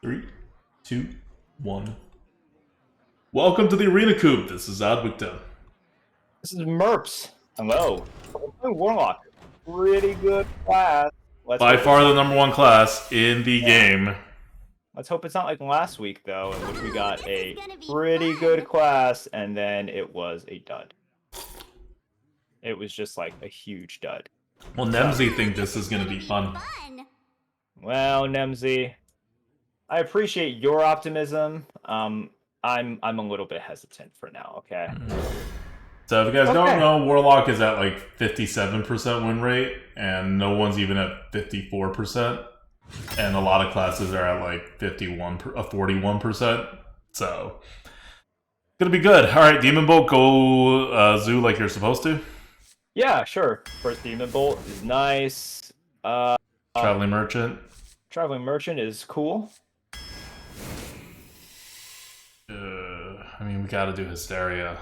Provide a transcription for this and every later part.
3, 2, 1. Welcome to the Arena Coop. This is Adwicton. This is Merps. Hello. We're playing Warlock. Pretty good class. By far the number one class in the game. Let's hope it's not like last week, though, in which we got a pretty good class, and then it was a dud. It was just like a huge dud. Well, Nemsy think this is going to be fun. Well, Nemsy, I appreciate your optimism. I'm a little bit hesitant for now, okay? So if you guys don't know, Warlock is at like 57% win rate, and no one's even at 54%. And a lot of classes are at like 41%. So, gonna be good. All right, Demon Bolt, go zoo like you're supposed to. Yeah, sure. First Demon Bolt is nice. Traveling Merchant. Traveling Merchant is cool. I mean, we gotta do Hysteria.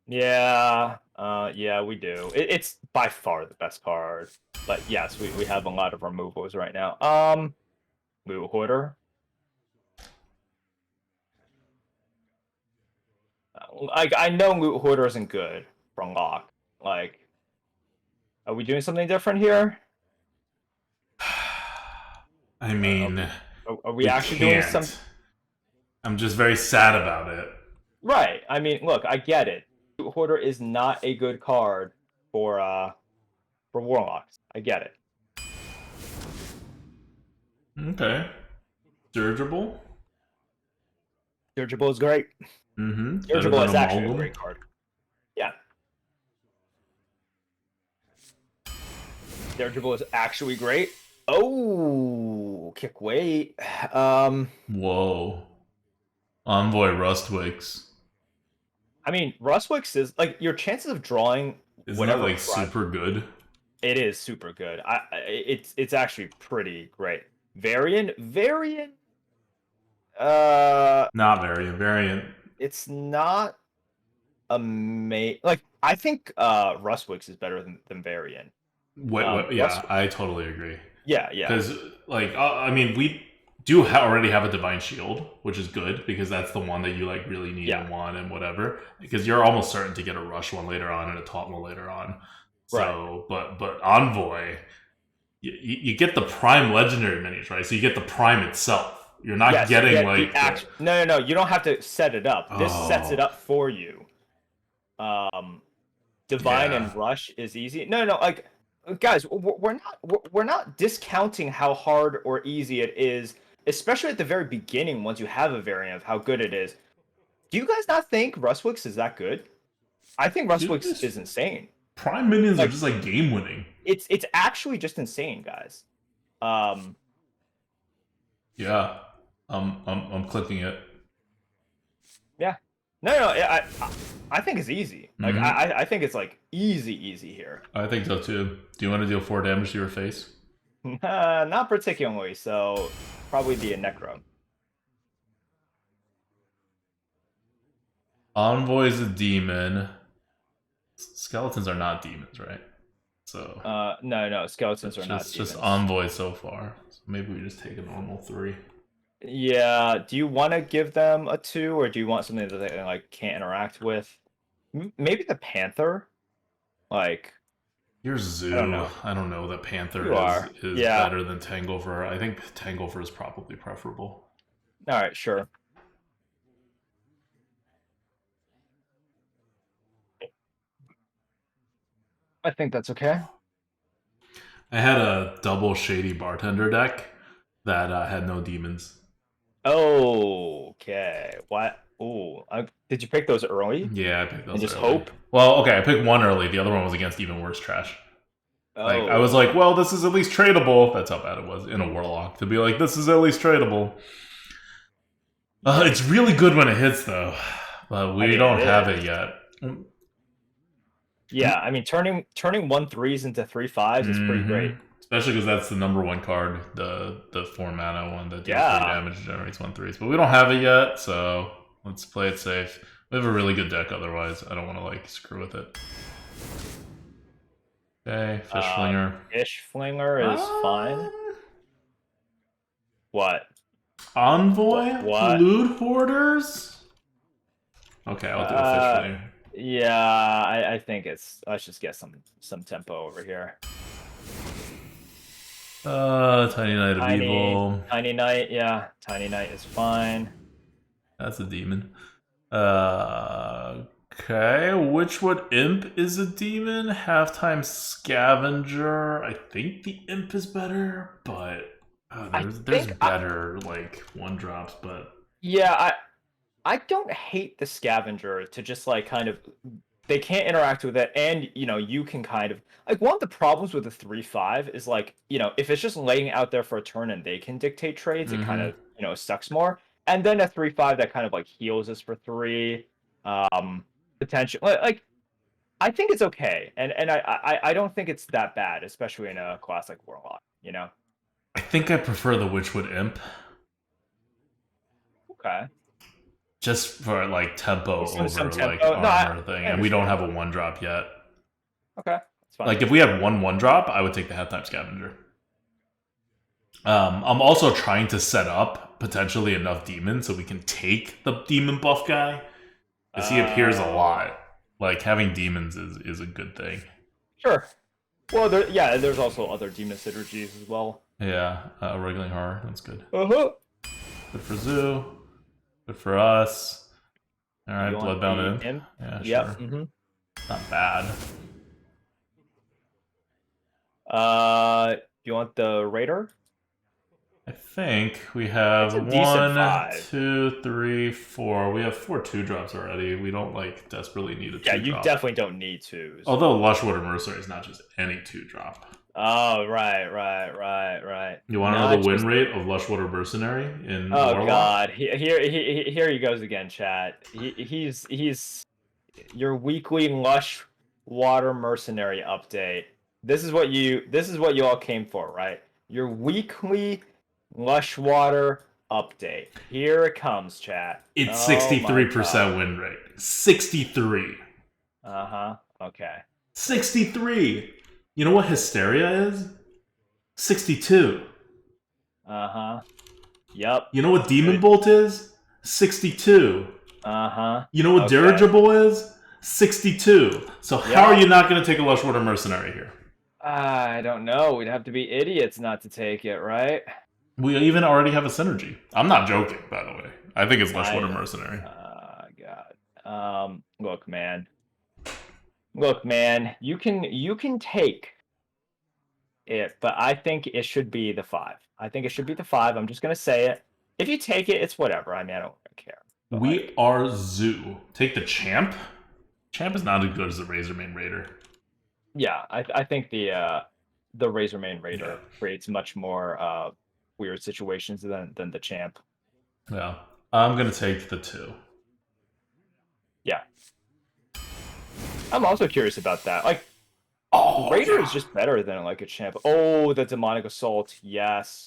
Yeah, yeah, we do. It's by far the best card. But yes, we have a lot of removals right now. Loot Hoarder. I know Loot Hoarder isn't good from Lock. Like, are we doing something different here? I mean, are we actually doing some? I'm just very sad about it. Right. I mean, look, I get it. Loot Hoarder is not a good card for Warlocks. I get it. Okay. Dirigible? Dirigible is great. Mm-hmm. Dirigible is actually a great card. Yeah. Dirigible is actually great. Oh, kick weight. Whoa. Envoy Rustwicks. I mean, Rustwicks is like your chances of drawing. Isn't that like super good? It is super good. It's actually pretty great. Variant. Not Variant. It's not amazing. Like I think Rustwicks is better than Variant. What? Yeah, I totally agree. Yeah. Because like I mean, we do already have a Divine Shield, which is good because that's the one that you like really need and want and whatever. Because you're almost certain to get a Rush one later on and a Taunt one later on. So, but Envoy, you get the Prime Legendary minis, right? So you get the Prime itself. You're not getting like no. You don't have to set it up. This sets it up for you. Divine and Rush is easy. No. Like, guys, we're not discounting how hard or easy it is, especially at the very beginning. Once you have a variant of how good it is, do you guys not think Rustwicks is that good? I think Rustwicks is insane. Prime minions are just like game winning. It's actually just insane, guys. Yeah, I'm clicking it. Yeah, no. I think it's easy. Like I think it's like easy here. I think so too. Do you want to deal 4 damage to your face? Not particularly. So probably be a Necro. Envoy is a demon. Skeletons are not demons, right? So no, skeletons are not demons. Just Envoy so far. So maybe we just take a normal 3. Yeah. Do you want to give them a 2, or do you want something that they like can't interact with? Maybe the Panther. Like, you're Zoo. I don't know that Panther is better than Tanglefer. I think Tanglefer is probably preferable. All right, sure. I think that's okay. I had a double Shady Bartender deck that had no demons. Okay. What? Ooh. Did you pick those early? Yeah, I picked those. And just early. hope. Well, okay, I picked one early. The other one was against even worse trash. Like, I was like, well, this is at least tradable. That's how bad it was in a Warlock to be like, this is at least tradable. It's really good when it hits though, but we don't have it yet. Yeah, I mean, turning 1/3s into 3/5s is pretty great. Especially because that's the number one card, the 4 mana one that deals 3 damage, generates 1/3s. But we don't have it yet, so let's play it safe. We have a really good deck otherwise. I don't want to like screw with it. Okay, Fish Flinger. Fish Flinger is fine. What? Envoy? What? Loot hoarders? Okay, I'll do officially. Yeah, I think it's. Let's just get some tempo over here. Tiny Knight of Evil. Tiny Knight, yeah. Tiny Knight is fine. That's a demon. Okay, Witchwood Imp is a demon. Halftime Scavenger. I think the Imp is better, but there's better like 1-drops, but yeah, I don't hate the Scavenger to just like kind of they can't interact with it, and you can kind of like one of the problems with the 3/5 is like if it's just laying out there for a turn and they can dictate trades, it kind of sucks more. And then a 3/5 that kind of like heals us for 3, potential like I think it's okay, and I don't think it's that bad, especially in a class like Warlock. I think I prefer the Witchwood Imp. Okay. Just for like tempo Some over like tempo. No, armor thing, I and we don't understand. have a 1-drop yet. Okay, that's fine. Like if we had 1-drop, I would take the halftime scavenger. I'm also trying to set up potentially enough demons so we can take the demon buff guy, because he appears a lot. Like having demons is a good thing. Sure. Well, there's also other demon synergies as well. Yeah, Wriggling Horror, that's good. Uh-huh. Good for Zoo. Good for us. All right, You want Bloodbound the Imp. Yeah, Yep. sure. Mm-hmm. Not bad. You want the Raider? I think we have It's a decent 1, 5. 2, 3, 4. We have 4 2-drops already. We don't like desperately need a 2-drop. Yeah, you definitely don't need to. Although Lushwater Mercenary is not just any 2-drop. Oh, right. You want to know the win rate of Lushwater Mercenary in Warlock? Oh God, here he goes again, chat. He's your weekly Lush Water Mercenary update. This is what you all came for, right? Your weekly Lush Water update. Here it comes, chat. It's 63% win rate. 63. Okay. 63. You know what Hysteria is? 62. Yep. You know what Demon Bolt is? 62. You know what Dirigible is? 62. So how are you not going to take a Lushwater Mercenary here? I don't know. We'd have to be idiots not to take it, right? We even already have a synergy. I'm not joking, by the way. I think it's Lushwater Mercenary. God. Look, man. You can take it, but I think it should be the 5. I think it should be the 5. I'm just gonna say it. If you take it, it's whatever. I mean, I don't care. But we are Zoo. Take the Champ. Champ is not as good as the Razormane Raider. Yeah, I think the Razormane Raider creates much more weird situations than the Champ. Yeah, I'm gonna take the 2. Yeah, I'm also curious about that. Like, oh, Raider is just better than like a Champ. Oh, the Demonic Assault, yes.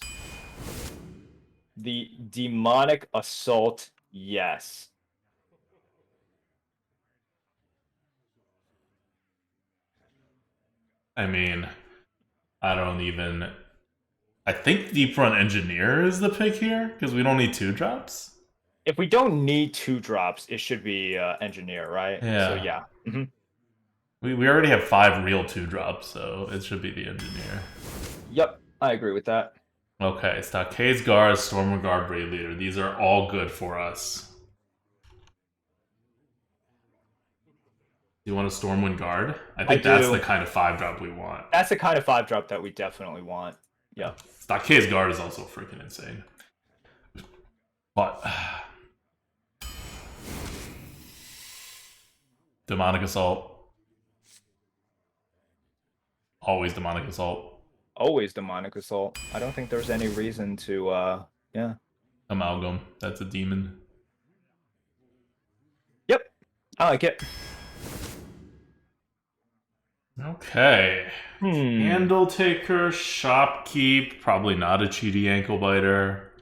The Demonic Assault, yes. I mean, I think Deep Run Engineer is the pick here, because we don't need 2-drops. If we don't need 2-drops, it should be Engineer, right? Yeah. So, yeah. We already have 5 real 2-drops, so it should be the Engineer. Yep, I agree with that. Okay, Stockades Guard, Stormwind Guard, Brave Leader. These are all good for us. You want a Stormwind Guard? I think that's the kind of 5-drop we want. That's the kind of 5-drop that we definitely want. Yeah. Stockades Guard is also freaking insane. But Demonic Assault. Always Demonic Assault. Always Demonic Assault. I don't think there's any reason to yeah. Amalgam. That's a demon. Yep. I like it. Okay. Handle Taker, Shopkeep, probably not a cheaty ankle biter.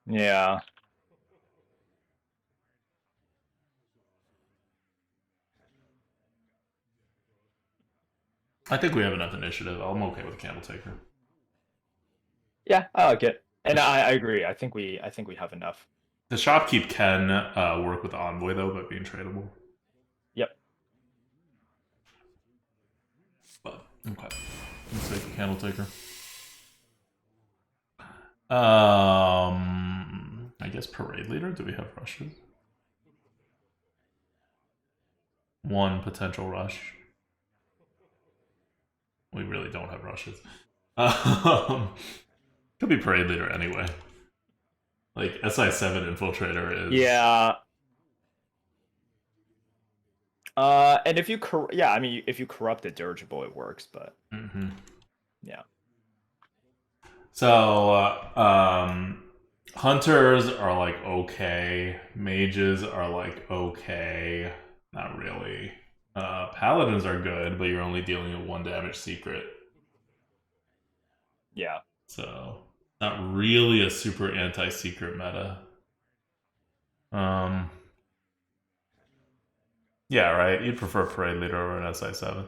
Yeah. I think we have enough initiative. I'm okay with Candle Taker. Yeah, I like it. And I agree. I think we have enough. The shopkeep can work with Envoy though, but being tradable. Yep. But okay, let's take a candle taker. I guess parade leader. Do we have rushes? One potential rush. We really don't have rushes. Could be parade leader anyway. Like SI7 infiltrator is. Yeah. And if you I mean, if you corrupt a dirigible, it works. But yeah. So hunters are like okay. Mages are like okay. Not really. Paladins are good, but you're only dealing with 1 damage secret. Yeah. So not really a super anti-secret meta. Yeah, right. You'd prefer parade leader over an SI7.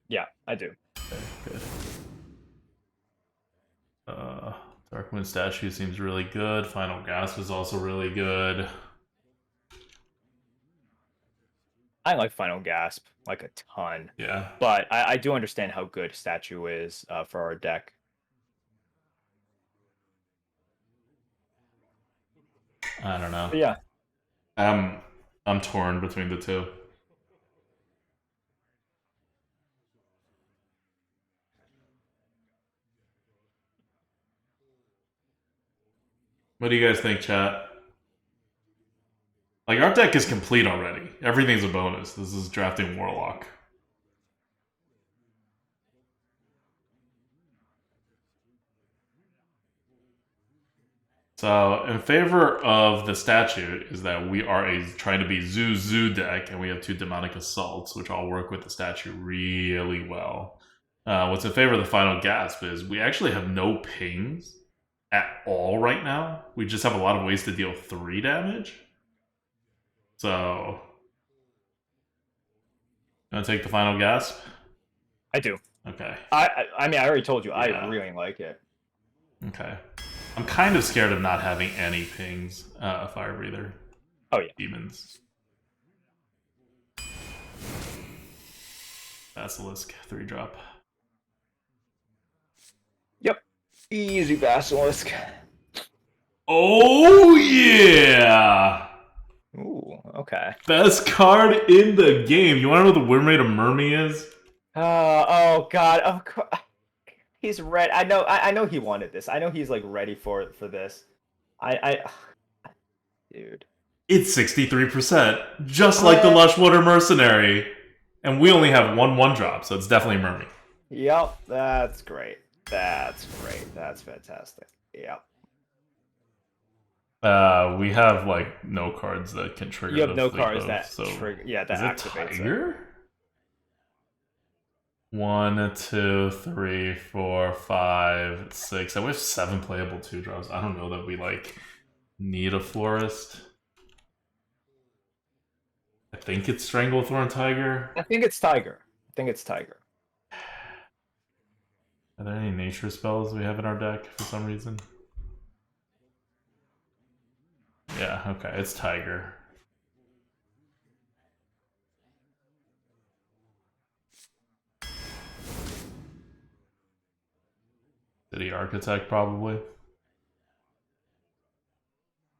Yeah, I do. Okay, good. Darkmoon statue seems really good. Final Gasp is also really good. I like Final Gasp like a ton. Yeah. But I do understand how good statue is for our deck. I don't know. But yeah. I'm torn between the two. What do you guys think, chat? Like, our deck is complete already. Everything's a bonus. This is drafting Warlock. So, in favor of the statute is that we are trying to be Zoo deck, and we have 2 Demonic Assaults, which all work with the statute really well. What's in favor of the Final Gasp is we actually have no pings at all right now. We just have a lot of ways to deal 3 damage. So, gonna take the Final Gasp? I do. Okay. I mean, I already told you, Yeah. I really like it. Okay. I'm kind of scared of not having any pings. Fire Breather. Oh, yeah. Demons. Basilisk, 3-drop. Yep. Easy Basilisk. Oh, yeah! Ooh, okay. Best card in the game. You want to know what the win rate of Mermy is? Oh, God. Of course. He's ready. I know he wanted this. I know he's like ready for this. Dude. It's 63%, just like the Lushwater Mercenary. And we only have 1/1-drop, so it's definitely Mermy. Yep, that's great. That's great. That's fantastic. Yep. We have like no cards that can trigger. You have no cards mode, that so trigger. Yeah, that is it activates Tiger? it. 1, 2, 3, 4, 5, 6. And we have 7 playable 2-drops. I don't know that we like need a Florist. I think it's Stranglethorn Tiger. I think it's Tiger. Are there any nature spells we have in our deck for some reason? Yeah, okay, it's Tiger. City Architect, probably.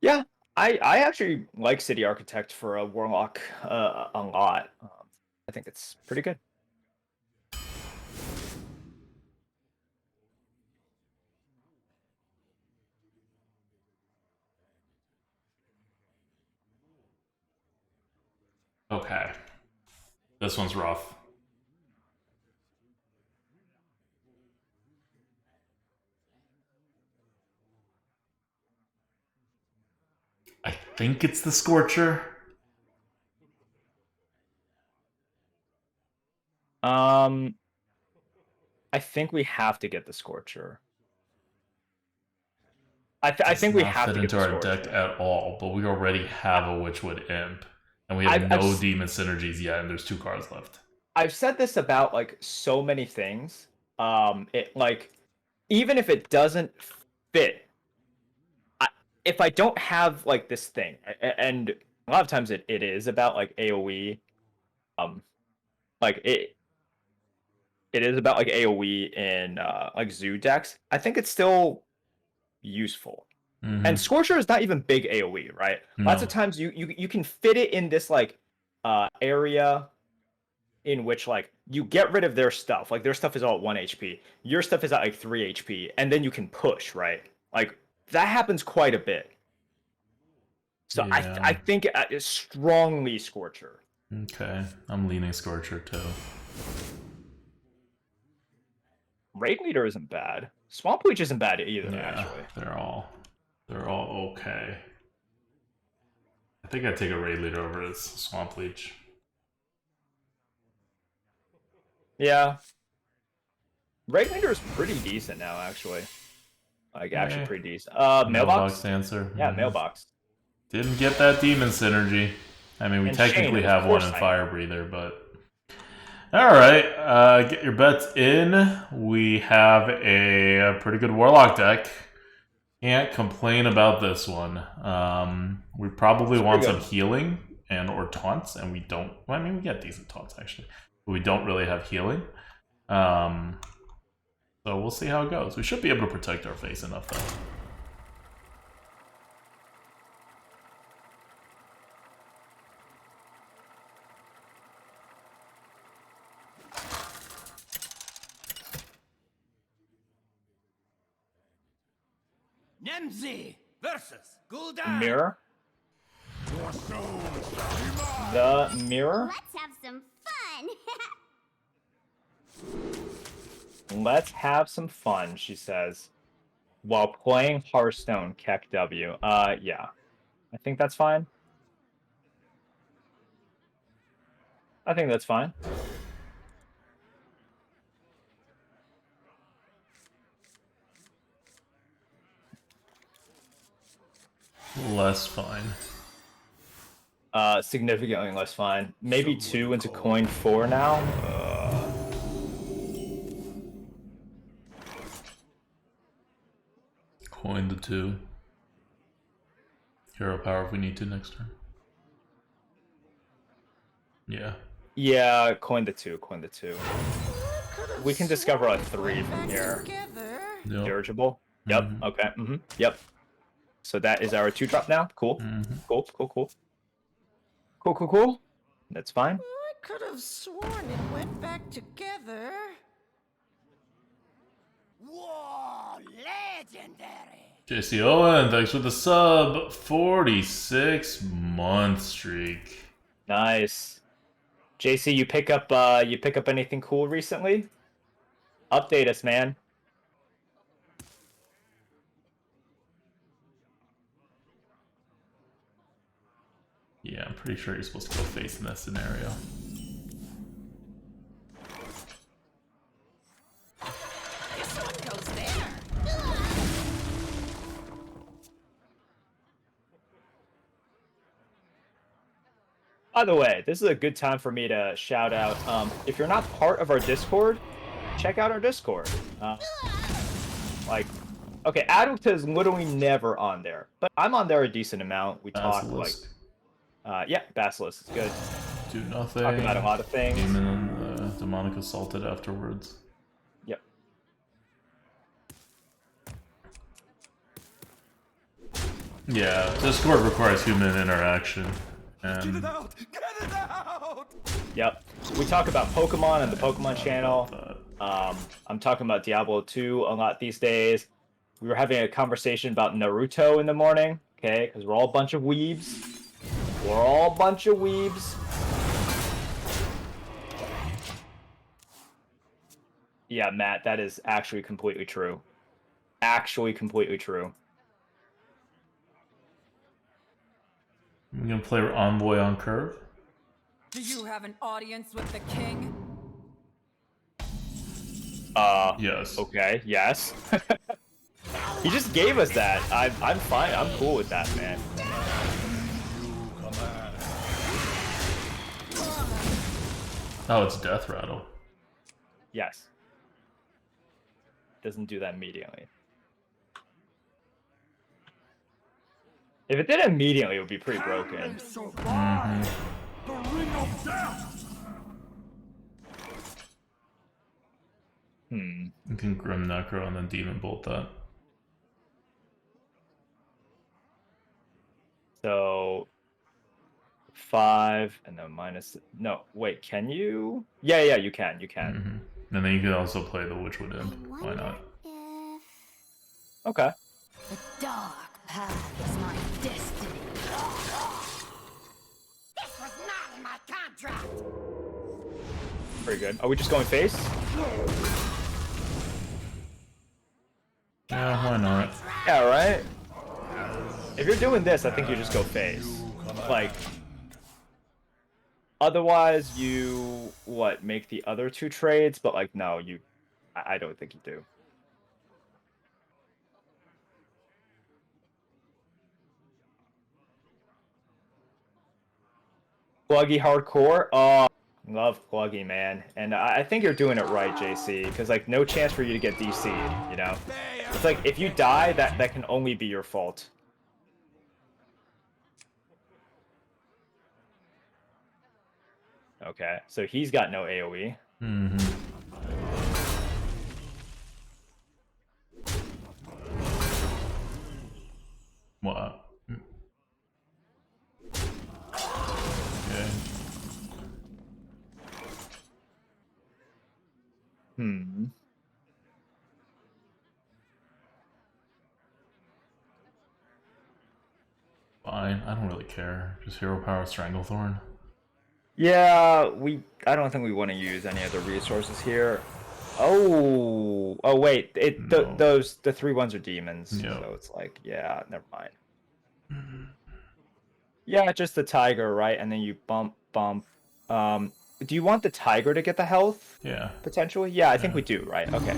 Yeah, I actually like City Architect for a Warlock a lot. I think it's pretty good. Okay. This one's rough. I think it's the Scorcher. I think we have to get the Scorcher. I think we have to get the Scorcher. Fit into our deck at all, but we already have a Witchwood Imp, and we have no demon synergies yet, and there's 2 cards left. I've said this about like so many things. It like even if it doesn't fit. If I don't have like this thing, and a lot of times it is about like AoE, like it is about like AoE in like Zoo decks. I think it's still useful. And Scorcher is not even big AoE, right? Lots of No. times you can fit it in this like area in which like you get rid of their stuff. Like their stuff is all at 1 HP. Your stuff is at like 3 HP, and then you can push, right? Like that happens quite a bit. So Yeah. I think it's strongly Scorcher. Okay, I'm leaning Scorcher too. Raid Leader isn't bad. Swamp Leech isn't bad either, Yeah, actually. they're all okay. I think I'd take a Raid Leader over this Swamp Leech. Yeah. Raid Leader is pretty decent now, actually. Like, actually pretty decent. Mailbox? Answer. Yeah, Mailbox. Didn't get that demon synergy. I mean, we And technically Shane, have one in Fire Breather, but... Alright, get your bets in. We have a pretty good Warlock deck. Can't complain about this one. We probably want some healing and or taunts, and we don't... Well, I mean, we get decent taunts, actually. But we don't really have healing. So we'll see how it goes. We should be able to protect our face enough, though. Nemzi versus Gul'dan. Mirror? The mirror? Let's have some fun. Let's have some fun, she says. While playing Hearthstone, Keck W. Yeah. I think that's fine. I think that's fine. Less fine. Significantly less fine. Maybe 2 into coin 4 now. Coin the 2. Hero power if we need to next turn. Yeah. Yeah, coin the 2. Coin the 2. We can discover a 3 from here. Yep. Dirigible. Yep. Okay. Yep. So that is our 2-drop now. Cool. Cool. Cool. Cool. Cool. Cool. Cool. That's fine. I could have sworn it went back together. Whoa, legendary! JC Owen, thanks for the sub. 46-month streak. Nice. JC, you pick up anything cool recently? Update us, man. Yeah, I'm pretty sure you're supposed to go face in that scenario. This one goes there. By the way, this is a good time for me to shout out. If you're not part of our Discord, check out our Discord. Okay, Adulta is literally never on there, but I'm on there a decent amount. We talk yeah, Basilisk is good. Do nothing. Talk about a lot of things. Demon and demonic assaulted afterwards. Yep. Yeah, Discord requires human interaction. And Get it out! Get it out! Yep. We talk about Pokemon and the Pokemon channel. I'm talking about Diablo 2 a lot these days. We were having a conversation about Naruto in the morning, okay? Because we're all a bunch of weebs. We're all a bunch of weebs. Yeah, Matt, that is actually completely true. Actually completely true. we're gonna play Envoy on curve. Do you have an audience with the king? Yes. Okay, yes. He just gave us that. I'm fine. I'm cool with that, man. Oh, it's Death Rattle. Yes. Doesn't do that immediately. If it did immediately, it would be pretty broken. Hmm. You can Grim Necro and then Demon Bolt that. So 5 and then minus. No, wait. Can you? Yeah, you can. You can. And then you could also play the Witchwood Imp. Why not? If... Okay. The dark path is my destiny. This was not in my contract. Pretty good. Are we just going face? Yeah, why not? Yeah, right? If you're doing this, I think you just go face. Like, otherwise you, make the other 2 trades, but like, no, I don't think you do. Pluggy hardcore? Oh, love Pluggy, man. And I think you're doing it right, JC, because like, no chance for you to get DC'd, you know? It's like, if you die, that can only be your fault. Okay, so he's got no AoE. What? Okay. Fine, I don't really care. Just Hero Power Stranglethorn. Yeah, I don't think we want to use any other resources here. Oh, wait, No. the 3 ones are demons, Yep. so it's like, yeah, never mind. Yeah, just the tiger, right? And then you bump. Do you want the tiger to get the health? Yeah. Potentially? Yeah, I think we do, right? Okay.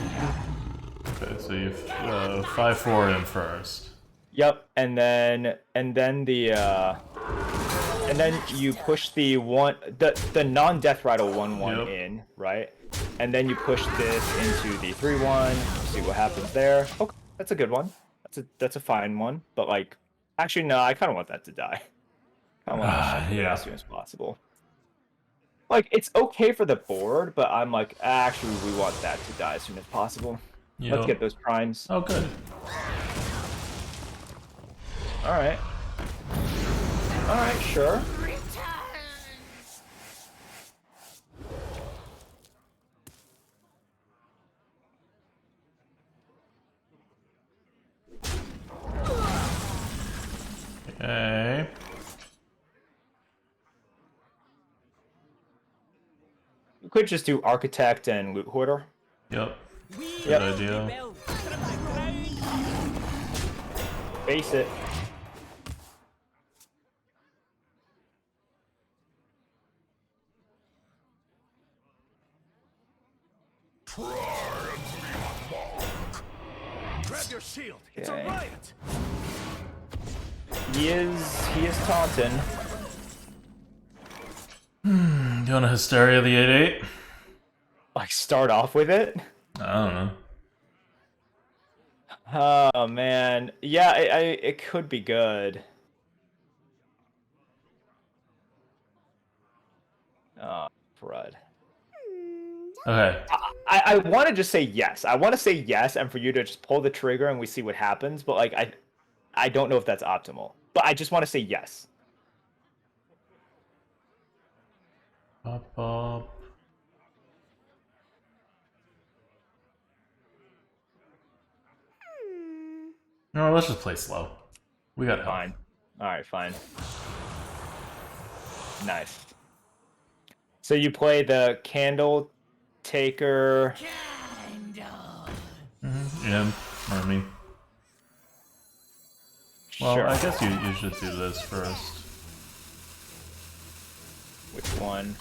Okay, so you've 5-4 in first. Yep, and then you push the non-death rattle 1/1 Yep. in, right? And then you push this into the 3/1. See what happens there. Okay, that's a good one. That's a fine one. But like, actually no, I kind of want that to die. I want that to die as soon as possible. Like, it's okay for the board, but I'm like, actually, we want that to die as soon as possible. Yep. Let's get those primes. Oh, good. All right. All right, sure. Okay. You could just do architect and loot hoarder. Yep. Good Yep. idea. Base it. Grab your shield. It's a Okay. riot. He is taunting. You want a Hysteria the 8/8? Like, start off with it. I don't know. Oh man, yeah, it could be good. Oh, crud. Okay. I want to just say yes. I want to say yes, and for you to just pull the trigger and we see what happens. But like, I don't know if that's optimal. But I just want to say yes. Pop up. No, let's just play slow. We got help. Fine. All right, fine. Nice. So you play the candle taker. Yeah, or me. Well, Sure. I guess you should do this first. Which one?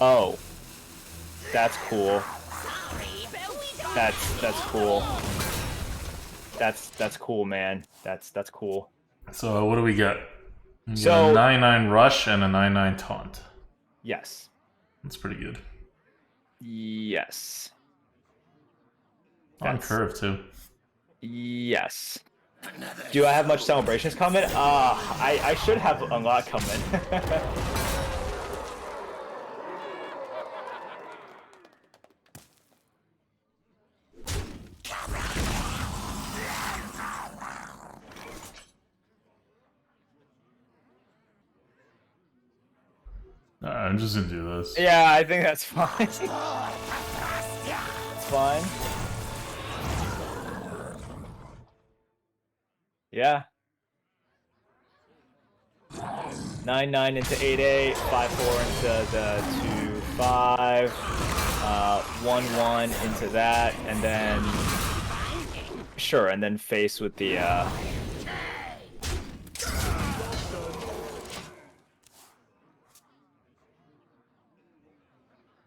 Oh, that's cool. That's cool. That's cool, man. That's cool. So what do we get? We get So- a 9/9 rush and a 9/9 taunt. Yes. That's pretty good. Yes. On That's- curve too. Yes. Do I have much celebrations coming? I should have a lot coming. I'm just gonna do this. Yeah, I think that's fine. It's fine. Yeah. 9-9 into 8-8, 5-4 into the 2-5, 1-1 into that, and then sure, and then face with the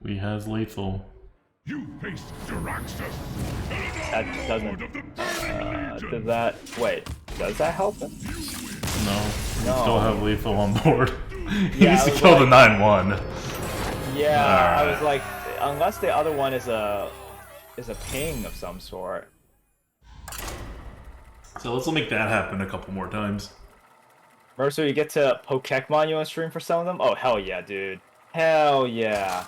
We has lethal. You face Jiraxus. that doesn't does that wait, does that help him? No, we No. still have lethal on board. He Yeah, needs I to was kill the like- 9-1. Yeah, I Alright. was like, unless the other one is a ping of some sort. So let's make that happen a couple more times. Mercer, you get to Pokemon you on stream for some of them? Oh, hell yeah, dude. Hell yeah.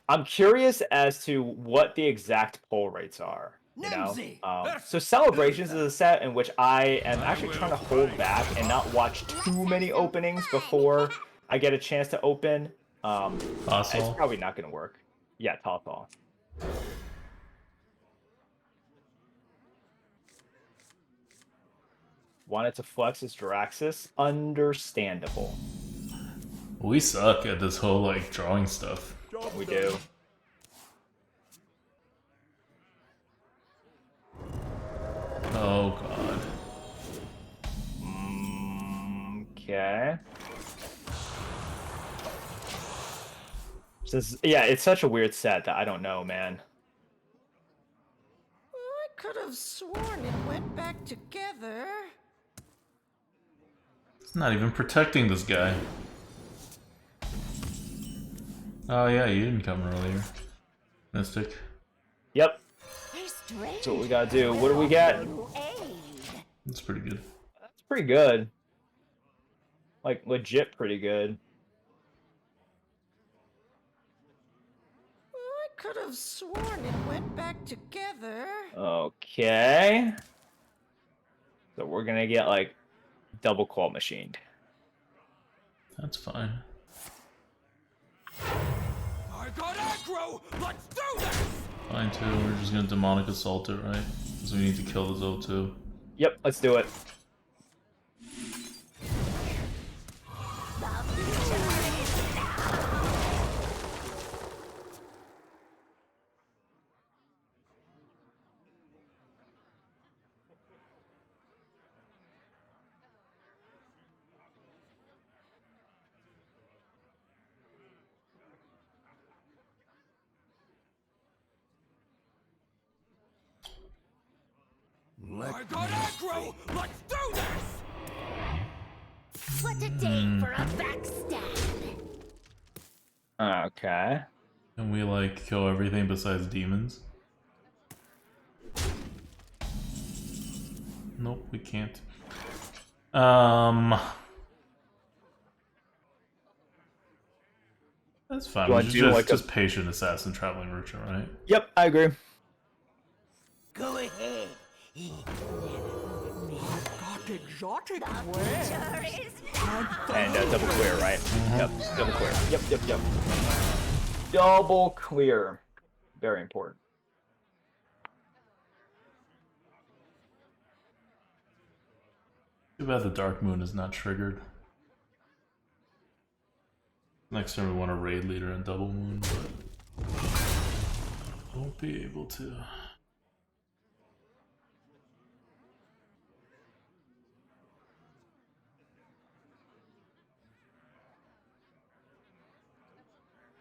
I'm curious as to what the exact pull rates are. You know? So Celebrations is a set in which I am actually trying to hold back and not watch too many openings before I get a chance to open. It's Fossil. probably not going to work. Yeah, Tall. Wanted to flex his Jiraxis? Understandable. We suck at this whole like drawing stuff. We do. Oh god. Okay. Yeah, it's such a weird set that I don't know, man. I could have sworn it went back together. It's not even protecting this guy. Oh yeah, you didn't come earlier. Mystic. Yep, They're strange. that's what we gotta do. What do we get? That's pretty good. That's pretty good. Like, legit pretty good. I could have sworn it went back together. Okay. So we're gonna get, like, double claw machined. That's fine. I got aggro. Let's do this. Fine too, we're just gonna demonic assault it, right? Because we need to kill the O2. Yep, let's do it. I got aggro. Let's do this. What a day for a backstab. Okay. Can we like kill everything besides demons? Nope, we can't. That's fine. You We wanna should do, just, like, a- just patient assassin traveling merchant, right? Yep, I agree. Go ahead. Got exotic Sure is. And double clear, right? Yep, double clear. Yep. Double clear. Very important. Too bad the Dark Moon is not triggered. Next time we want a raid leader and Double Moon, but won't be able to.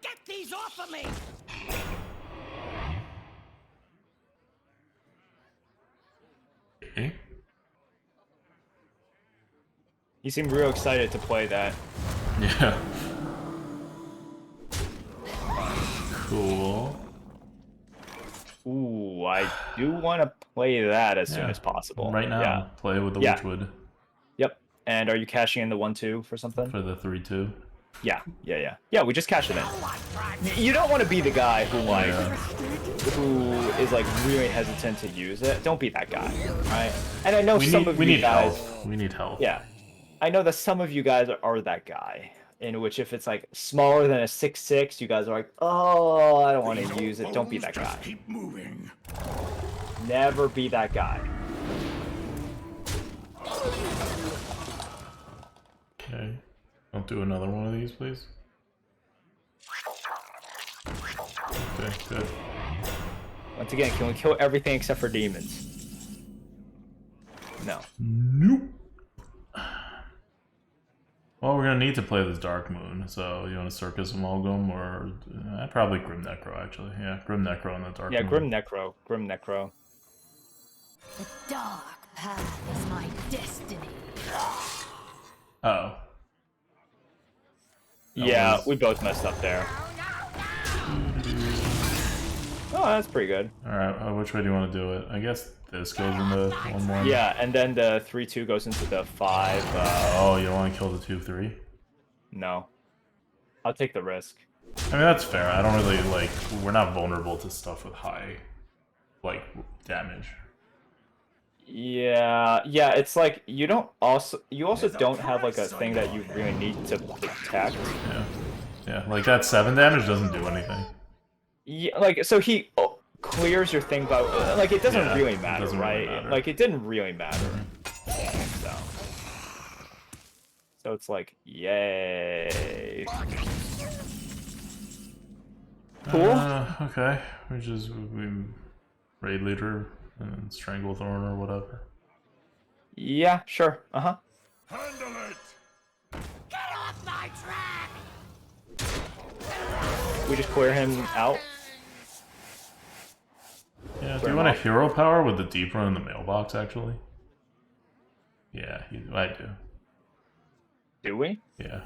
Get these off of me! Okay. He seemed real excited to play that. Yeah. Cool. Ooh, I do want to play that as soon Yeah, as possible. Right now, Yeah. play with the Yeah. Witchwood Yep. And are you cashing in the 1/2 for something? for the 3/2. Yeah. Yeah, we just cashed it in. You don't want to be the guy who who is like really hesitant to use it. Don't be that guy, right? And I know We some need of we you need guys. health. We need health. Yeah. I know that some of you guys are that guy. In which if it's like smaller than a 6/6, you guys are like, oh, I don't want to use it. Don't be that guy. Keep moving. Never be that guy. Okay. Don't do another one of these, please. Okay, good. Once again, can we kill everything except for demons? No. Nope. Well, we're gonna need to play this Dark Moon, so you want to Circus Amalgam or probably Grim Necro actually. Yeah, Grim Necro and the Dark Yeah, Moon. Grim Necro. Grim Necro. The dark path is my destiny. Oh. Yeah, was- we both messed up there. Oh, that's pretty good. Alright, which way do you want to do it? I guess this goes into 1/1. Yeah, and then the 3/2 goes into the 5. Oh, you don't want to kill the 2/3? No. I'll take the risk. I mean, that's fair. I don't really, like, we're not vulnerable to stuff with high, like, damage. Yeah, it's like you also don't have like a thing that you really need to protect. Yeah, like that 7 damage doesn't do anything. Yeah, like so he clears your thing, but like it doesn't Yeah, really it matter, doesn't really right? matter. Like it didn't really matter. So it's like, yay. Cool. Okay. We raid leader and Stranglethorn or whatever. Yeah, sure. Uh-huh. Handle it. Get off my track! We just clear him out. Yeah, do Fair you want a enough. hero power with the deep run in the mailbox, actually? Yeah, I do. Do we? Yeah.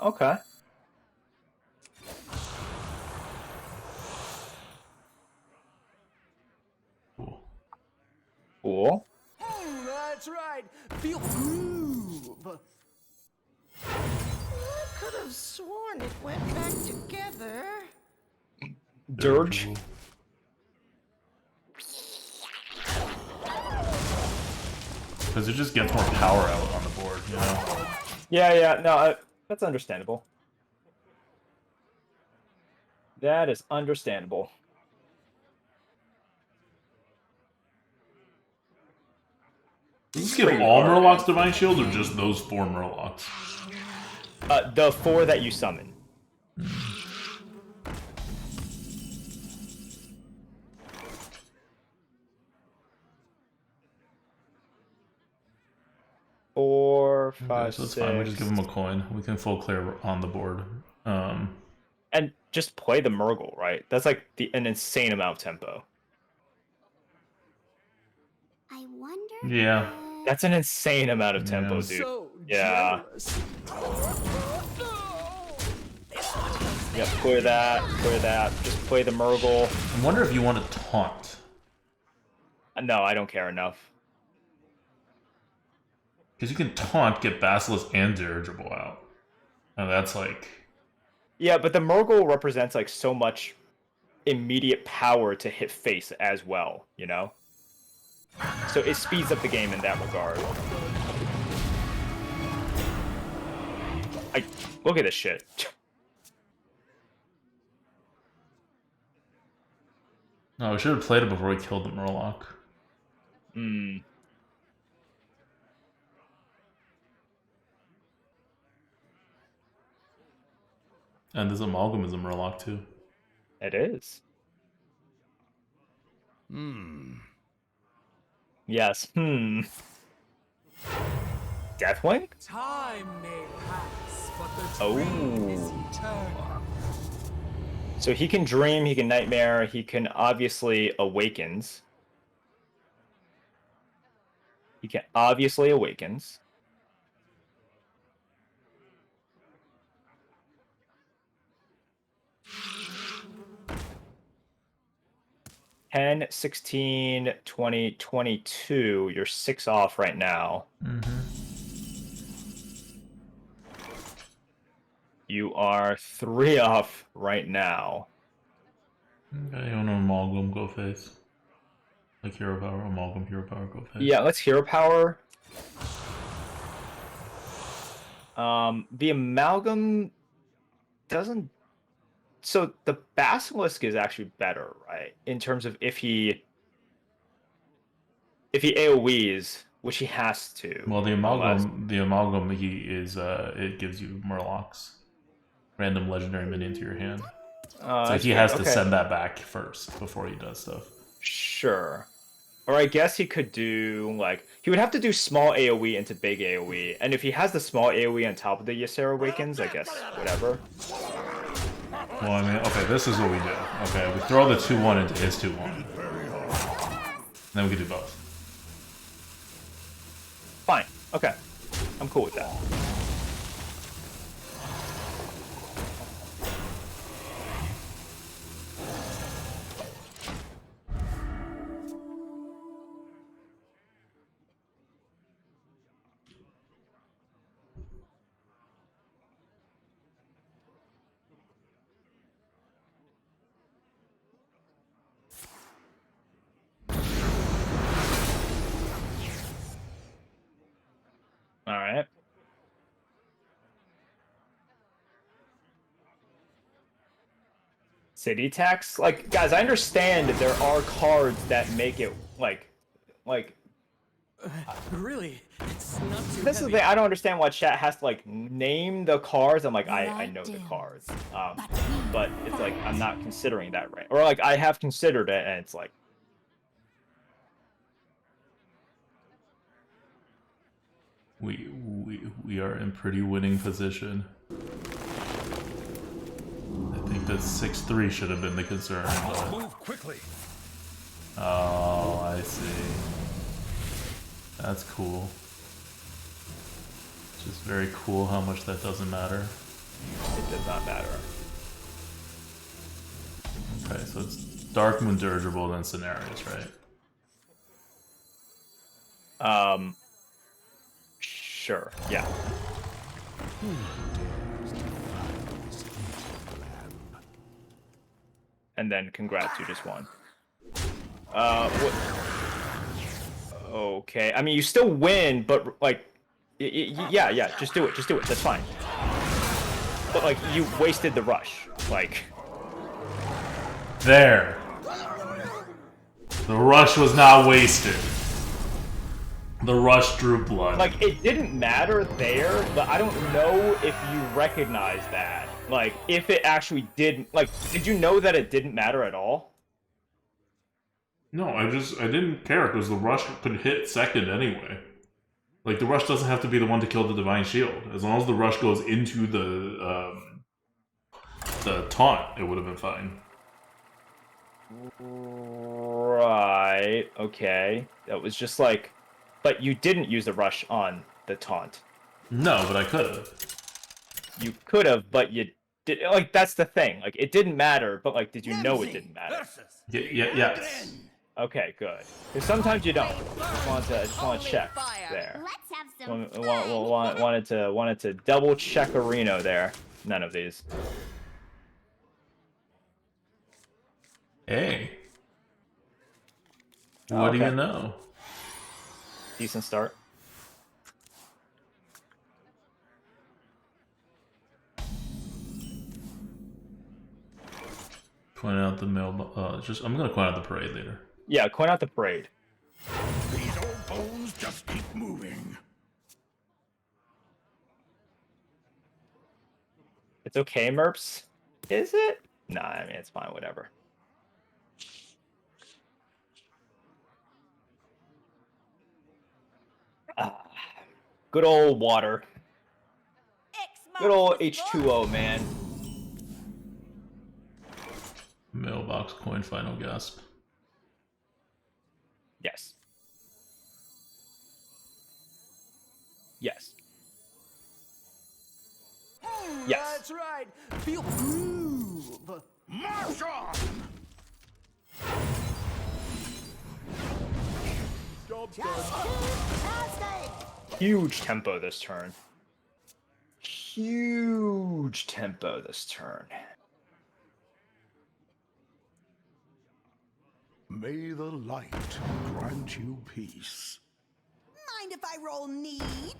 Okay. Cool. Cool. That's right. Feel groove. I could have sworn it went back together. Dirge. Because it just gets more power out on the board, you know? Yeah, no, that's understandable. That is understandable. Does this give all Murlocs Divine Shield or just those 4 Murlocs? The 4 that you summon. Four, Okay, five, so it's six. fine. We just give them a coin. We can full clear on the board. And just play the Murgle, right? That's like an insane amount of tempo. I wonder. Yeah. That's an insane amount of tempo, Yeah. dude. So Yeah. generous. Yep, clear that. Just play the Murgle. I wonder if you want to taunt. No, I don't care enough. Because you can taunt, get Basilisk and Dirigible out. And that's like... Yeah, but the Murgle represents like so much immediate power to hit face as well, you know? So it speeds up the game in that regard. Look at this shit. No, we should have played it before we killed the Murloc. Hmm. And this Amalgam is a Murloc too. It is. Yes. Deathwing? Time may pass, but the Oh. dream is eternal. So he can dream, he can nightmare, he can obviously awakens. He can obviously awakens. 10, 16, 20, 22. You're 6 off right now. You are 3 off right now. Okay, you want to amalgam, go face. Like hero power, amalgam, hero power, go face. Yeah, let's hero power. The amalgam doesn't. So the basilisk is actually better, right? In terms of if he AoEs, which he has to. Well, the amalgam, he is it gives you Murlocs, random legendary minion to your hand. So he has to send that back first before he does stuff. Sure. Or I guess he could do, like, he would have to do small AoE into big AoE. And if he has the small AoE on top of the Ysera Awakens, I guess, whatever. Well, I mean, okay, this is what we do. Okay, we throw the 2-1 into his 2-1. Then we can do both. Fine. Okay. I'm cool with that. All right. City tax? Like, guys, I understand that there are cards that make it, like... Really? It's not too This is the thing, I don't understand why chat has to, like, name the cards. I'm like, I know the cards. But it's like, I'm not considering that right. Or, like, I have considered it, and it's like... We are in pretty winning position. I think that 6-3 should have been the concern. But... Move quickly. Oh, I see. That's cool. It's just very cool how much that doesn't matter. It does not matter. Okay, so it's Dark Moon dirigible, then scenarios, right? Sure, yeah. And then congrats, you just won. What? Okay, I mean, you still win, but, like, yeah, just do it, that's fine. But, like, you wasted the rush, like... There! The rush was not wasted. The rush drew blood. Like, it didn't matter there, but I don't know if you recognize that. Like, if it actually didn't... Like, did you know that it didn't matter at all? No, I didn't care, because the rush could hit second anyway. Like, the rush doesn't have to be the one to kill the Divine Shield. As long as the rush goes into the taunt, it would have been fine. Right, okay. That was just like... But you didn't use the rush on the taunt. No, but I could have. You could have, but you did. Like, that's the thing. Like, it didn't matter, but, like, did you know it didn't matter? Yes. Okay, good. Because sometimes you don't. I just want to check there. Let's have some Wanted to double check a Reno there. None of these. Hey. What do you know? Decent start. Point out the mail. I'm gonna point out the parade later. Yeah, point out the parade. These old bones just keep moving. It's okay, Merps. Is it? Nah, I mean, it's fine, whatever. Good old water. Good old H2O, man. Mailbox coin final gasp. Yes. Yes. Yes. That's right. Feel groove. March on! Huge tempo this turn. Huge tempo this turn. May the light grant you peace. Mind if I roll need?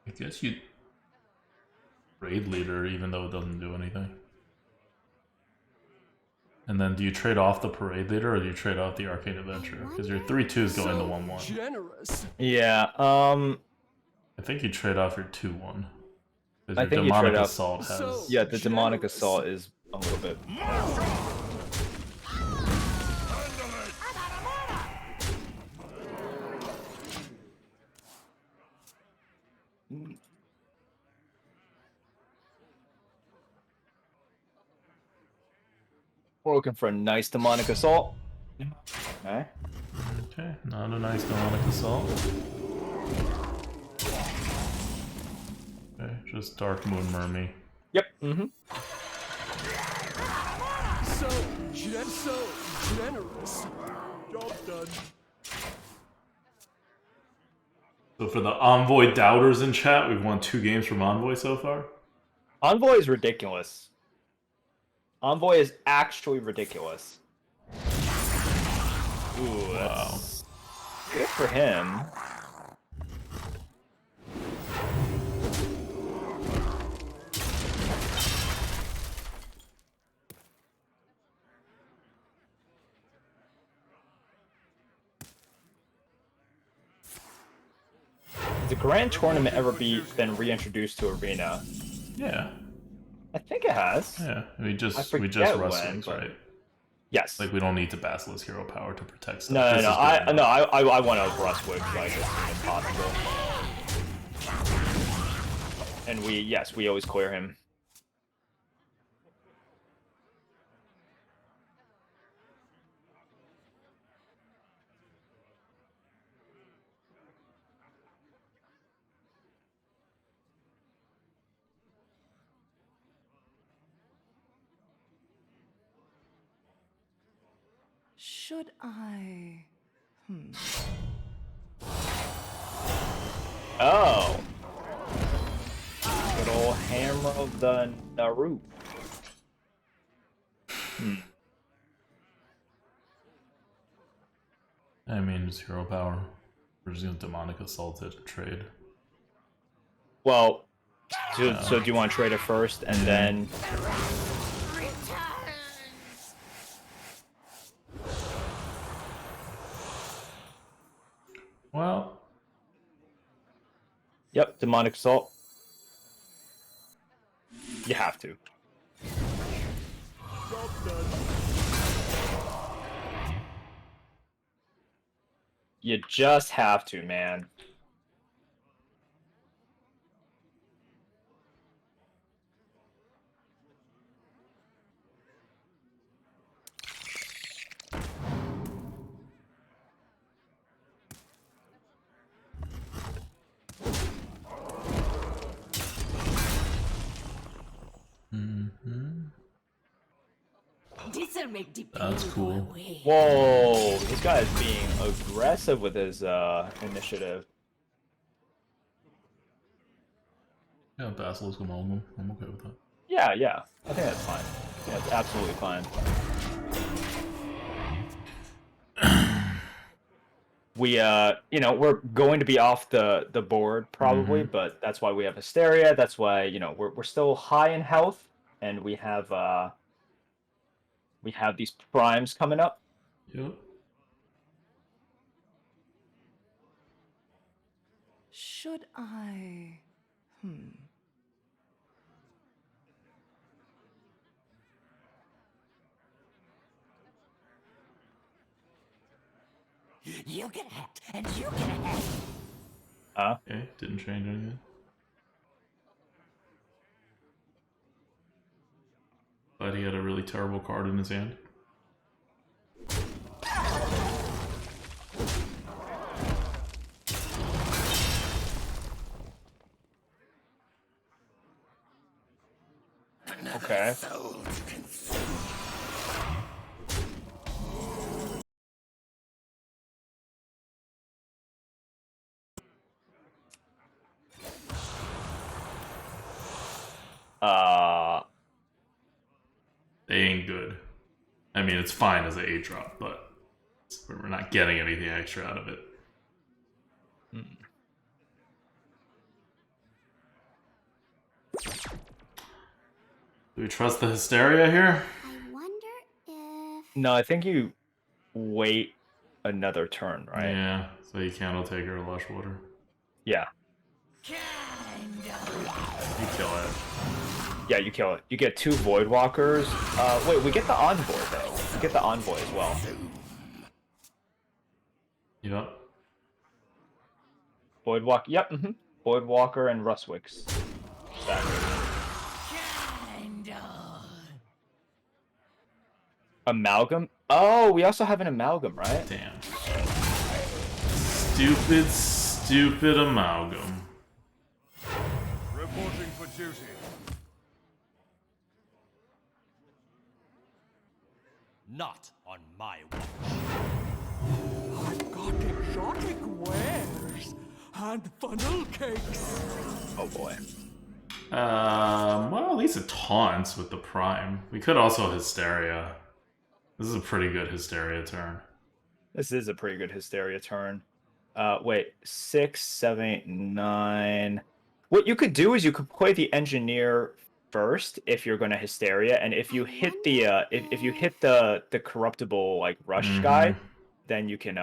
I guess you raid leader even though it doesn't do anything. And then do you trade off the parade leader or do you trade off the arcane adventurer? Because your 3/2s go into 1/1. Generous. Yeah, I think you trade off your 2/1. Because I your think you demonic trade off- assault has. So- yeah, the demonic Generous. assault is a little bit. We're looking for a nice demonic assault. Okay. Okay, not a nice demonic assault. Okay, just Dark Moon Mermy. Yep. Mm-hmm. So generous. Job done. So for the Envoy doubters in chat, we've won 2 games from Envoy so far. Envoy is ridiculous. Envoy is actually ridiculous. Ooh, that's good for him. Has the Grand Tournament ever been reintroduced to Arena? Yeah, I think it has. yeah. We I just forget rust when, wings, but- right? Yes. Like we don't need to Basilisk Hero Power to protect stuff. No, no, This no. is good enough. I want to Rustwig like as soon as possible. And we always clear him. Should I? Oh. Good old Hammer of the Naru. I mean, it's hero power. We're just gonna demonic assault it and trade. Well, so do you want to trade it first and then? Well, Yep, demonic assault. You have to. Job done. You just have to, man. This'll make the that's cool. Whoa, this guy is being aggressive with his initiative. Yeah, Basilisk among them. I'm okay with that. Yeah, yeah. I think that's fine. Yeah, it's absolutely fine. We, you know, we're going to be off the board probably, but that's why we have Hysteria. That's why, you know, we're still high in health, and we have these primes coming up. Yep. Should I? You get hacked, and you get hacked. Okay, didn't change anything. But he had a really terrible card in his hand. Okay. They ain't good. I mean, it's fine as an 8-drop, but we're not getting anything extra out of it. Do we trust the Hysteria here? I wonder if... No, I think you wait another turn, right? Yeah, so you can't take her Lush Water. Yeah. You kill it. Yeah, you kill it. You get 2 Void Walkers. Wait, we get the Envoy, though. We get the Envoy as well. Yep. Void Walk. Yep. Void Walker and Rustwicks. Amalgam. Oh, we also have an Amalgam, right? Damn. Stupid Amalgam. Reporting for duty. Not on my watch. I've got exotic wares and funnel cakes. Oh boy. Well, at least it taunts with the Prime. We could also Hysteria. This is a pretty good Hysteria turn. This is a pretty good Hysteria turn. Wait, 6, 7, 8, 9. What you could do is you could play the Engineer first if you're going to Hysteria, and if you hit the if you hit the corruptible like rush guy, then you can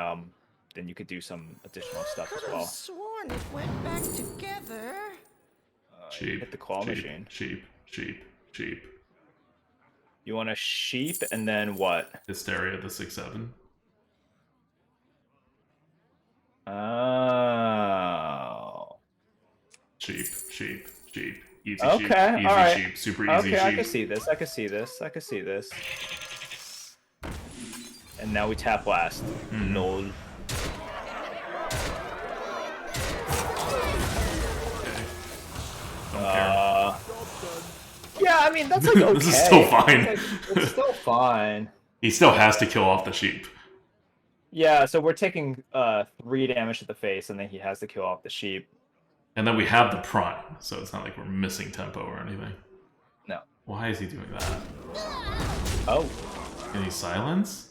do some additional stuff as Could have well. sworn it went back together. Cheap. Hit the claw machine. Cheap. You want a sheep and then what? Hysteria, the 6/7. Oh. Cheap. Easy Okay, sheep. Easy alright. sheep. Super easy sheep. Okay, I can see this. I can see this. And now we tap last. Lol. Don't care. Yeah, I mean that's like okay. This is still fine. It's still fine. He still has to kill off the sheep. Yeah, so we're taking 3 damage to the face, and then he has to kill off the sheep. And then we have the Prime, so it's not like we're missing tempo or anything. No. Why is he doing that? Oh. Any silence?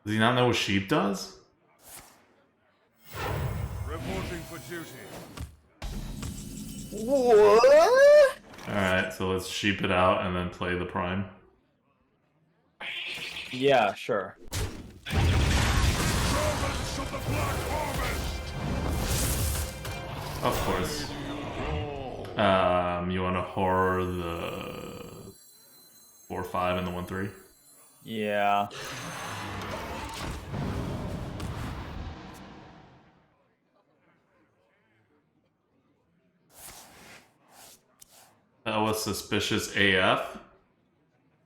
Does he not know what sheep does? Reporting for duty. What? Alright, so let's sheep it out and then play the Prime. Yeah, sure. Of course. You want to horror the 4/5 and the 1/3? Yeah. That was suspicious AF.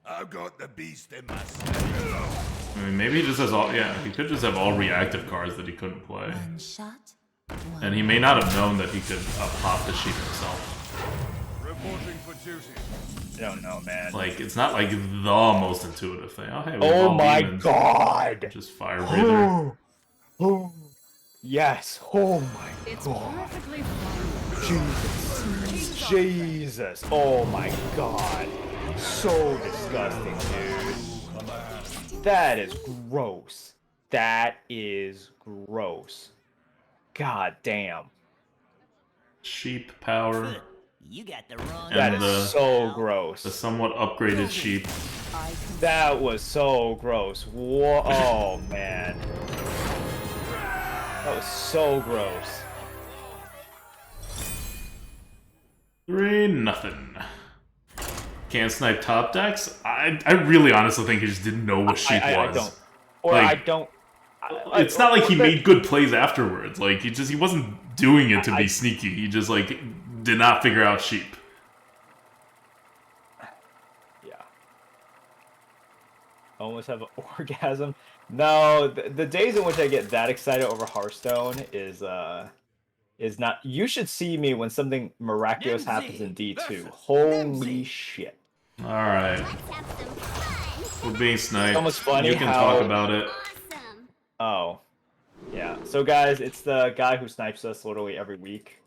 I've got the beast in my cell. I mean, maybe he just has all. Yeah, he could just have all reactive cards that he couldn't play. One shot. And he may not have known that he could pop the sheep himself. Reporting for duty. I don't know, man. Like, it's not like the most intuitive thing. Oh, hey, we have Oh all my demons. god! Just fire breather. Oh. Yes. Oh my It's god. perfectly fine. Jesus. Oh my god. So disgusting, dude. That is gross. That is gross. God damn. Sheep power. You got the wrong. That And is so gross. the somewhat upgraded sheep. That was so gross. Whoa. Oh man. That was so gross. 3-0. Can't snipe top decks? I really honestly think he just didn't know what sheep I was. don't. Or Like, I don't. It's not like he made good plays afterwards. Like, he wasn't doing it to be sneaky. He just, like, did not figure out sheep. Yeah. Almost have an orgasm. No, the days in which I get that excited over Hearthstone is not. You should see me when something miraculous happens in D2. Holy shit. All right. Let's have some fun. We're being sniped. It's almost funny You can how- talk about it. Awesome. Oh, yeah. So guys, it's the guy who snipes us literally every week.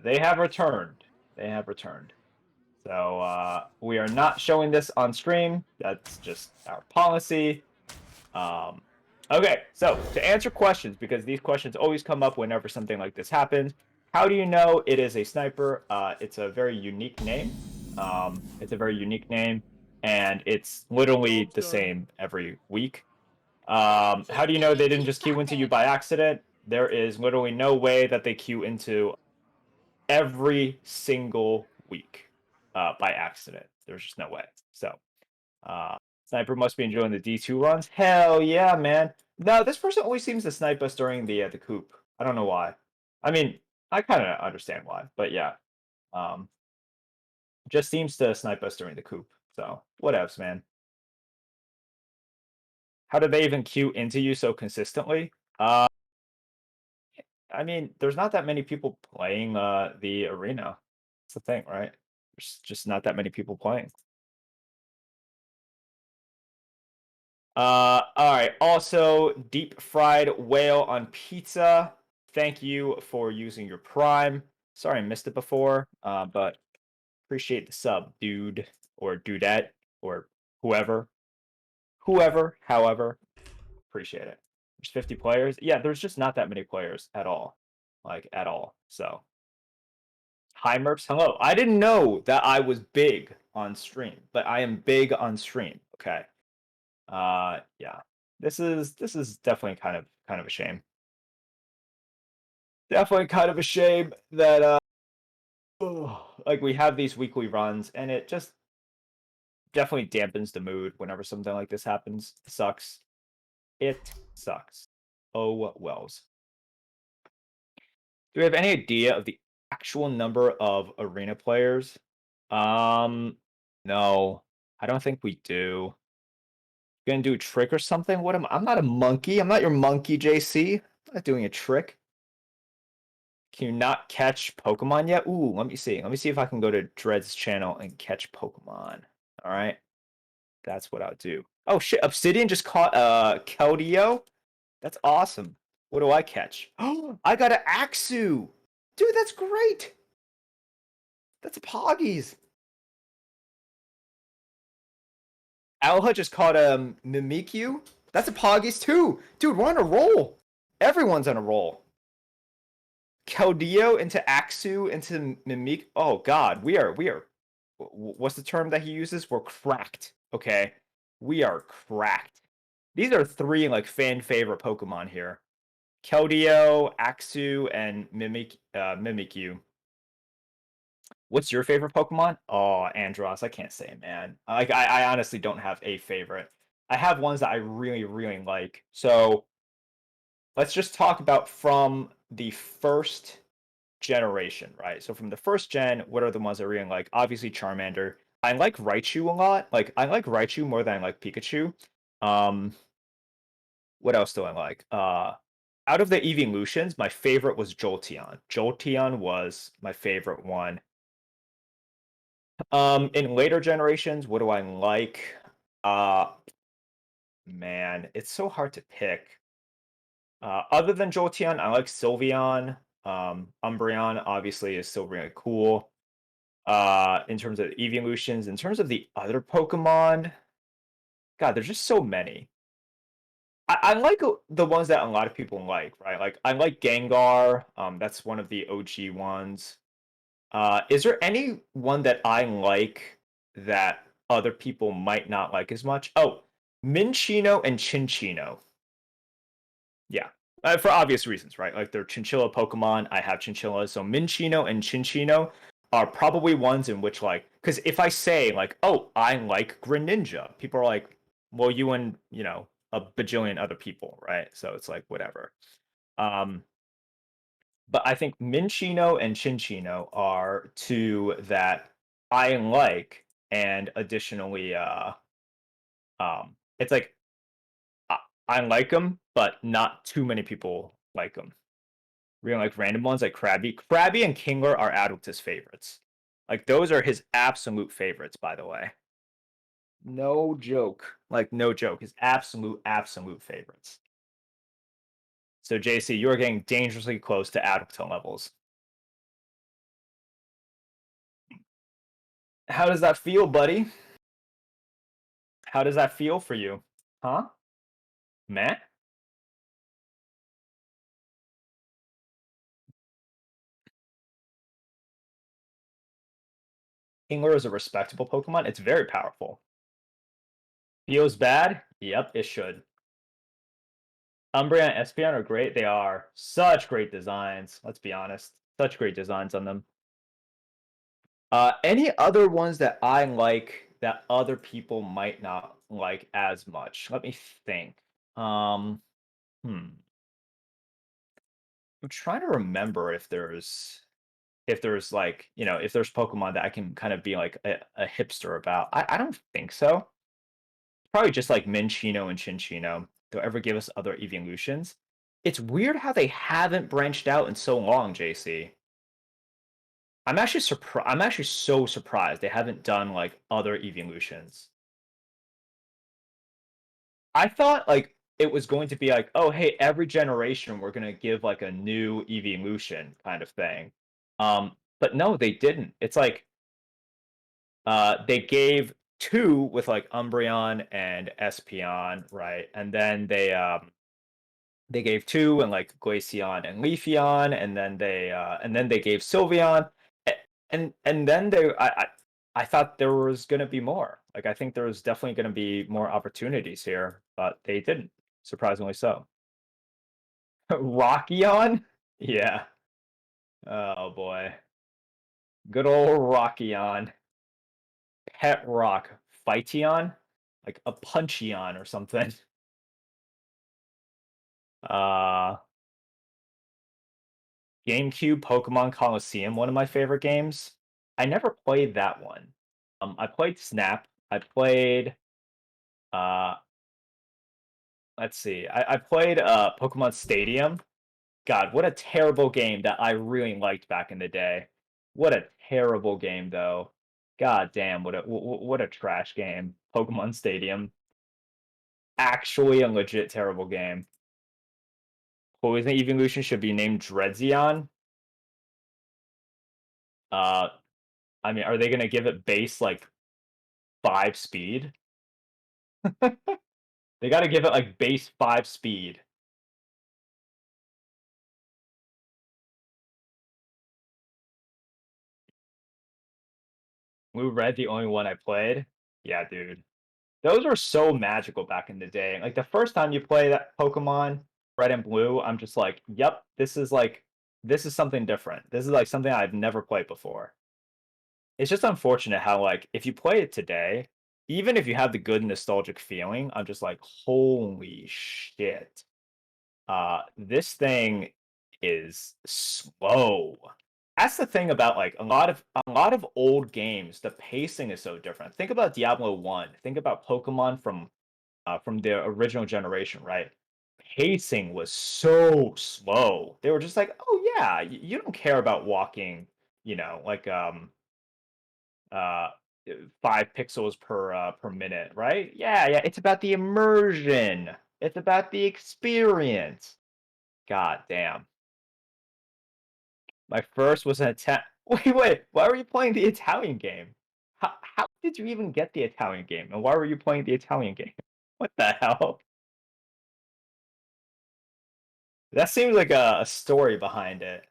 They have returned. They have returned. So we are not showing this on stream. That's just our policy. Okay, so to answer questions, because these questions always come up whenever something like this happens. How do you know it is a sniper? It's a very unique name. It's a very unique name, and it's literally the same every week. How do you know they didn't just queue into you by accident? There is literally no way that they queue into every single week by accident. There's just no way. So, Sniper must be enjoying the D2 runs. Hell yeah, man. No, this person always seems to snipe us during the Coop. I don't know why. I mean, I kind of understand why, but yeah. Just seems to snipe us during the Coop. So, whatevs, man. How do they even queue into you so consistently? I mean, there's not that many people playing the arena. That's the thing, right? There's just not that many people playing. All right. Also, deep fried whale on pizza. Thank you for using your Prime. Sorry I missed it before, but appreciate the sub, dude or dudette or whoever, however, appreciate it. There's 50 players. Yeah, there's just not that many players at all, like at all. So, hi Merps, hello. I didn't know that I was big on stream, but I am big on stream. Okay. Yeah. This is definitely kind of a shame. Definitely kind of a shame that like we have these weekly runs and it just definitely dampens the mood whenever something like this happens. It sucks. It sucks. Oh wells. Do we have any idea of the actual number of arena players? No. I don't think we do. Gonna do a trick or something? What am I? I'm not a monkey. I'm not your monkey, JC. I'm not doing a trick. Can you not catch Pokemon yet? Ooh, let me see. Let me see if I can go to Dred's channel and catch Pokemon. All right. That's what I'll do. Oh shit, Obsidian just caught Keldeo. That's awesome. What do I catch? Oh, I got an Axu. Dude, that's great. That's a Poggies. Alha just caught a Mimikyu. That's a Poggies too. Dude, we're on a roll. Everyone's on a roll. Keldeo into Axu into Mimik. Oh god, we are what's the term that he uses? We're cracked. Okay. We are cracked. These are three like fan favorite Pokemon here. Keldeo, Axu, and Mimikyu. What's your favorite Pokemon? Oh, Andros. I can't say, man. Like I honestly don't have a favorite. I have ones that I really, really like. So let's just talk about from the first generation, right? So from the first gen, what are the ones I really like? Obviously Charmander. I like Raichu a lot. Like I like Raichu more than I like Pikachu. What else do I like? Out of the evolutions, my favorite was Jolteon. Jolteon was my favorite one. In later generations, what do I like? Man, it's so hard to pick. Other than Jolteon, I like Sylveon. Umbreon obviously is still really cool. In terms of evolutions, in terms of the other Pokemon, God, there's just so many. I like the ones that a lot of people like, right? Like I like Gengar. That's one of the OG ones. Is there any one that I like that other people might not like as much? Oh, Minccino and Chinchino. Yeah, for obvious reasons, right? Like they're chinchilla Pokemon. I have chinchillas, so Minccino and Chinchino are probably ones in which like, because if I say like, oh, I like Greninja, people are like, well, you and a bajillion other people, right? So it's like whatever. But I think Minccino and Chinchino are two that I like, and additionally, it's like I like them, but not too many people like them. Really like random ones like Krabby. Krabby and Kingler are Adultus favorites. Like those are his absolute favorites, by the way. No joke. Like no joke. His absolute favorites. So JC, you are getting dangerously close to Addington levels. How does that feel, buddy? How does that feel for you? Huh? Meh? Kingler is a respectable Pokemon. It's very powerful. Feels bad? Yep, it should. Umbreon and Espeon are great. They are such great designs. Let's be honest. Such great designs on them. Any other ones that I like that other people might not like as much? Let me think. I'm trying to remember if there's like, if there's Pokemon that I can kind of be like a hipster about. I don't think so. Probably just like Minchino and Chinchino. They'll ever give us other evolutions. It's weird how they haven't branched out in so long, JC. I'm actually surprised. I'm actually so surprised they haven't done like other evolutions. I thought like it was going to be like, oh hey, every generation we're gonna give like a new evolution kind of thing. But no, they didn't. It's like they gave two with like Umbreon and Espeon, right? And then they gave two and like Glaceon and Leafeon, and then they gave Sylveon, and then I thought there was gonna be more. Like I think there was definitely gonna be more opportunities here, but they didn't. Surprisingly so. Rockion? Yeah. Oh boy. Good old Rockion. Pet Rock. Phyteon? Like a Puncheon or something. Uh GameCube Pokemon Coliseum, one of my favorite games. I never played that one. I played Snap. I played uh let's see. I played Pokemon Stadium. God, what a terrible game that I really liked back in the day. What a terrible game though. God damn, what a trash game. Pokemon Stadium. Actually a legit terrible game. Poison Evolution should be named Dredzion. Uh I mean, are they gonna give it base like 5 speed? They gotta give it like base 5 speed. Blue Red, the only one I played. Yeah, dude. Those were so magical back in the day. Like the first time you play that Pokemon Red and Blue, I'm just like, yep, this is something different. This is like something I've never played before. It's just unfortunate how like if you play it today, even if you have the good nostalgic feeling, I'm just like, holy shit. This thing is slow. That's the thing about like a lot of old games, the pacing is so different. Think about Diablo 1. Think about Pokemon from the original generation, right? Pacing was so slow. They were just like, "Oh yeah, you don't care about walking, like uh 5 pixels per minute, right? Yeah, yeah, it's about the immersion. It's about the experience." God damn. My first was an Italian. Wait. Why were you playing the Italian game? How did you even get the Italian game? And why were you playing the Italian game? What the hell? That seems like a story behind it.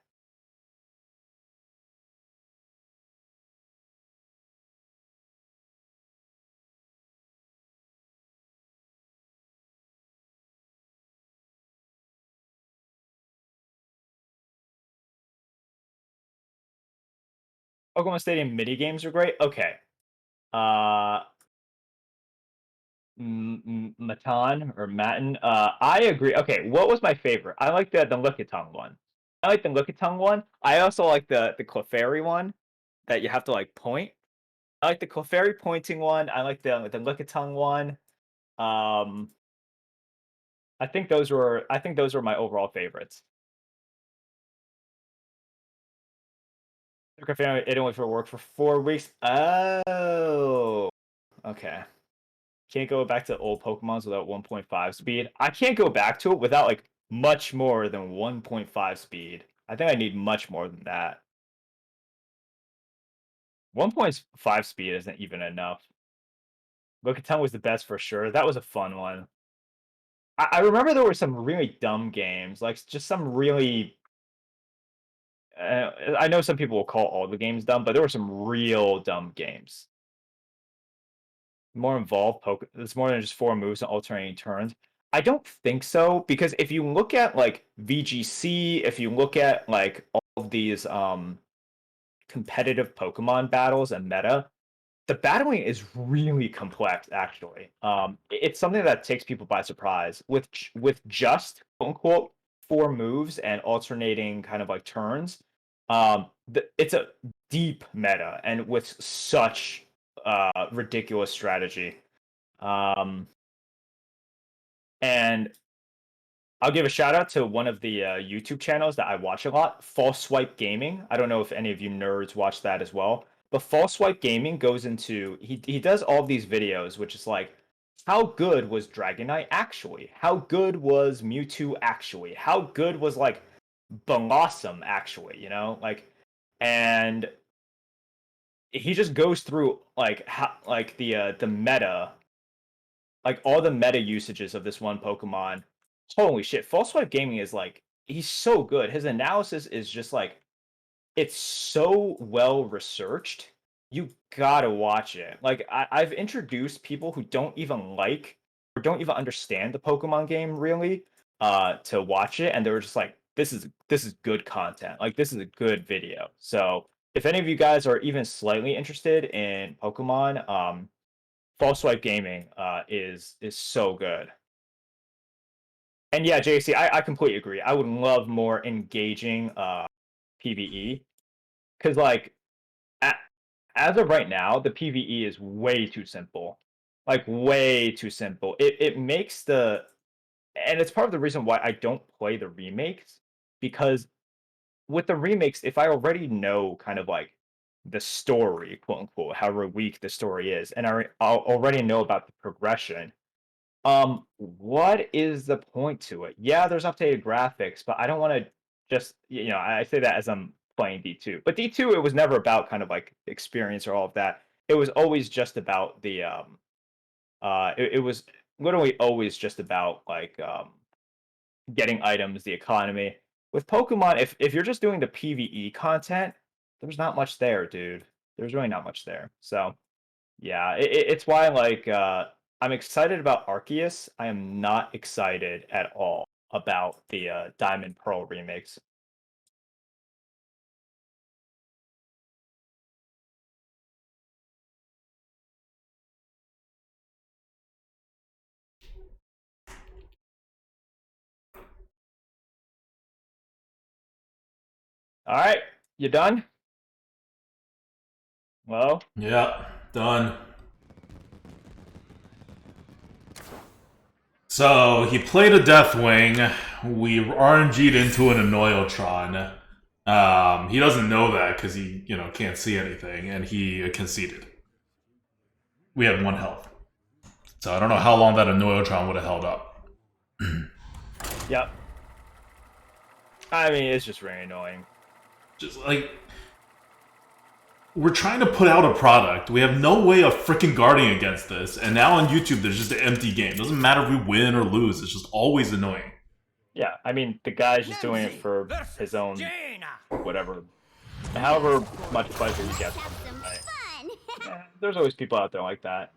Pokemon Stadium mini games are great. Okay. Uh, Matan or Matin. I agree. Okay, what was my favorite? I like the Lickitung one. I like the Lickitung one. I also like the Clefairy one that you have to like point. I like the Clefairy pointing one. I like the Lickitung one. Um, I think those were my overall favorites. Took our family to Italy for work for 4 weeks. Oh, okay. Can't go back to old Pokemons without 1.5 speed. I can't go back to it without like much more than 1.5 speed. I think I need much more than that. 1.5 speed isn't even enough. Locaton was the best for sure. That was a fun one. I remember there were some really dumb games, like just some really. I know some people will call all the games dumb, but there were some real dumb games. More involved it's more than just 4 moves and alternating turns. I don't think so, because if you look at like VGC, if you look at like all of these competitive Pokemon battles and meta, the battling is really complex actually. It's something that takes people by surprise. With just quote unquote 4 moves and alternating kind of like turns, it's a deep meta and with such ridiculous strategy. And I'll give a shout out to one of the YouTube channels that I watch a lot, False Swipe Gaming. I don't know if any of you nerds watch that as well, but False Swipe Gaming goes into he does all these videos, which is like, how good was Dragonite actually? How good was Mewtwo actually? How good was like Blossom actually? You know, like, and he just goes through like how like the meta, like all the meta usages of this one Pokemon. Holy shit, False Swipe Gaming is like, he's so good. His analysis is just like, it's so well researched. You gotta watch it. Like I've introduced people who don't even like or don't even understand the Pokemon game really to watch it, and they were just like, this is good content. Like this is a good video. So if any of you guys are even slightly interested in Pokemon, False Swipe Gaming is so good. And yeah, JC, I completely agree. I would love more engaging PvE, because like as of right now, the PvE is way too simple, like way too simple. It makes and it's part of the reason why I don't play the remakes, because with the remakes, if I already know kind of like the story, quote unquote, however weak the story is, and I'll already know about the progression. What is the point to it? Yeah, there's updated graphics, but I don't want to just, I say that as I'm playing D2. But D2, it was never about kind of like experience or all of that. It was always just about it was literally always just about like getting items, the economy. With Pokemon, if you're just doing the PvE content, there's not much there, dude. There's really not much there. So, yeah, it's why like I'm excited about Arceus. I am not excited at all about the Diamond Pearl remakes. All right, you done? Well, Yeah, done. So he played a Deathwing. We RNG'd into an Annoyotron. He doesn't know that because he, can't see anything, and he conceded. We had 1 health. So I don't know how long that Annoyotron would have held up. yep. I mean, it's just very annoying. Just like, we're trying to put out a product. We have no way of freaking guarding against this. And now on YouTube, there's just an empty game. Doesn't matter if we win or lose. It's just always annoying. Yeah, I mean, the guy's just doing it for his own, whatever, however much pleasure he gets. Have some Right. fun. Yeah, there's always people out there like that.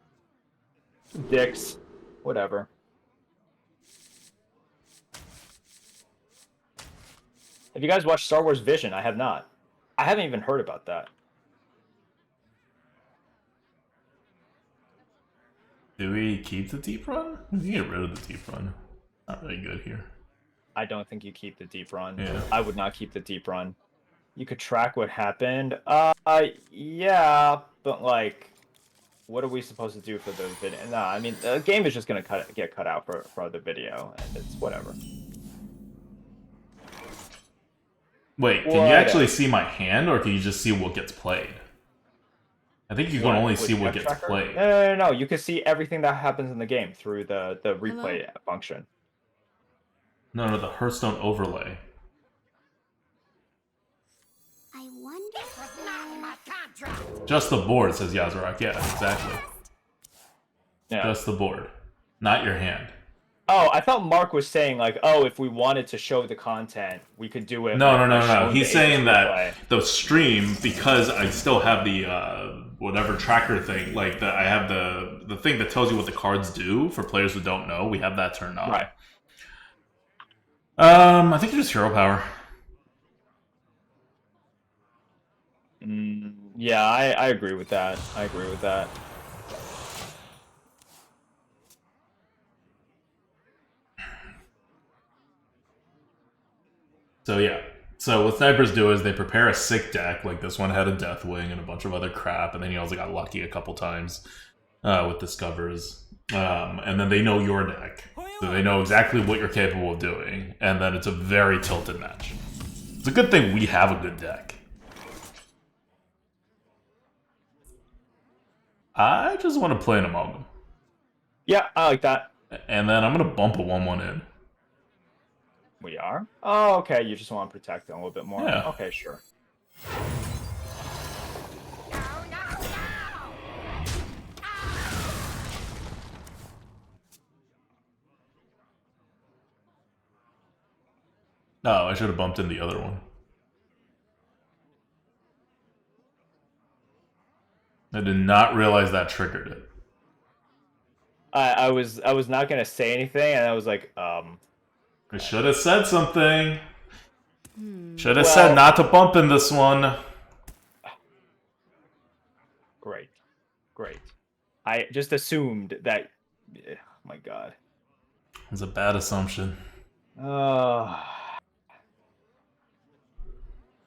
Dicks, whatever. Have you guys watched Star Wars Vision? I have not. I haven't even heard about that. Do we keep the deep run? We can get rid of the deep run. Not really good here. I don't think you keep the deep run. Yeah. I would not keep the deep run. You could track what happened. Yeah, but like, what are we supposed to do for the video? Nah, I mean, the game is just gonna get cut out for the video, and it's whatever. Wait, can you actually see my hand, or can you just see what gets played? I think you can only see what gets played. No. You can see everything that happens in the game through the replay function. No, the Hearthstone overlay. I wonder. Just the board, says Yazarak. Yeah, exactly. Yeah. Just the board, not your hand. Oh, I thought Mark was saying like, oh, if we wanted to show the content, we could do it. No. He's saying that the stream, because I still have the whatever tracker thing, like I have the thing that tells you what the cards do for players who don't know. We have that turned on. Right. I think it's just hero power. Yeah, I agree with that. So yeah. So what snipers do is they prepare a sick deck, like this one had a Deathwing and a bunch of other crap, and then he also got lucky a couple times with Discovers. And then they know your deck. So they know exactly what you're capable of doing, and then it's a very tilted match. It's a good thing we have a good deck. I just want to play an Amalgam. Yeah, I like that. And then I'm going to bump a 1/1 in. We are? Oh, okay. You just want to protect them a little bit more. Yeah. Okay, sure. No, I should have bumped in the other one. I did not realize that triggered it. I was not gonna say anything, and I was like, I should have said something. Should have said not to bump in this one. Great. I just assumed that. Oh my god. It was a bad assumption.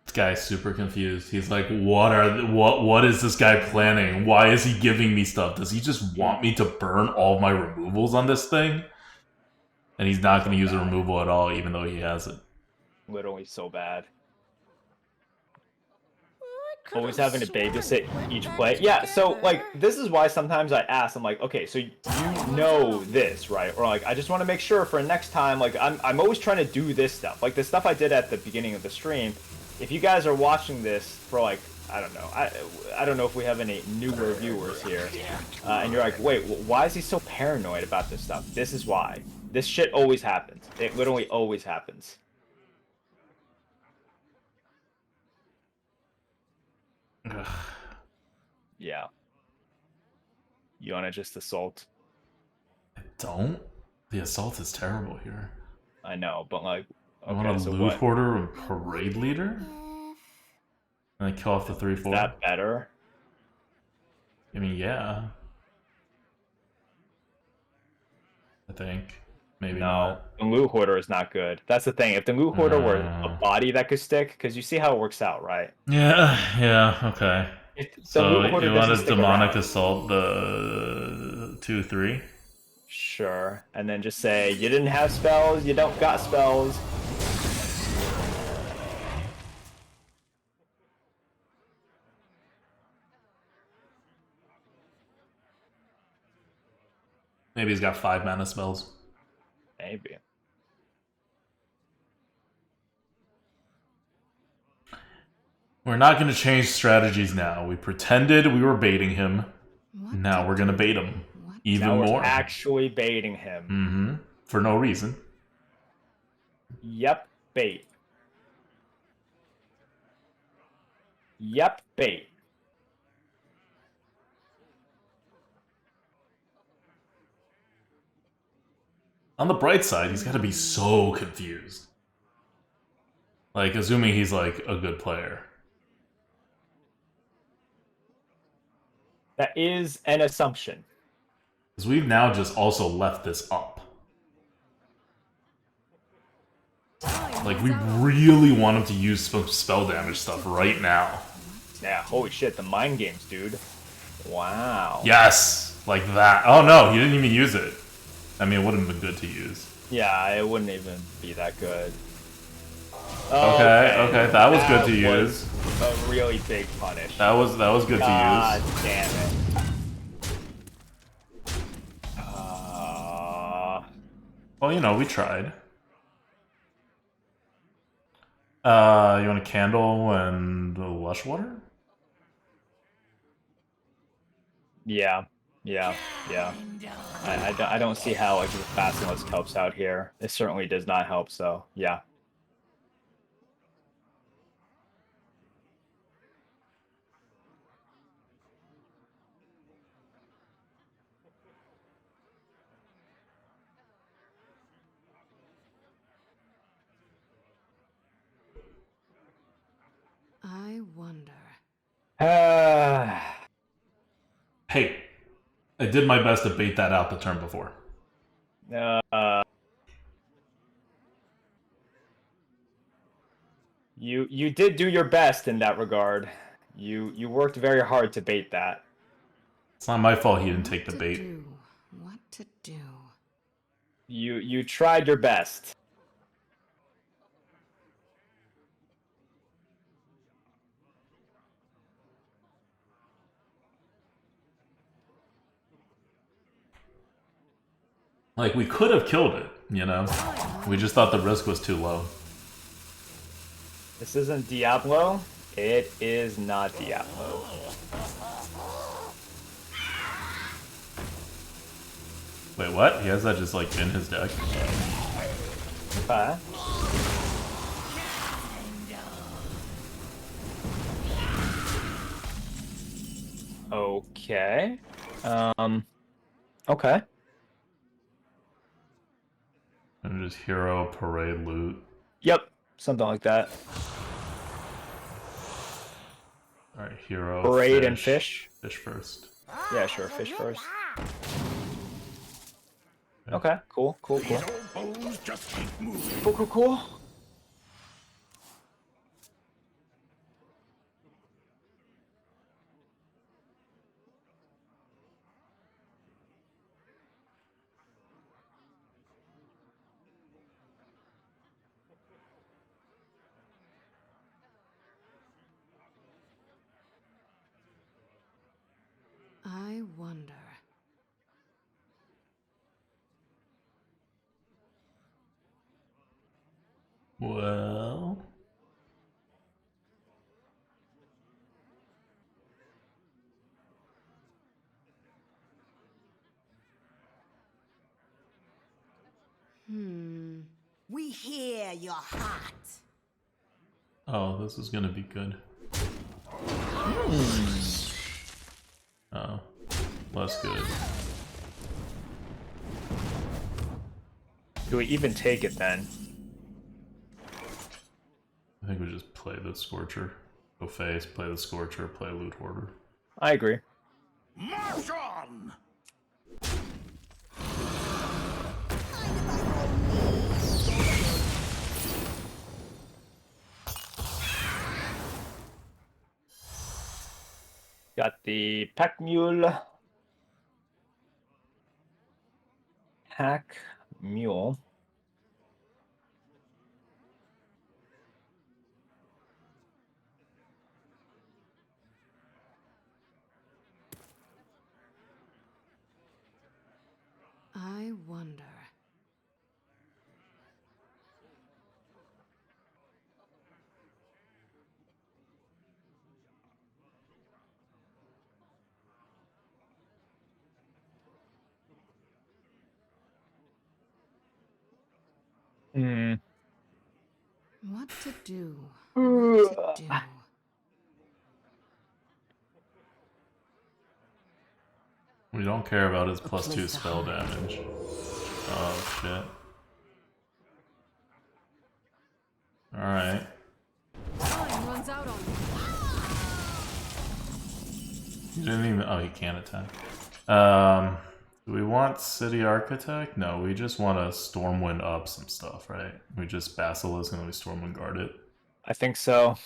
This guy's super confused. He's like, what is this guy planning? Why is he giving me stuff? Does he just want me to burn all my removals on this thing? And he's not going to use a removal at all, even though he has it. Literally so bad. Always having to babysit each play. Yeah, so like this is why sometimes I ask, I'm like, okay, so you know this, right? Or like I just want to make sure for next time, like I'm always trying to do this stuff. Like the stuff I did at the beginning of the stream. If you guys are watching this for like, I don't know, I don't know if we have any newer viewers here, and you're like, wait, why is he so paranoid about this stuff? This is why. This shit always happens. It literally always happens. Ugh. Yeah. You wanna just assault? I don't. The assault is terrible here. I know, but like, I want a loot hoarder and parade leader? And I kill off the 3/4. Is that better? I mean, yeah. I think. Maybe not. The loot hoarder is not good. That's the thing. If the loot hoarder were a body that could stick, because you see how it works out, right? Yeah, okay. So you want a demonic around. assault the 2/3? Sure. And then just say, you didn't have spells, you don't got spells. Maybe he's got 5 mana spells. Maybe. We're not going to change strategies now. We pretended we were baiting him. Now we're going to bait him even Now we're more. actually baiting him. Mm-hmm. For no reason. Yep, bait. Yep, bait. On the bright side, he's got to be so confused. Like, assuming he's, like, a good player. That is an assumption. Because we've now just also left this up. Like, we really want him to use some spell damage stuff right now. Yeah, holy shit, the mind games, dude. Wow. Yes! Like that. Oh no, he didn't even use it. I mean, it would have been good to use. Yeah, it wouldn't even be that good. Okay, that was good to use. A really big punish. That was good God to use. damn it. Well, you know, we tried. You want a candle and a lush water? Yeah. I don't see how like the Basilisk helps out here. It certainly does not help. So yeah. I wonder. Hey, I did my best to bait that out the turn before. You did do your best in that regard. You worked very hard to bait that. It's not my fault he didn't take the bait. What to do? You tried your best. Like, we could have killed it, you know? We just thought the risk was too low. This isn't Diablo. It is not Diablo. Wait, what? He has that just, like, in his deck? Okay. Okay. Okay. And just hero, parade, loot. Yep. Something like that. Alright, hero, Parade fish. and fish. Fish first. Yeah, sure. Fish first. Okay. Cool. These old bones just keep moving. Cool. I wonder. Well... We hear your heart. Oh, this is gonna be good. Oh, less good. Do we even take it then? I think we just play the Scorcher. Go face, play the Scorcher, play Loot Hoarder. I agree. March on! Got the pack mule. Pack mule. I wonder. What to do? What to do? We don't care about his +2 spell damage. Oh, shit. Alright. Time runs out on me. He didn't even... Oh, he can attack. Do we want City Architect? No, we just want to Stormwind up some stuff, right? We just Basilisk and then we Stormwind guard it. I think so.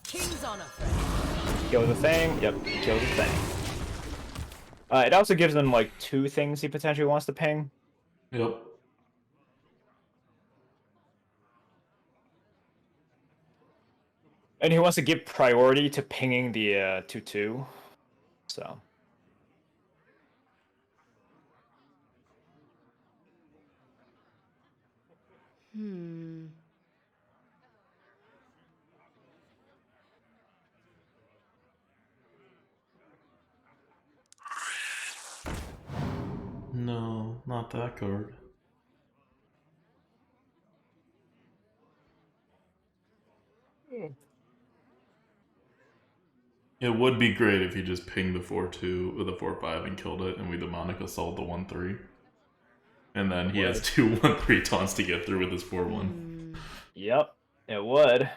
King's on a thread. Kill the thing. Yep, kill the thing. It also gives them like 2 things he potentially wants to ping. Yep. And he wants to give priority to pinging the 2/2. So. No, not that card. It would be great if you just pinged the 4/2 with a 4/5 and killed it, and we demonic assault the 1/3. And then he has 2 1/3 taunts to get through with his 4/1. Yep, it would.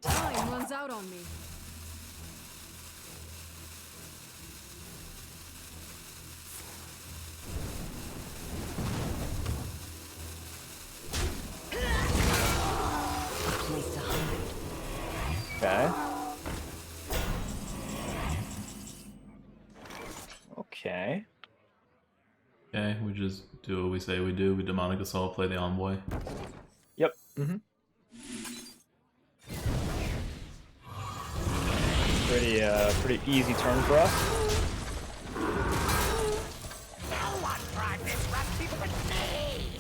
Time runs out on me. Okay. Okay. Okay, we just do what we say we do. We demonic assault, play the envoy. Yep. Mm-hmm. Pretty easy turn for us. No one tried this recipe but me!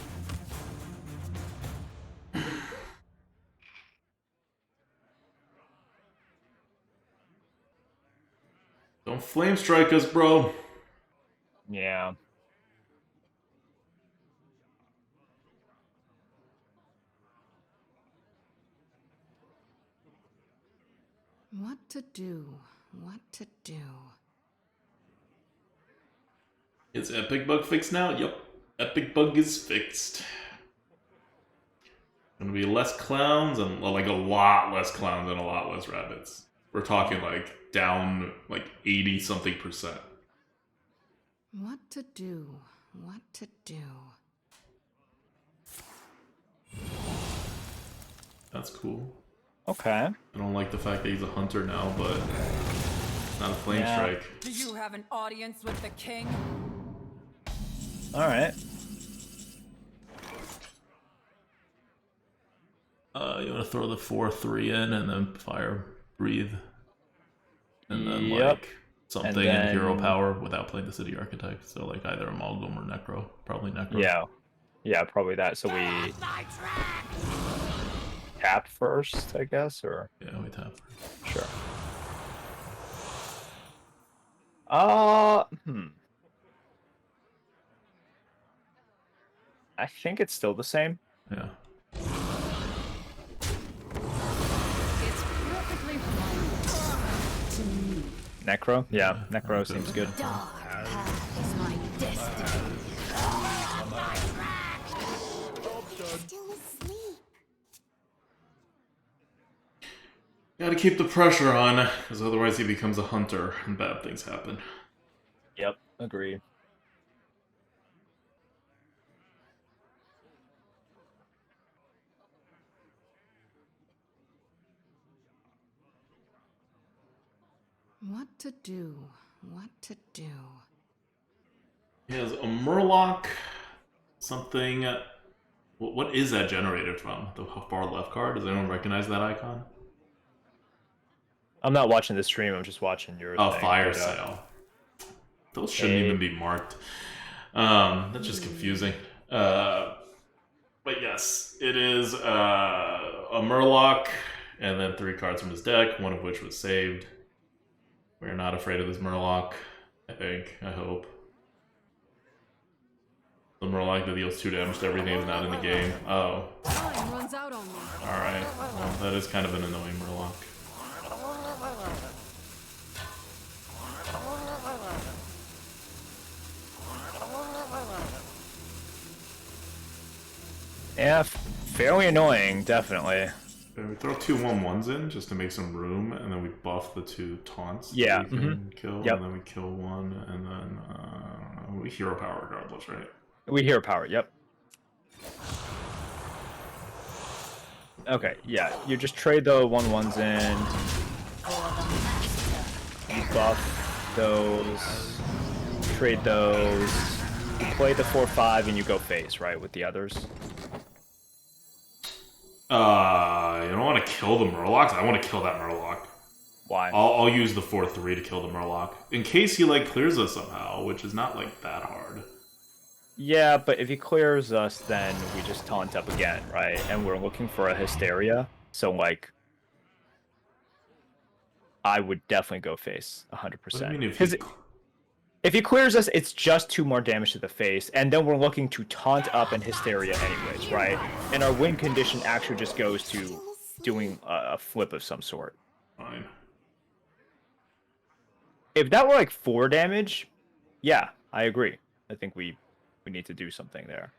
Don't flame strike us, bro. Yeah. What to do? What to do? Is Epic Bug fixed now? Yep. Epic Bug is fixed. Gonna be less clowns and like a lot less clowns and a lot less rabbits. We're talking like down like 80 something %. What to do? What to do? That's cool. Okay. I don't like the fact that he's a hunter now, but not a flame strike. Do you have an audience with the king? All right. You want to throw the 4/3 in and then fire breathe, and then Yep. like something And in then- hero power without playing the city architect. So like either amalgam or necro, probably necro. Yeah, probably that. So we tap first, I guess, or Yeah, we tap. sure. I think it's still the same. Yeah. It's perfectly fine. Necro? Yeah, Yeah, Necro okay. seems good. Dark path is my destiny. Still asleep. Gotta keep the pressure on, because otherwise he becomes a hunter and bad things happen. Yep, agreed. What to do? What to do? He has a Murloc, something. What is that generated from? The far left card? Does anyone recognize that icon? I'm not watching the stream, I'm just watching your Oh, thing, fire but, sale. Those shouldn't even be marked. That's just confusing. But yes, it is a Murloc, and then 3 cards from his deck, one of which was saved. We're not afraid of this Murloc, I think. I hope. The Murloc that deals 2 damage to everything is not in the game. Oh. Time runs out on me. Alright. Well, that is kind of an annoying Murloc. Yeah, fairly annoying, definitely. Yeah, we throw 2 1/1s in just to make some room, and then we buff the 2 taunts. that Yeah, we can kill, Yep. and then we kill 1, and then we hero power regardless, right? We hear power, yep. Okay, yeah, you just trade the 1/1s in, buff those, trade those, You play the 4/5 and you go face, right, with the others. You don't want to kill the Murlocs? I want to kill that Murloc. Why? I'll use the 4/3 to kill the Murloc. In case he, like, clears us somehow, which is not, like, that hard. Yeah, but if he clears us, then we just taunt up again, right? And we're looking for a Hysteria, so, like... I would definitely go face, 100%. What do you mean If he clears us, it's just 2 more damage to the face, and then we're looking to taunt up and Hysteria anyways, right? And our win condition actually just goes to doing a flip of some sort. Fine. If that were like 4 damage, yeah, I agree. I think we need to do something there.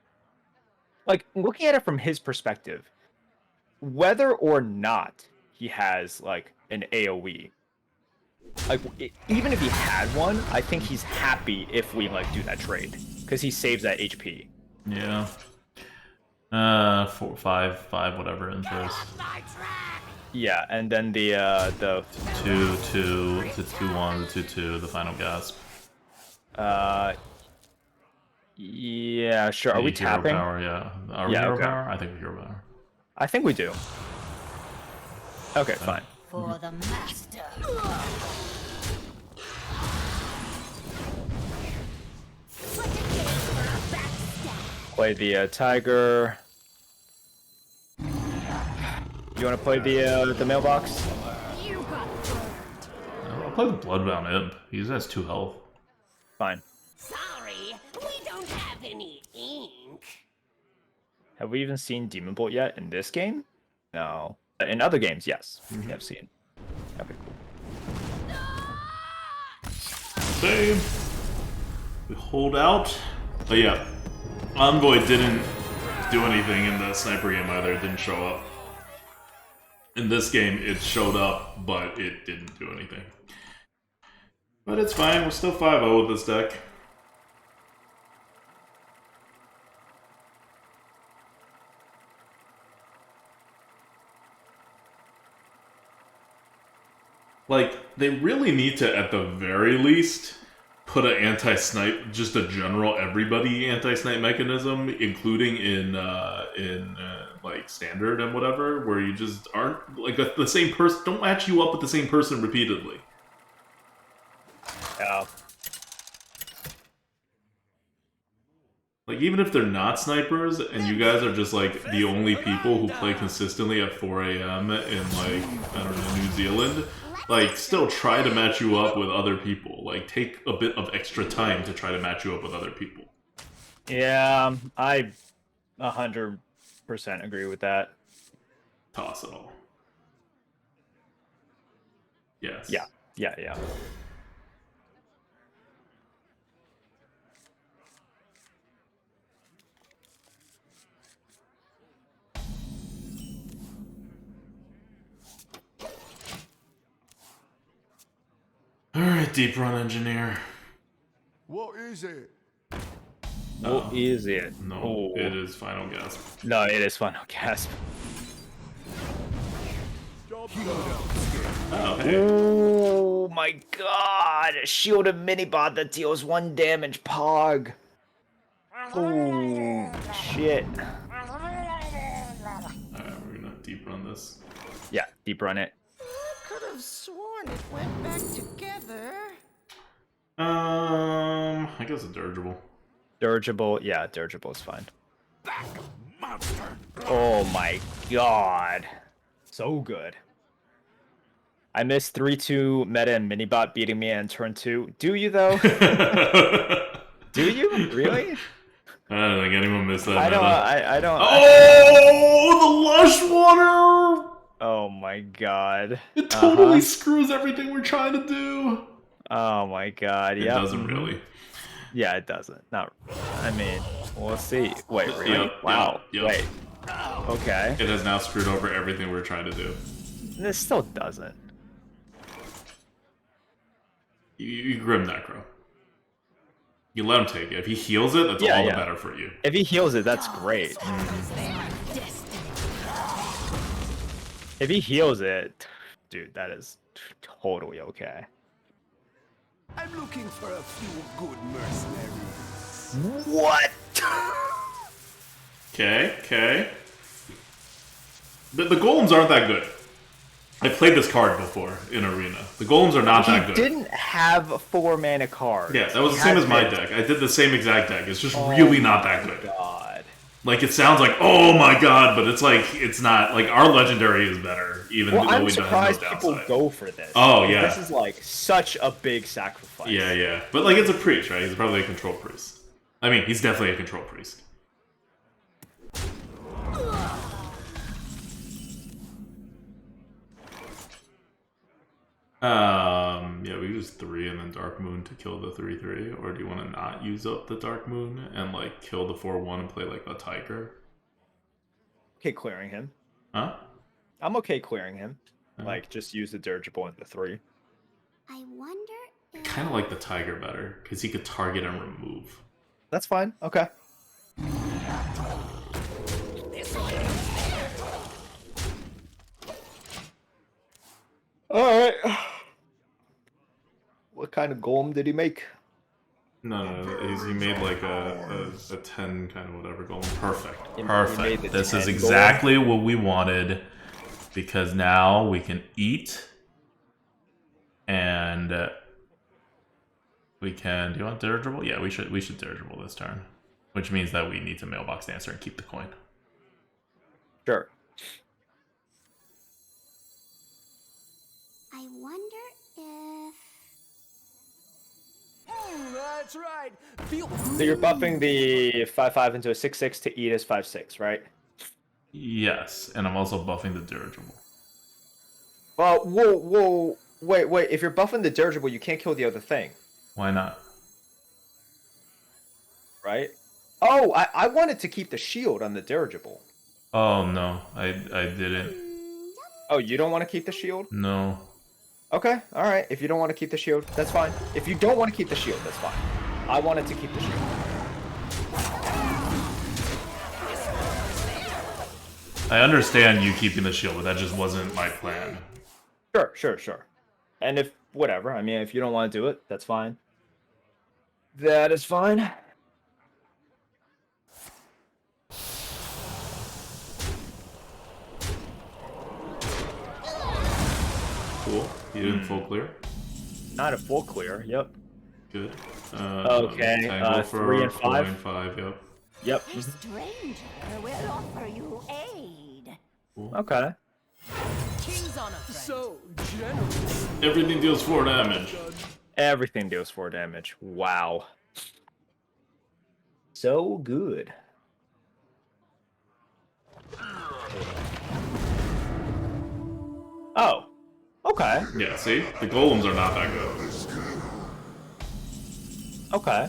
Like, looking at it from his perspective, whether or not he has, like, an AoE, like, even if he had one, I think he's happy if we, like, do that trade. Because he saves that HP. Yeah. 4, 5, 5, whatever in first. Yeah, and then the 2, 2, the 2, 1, the 2, 2, the final gasp. Yeah, sure. Are we Hero tapping? Power, yeah. Are we hero power? I think we're hero power. I think we do. Okay, fine. For the master. Play the tiger. You want to play the mailbox? I'll play the Bloodbound Imp. He just has 2 health. Fine. Sorry, we don't have any ink. Have we even seen Demon Bolt yet in this game? No. In other games, yes. We have seen. Okay, cool. Same. We hold out. But yeah, Envoy didn't do anything in the sniper game either. It didn't show up. In this game, it showed up, but it didn't do anything. But it's fine. We're still 5-0 with this deck. Like, they really need to, at the very least, put an anti-snipe, just a general everybody anti-snipe mechanism, including in like standard and whatever, where you just aren't like the same person. Don't match you up with the same person repeatedly. Yeah. Like, even if they're not snipers, and you guys are just, like, the only people who play consistently at 4 AM in, like, I don't know, New Zealand, like, still try to match you up with other people. Like, take a bit of extra time to try to match you up with other people. Yeah, I 100% agree with that. Toss it all. Yes. Yeah. Alright, Deep Run Engineer. What is it? What is it? No, Oh. it is Final Gasp. No, it is Final Gasp. Job done. Oh, hey. Oh my god! Shielded minibot that deals 1 damage, Pog! Oh, shit. Alright, we're gonna Deep Run this. Yeah, deep run it. Could have sworn it went back together. I guess a dirigible. Dirigible, yeah, dirigible is fine. Back, monster. Oh my god. So good. I missed 3-2 meta and minibot beating me in turn 2. Do you though? Do you? Really? I don't think anyone missed that. I don't. meta. I don't. Oh, the lush water! Oh my god. It totally screws everything we're trying to do. Oh my god. It Yeah. doesn't really. Yeah, it doesn't. Not. I mean, we'll see. Wait, really? Yep, Wow. yep. Wait. Okay. It has now screwed over everything we're trying to do. This still doesn't. You Grim Necro. You let him take it. If he heals it, that's Yeah, all the yeah. better for you. If he heals it, that's great. If he heals it, dude, that is totally okay. I'm looking for a few good mercenaries. What? Okay. The golems aren't that good. I played this card before in Arena. The golems are not that good. He didn't have a 4-mana card. Yeah, that was the same as my deck. I did the same exact deck. It's just really not that good. God. Like, it sounds like, oh my god, but it's like, it's not. Like, our legendary is better, even though I'm we don't surprised have no people downside. go for this. Oh, yeah. This is like such a big sacrifice. Yeah. But, like, it's a priest, right? He's probably a control priest. I mean, he's definitely a control priest. Yeah, we use 3 and then Dark Moon to kill the 3/3, or do you want to not use up the Dark Moon and like kill the 4/1 and play like a Tiger? Okay, clearing him. Huh? I'm okay clearing him. Like, just use the dirigible and the 3. I wonder I if... kind of like the Tiger better because he could target and remove. That's fine. Okay. All right. What kind of golem did he make? No, he made like a 10 kind of whatever golem. Perfect. He made Perfect. the This is 10 exactly what we wanted because now we can eat and we can. Do you want dirigible? Yeah, we should dirigible this turn, which means that we need to mailbox dancer and keep the coin. Sure. I wonder if... That's right. Feel So you're buffing the 5/5 into a 6/6 to eat as 5/6, right? Yes, and I'm also buffing the dirigible. Well, whoa, wait. If you're buffing the dirigible, you can't kill the other thing, Why not? right? Oh, I wanted to keep the shield on the dirigible. Oh no, I didn't. Oh, you don't want to keep the shield? No. Okay, all right. If you don't want to keep the shield, that's fine. If you don't want to keep the shield, that's fine. I wanted to keep the shield. I understand you keeping the shield, but that just wasn't my plan. Sure. And if, whatever, I mean, if you don't want to do it, that's fine. That is fine. Cool. You didn't full clear. Not a full clear, yep. Good. Okay, Tango for 3 and 4 5. and 5. Yep. Yep. A stranger will offer you aid. Okay. King's on a friend. so generous. Everything deals 4 damage. Everything deals 4 damage. Wow. So good. Oh. Okay. Yeah. See, the golems are not that good. Okay.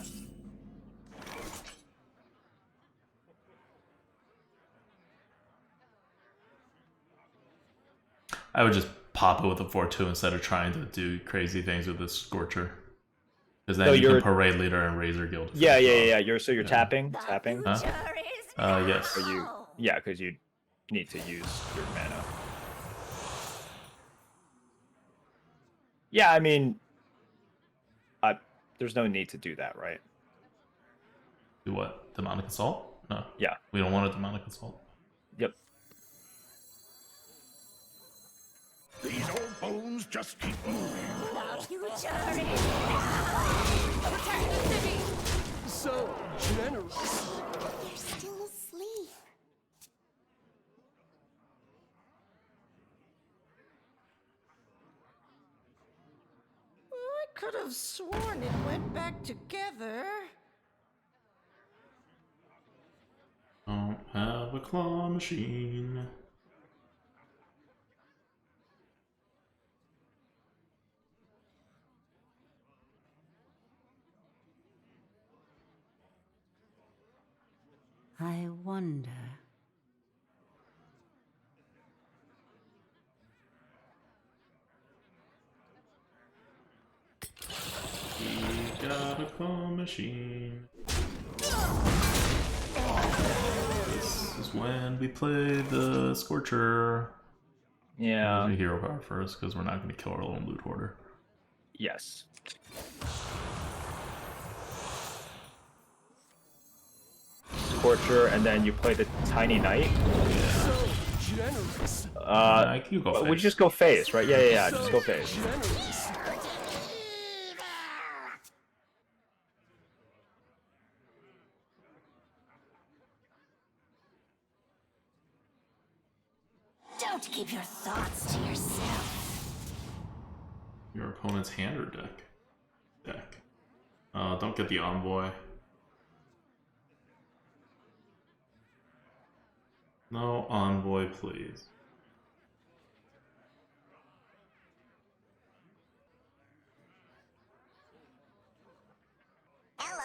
I would just pop it with a 4/2 instead of trying to do crazy things with the Scorcher. Because then So you you're- can Parade Leader and Razor Guild. Yeah. You're tapping. Huh? Future is now. Yes. Or you, yeah, because you need to use your mana. Yeah, I mean, there's no need to do that, right? Do what? Demonic Assault? No. Yeah. We don't want a Demonic Assault. Yep. These old bones just keep moving. The future is now. Protect the city. So generous. They're still asleep. I could have sworn it went back together. Don't have a claw machine. I wonder. We got a claw machine. This is when we play the Scorcher. Yeah. Do hero power first, because we're not going to kill our lone loot hoarder. Yes. Torture, and then you play the Tiny Knight. So generous. You go We face. just go face, right? Yeah. Just go face. Generous. Don't keep your thoughts to yourself. Your opponent's hand or deck. Don't get the envoy. No envoy, please. Hello.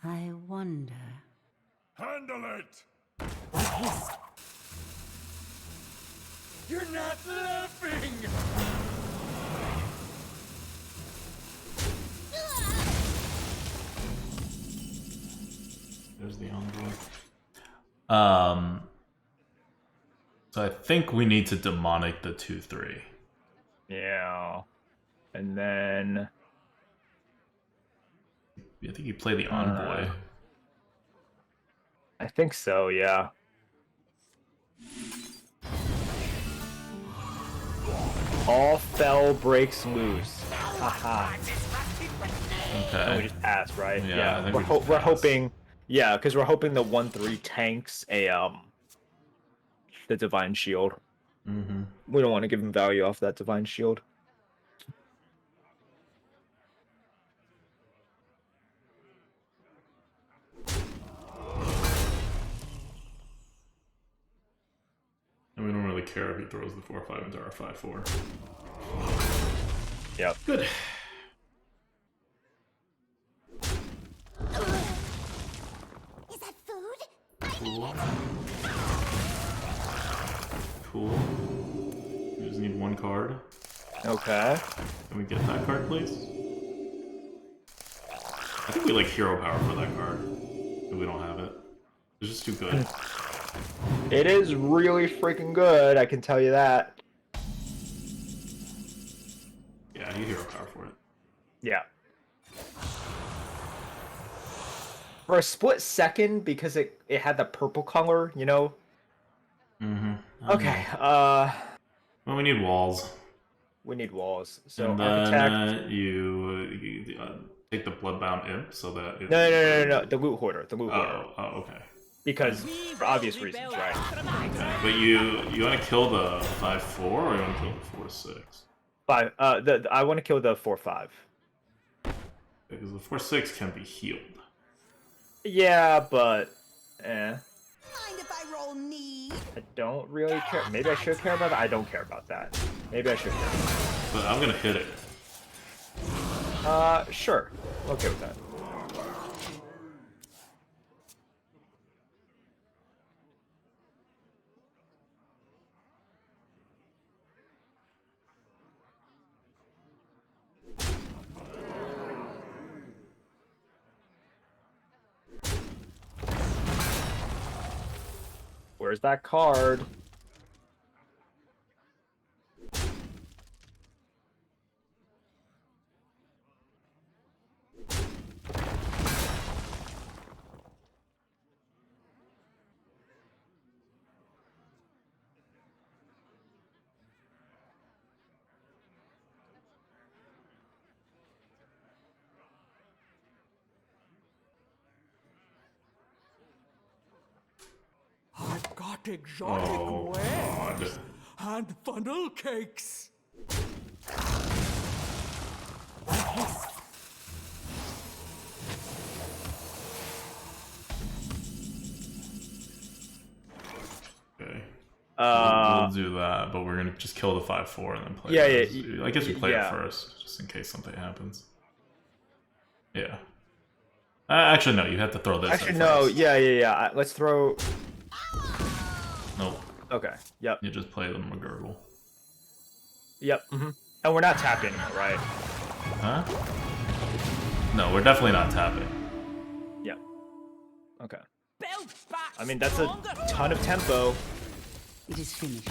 I wonder. Handle it! You're not laughing! There's the envoy. So I think we need to demonic the 2/3. Yeah. And then I think you play the envoy. I think so, yeah. All fell breaks loose. Haha. And we Okay. just pass, right? Yeah, I think We're, we just we're pass. hoping. Yeah, because we're hoping the 1/3 tanks the divine shield. Mm-hmm. We don't want to give him value off that divine shield. And we don't really care if he throws the 4/5 into our 5/4. Yep. Good. Is that food? Cool. Cool. We just need one card. Okay. Can we get that card, please? I think we like hero power for that card. But we don't have it. It's just too good. It is really freaking good, I can tell you that. Yeah, I need hero power for it. Yeah. For a split second, because it had the purple color, you know? Mm-hmm. Okay, Well, we need walls. we need walls. So And then architect. you take the bloodbound imp so that it... No. The loot hoarder. The loot hoarder. Oh, okay. Because for obvious reasons, right? Okay. But you want to kill the 5/4 or you want to kill the 4/6? I want to kill the 4/5. Because the 4/6 can be healed. Yeah, but Mind if I roll need? I don't really care. Maybe I should care about that. I don't care about that. Maybe I should care. But I'm gonna hit it. Sure. Okay with that. Where's that card? I've got exotic Oh, wares God. and funnel cakes. Okay. Uh, We'll do that, but we're gonna just kill the 5/4 and then play. Yeah, it. yeah, I guess we play yeah. it first, just in case something happens. Yeah. Actually, no. You have to throw this. actually, in no. first. Yeah. Let's throw. Nope. Okay. Yep. You just play the McGurgle. Yep. Mm-hmm. And we're not tapped anymore, right? Huh? No, we're definitely not tapping. Yep. Okay. I mean, that's a ton of tempo. It is finished.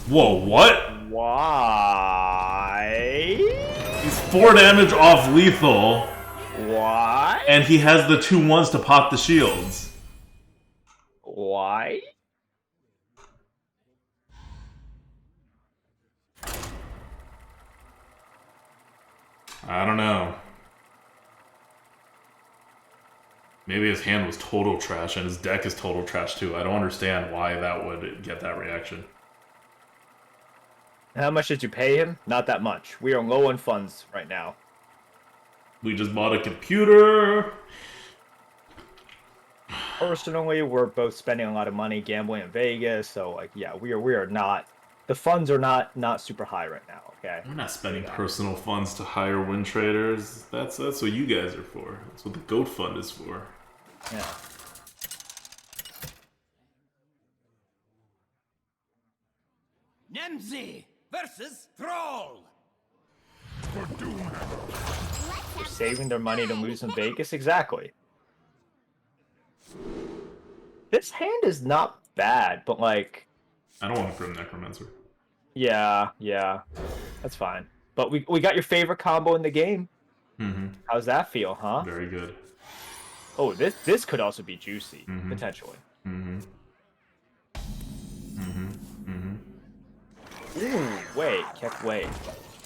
Whoa, what? Why? He's 4 damage off lethal, Why? and he has the 2/1s to pop the shields. Why? I don't know. Maybe his hand was total trash, and his deck is total trash too. I don't understand why that would get that reaction. How much did you pay him? Not that much. We are low on funds right now. We just bought a computer. Personally, we're both spending a lot of money gambling in Vegas, so like, yeah, we are not. The funds are not super high right now. Okay. We're not spending personal funds to hire win traders. That's what you guys are for. That's what the GOAT fund is for. Yeah. Nemzi versus Thrall. For Doomhammer. They're saving their money to lose in Vegas. Exactly. This hand is not bad, but like, I don't want a Grim Necromancer. yeah, that's fine. But we got your favorite combo in the game. Mm-hmm. How's that feel, huh? Very good. Oh, this could also be juicy, Mhm. potentially. Mm-hmm. Mm-hmm. Mm-hmm. Ooh, wait, Keck, wait.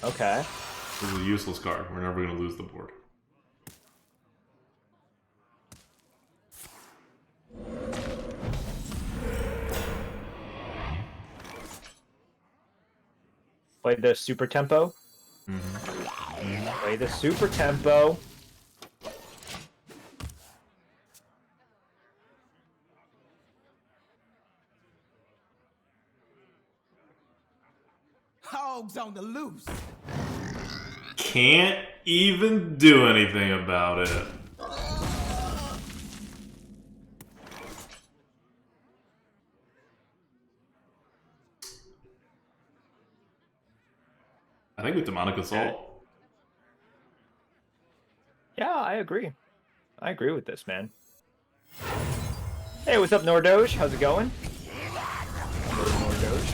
Okay. This is a useless card. We're never gonna lose the board. Play the super tempo. Play the super tempo. Hogs on the loose. Can't even do anything about it. I think with Demonic Assault. Yeah, I agree. I agree with this, man. Hey, what's up, Nordoge? How's it going? Nordoge.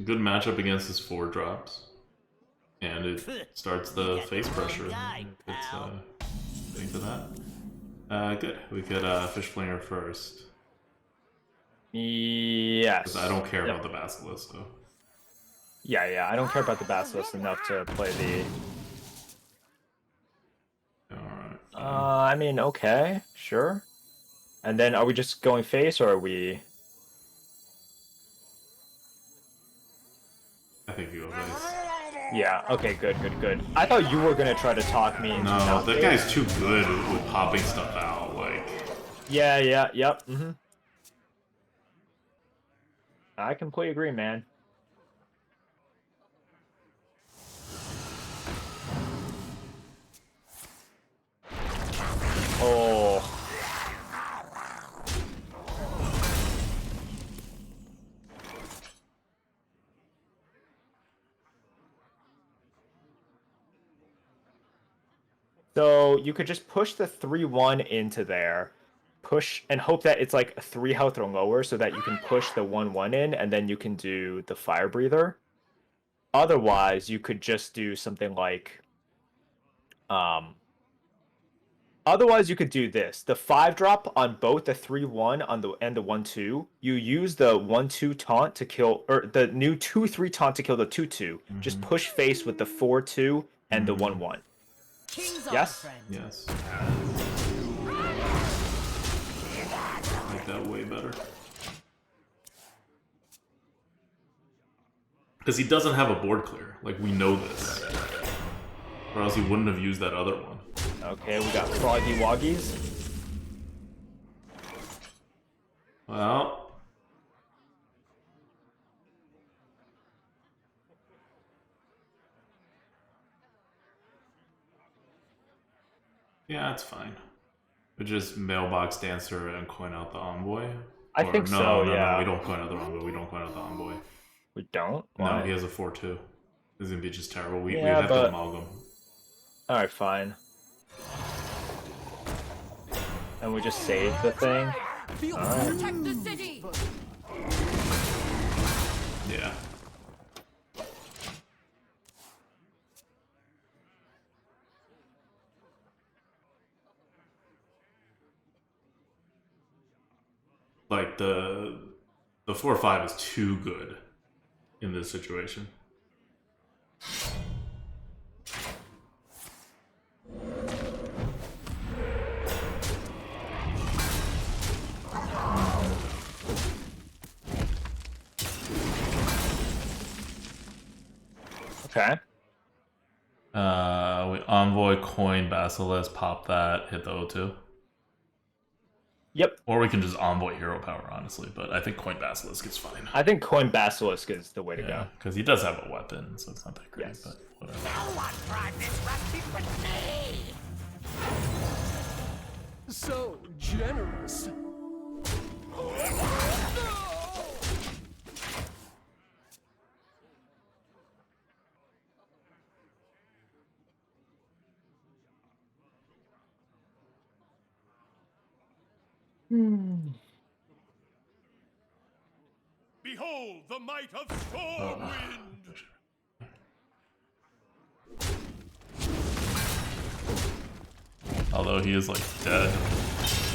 Good matchup against his 4 drops. And it starts the face pressure. It's getting to that. Good. We could Fish Flinger first. Yes. Because I don't care about the Basilisk, so. Yeah, I don't care about the Basilisk enough to play the... Alright. I mean, okay, sure. And then are we just going face, or are we... I think you go face. Yeah, okay, good. I thought you were gonna try to talk me into No, not that face. guy's too good with popping stuff out, like... Yeah, yep, I completely agree, man. Oh. So you could just push the 3/1 into there, push and hope that it's like a 3 health or lower, so that you can push the 1/1 in, and then you can do the fire breather. Otherwise, you could just do something like, otherwise you could do this: the 5-drop on both the 3/1 on the and the 1/2. You use the 1/2 taunt to kill, or the new 2/3 taunt to kill the 2/2. Just push face with the 4/2 and the 1/1. Yes. Yes. I like that way better. Because he doesn't have a board clear. Like, we know this. Or else he wouldn't have used that other one. Okay, we got Froggy Woggies. Well... yeah, that's fine. We just mailbox dancer and coin out the envoy. I think so. Yeah. No, we don't coin out the envoy. We don't coin out the envoy. We don't. No, Why? he has a 4/2. This is gonna be just terrible. We Yeah, have but- to amalgam. All right, fine. And we just save the thing. Protect the city! Yeah. Like the 4/5 is too good in this situation. Okay. We envoy, coin, basilisk, pop that, hit the O2. Yep. Or we can just envoy hero power, honestly, but I think coin basilisk is fine. I think coin basilisk is the way to go. Because he does have a weapon, so it's not that great, Yes. but whatever. No one tried this recipe but me! So generous. Behold the might of Stormwind! Although he is like dead.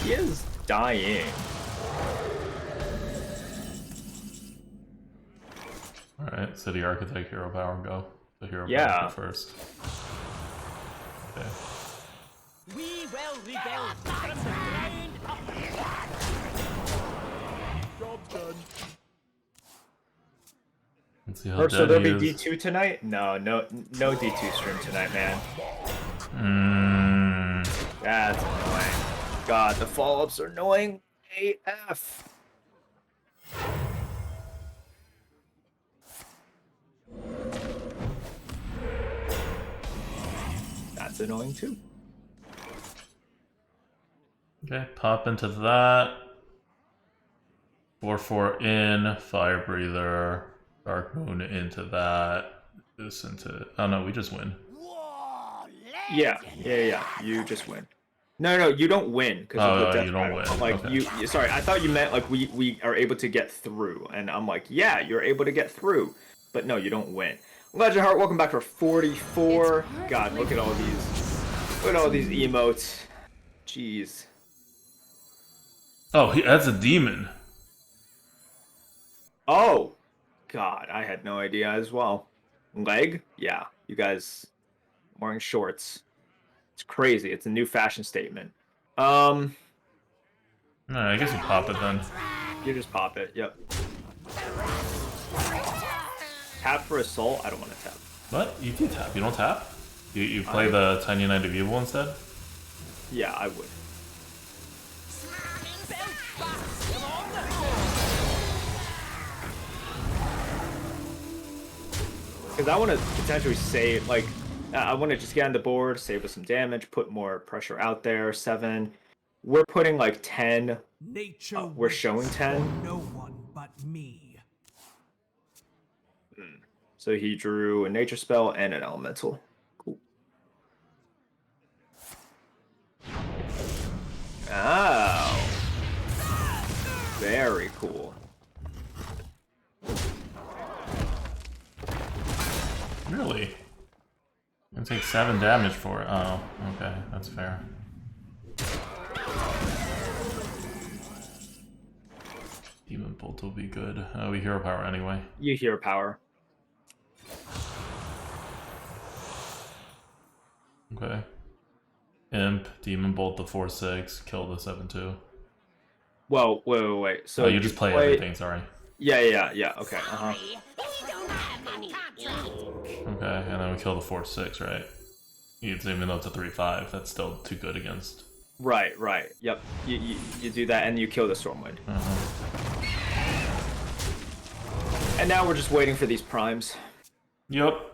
He is dying. Alright, City Architect, hero power, go. The hero Yeah. power first. Okay. We will rebuild from the ground up. Job done. Let's see how Or so dead there'll he be is. D2 tonight? No D2 stream tonight, man. That's annoying. God, the follow-ups are annoying AF. That's annoying too. Okay, pop into that. 4/4 in, Fire Breather, Dark Moon into that. This into. Oh no, we just win. Whoa, Yeah. You just win. No, you don't win because Oh, of the death you don't rattle. win. Like Okay. sorry, I thought you meant like we are able to get through, and I'm like, yeah, you're able to get through, but no, you don't win. Legend Heart, welcome back for 44. God, look at all these emotes. Jeez. Oh, that's a demon. Oh, God, I had no idea as well. Leg? Yeah, you guys wearing shorts. It's crazy. It's a new fashion statement. No, I guess you pop it then. You just pop it. Yep. Tap for assault. I don't want to tap. What? You can tap. You don't tap? You play the Tiny Knight of Evil instead? Yeah, I would. Because I want to potentially save, like, I want to just get on the board, save us some damage, put more pressure out there. 7. We're putting like 10. Nature We're showing waits 10. for no one but me. So he drew a nature spell and an elemental. Cool. Oh. Very cool. Really? It takes 7 damage for it. Oh, okay, that's fair. Demon Bolt will be good. We hero power anyway. You hear power. Okay. Imp, Demon Bolt the 4/6, kill the 7/2. Well, wait. So Oh, you just play everything, sorry. Yeah. Okay. We don't have any ink. Okay, and then we kill the 4/6, right? Even though it's a 3/5, that's still too good against. Right. Yep. You do that and you kill the Stormwind. And now we're just waiting for these primes. Yep.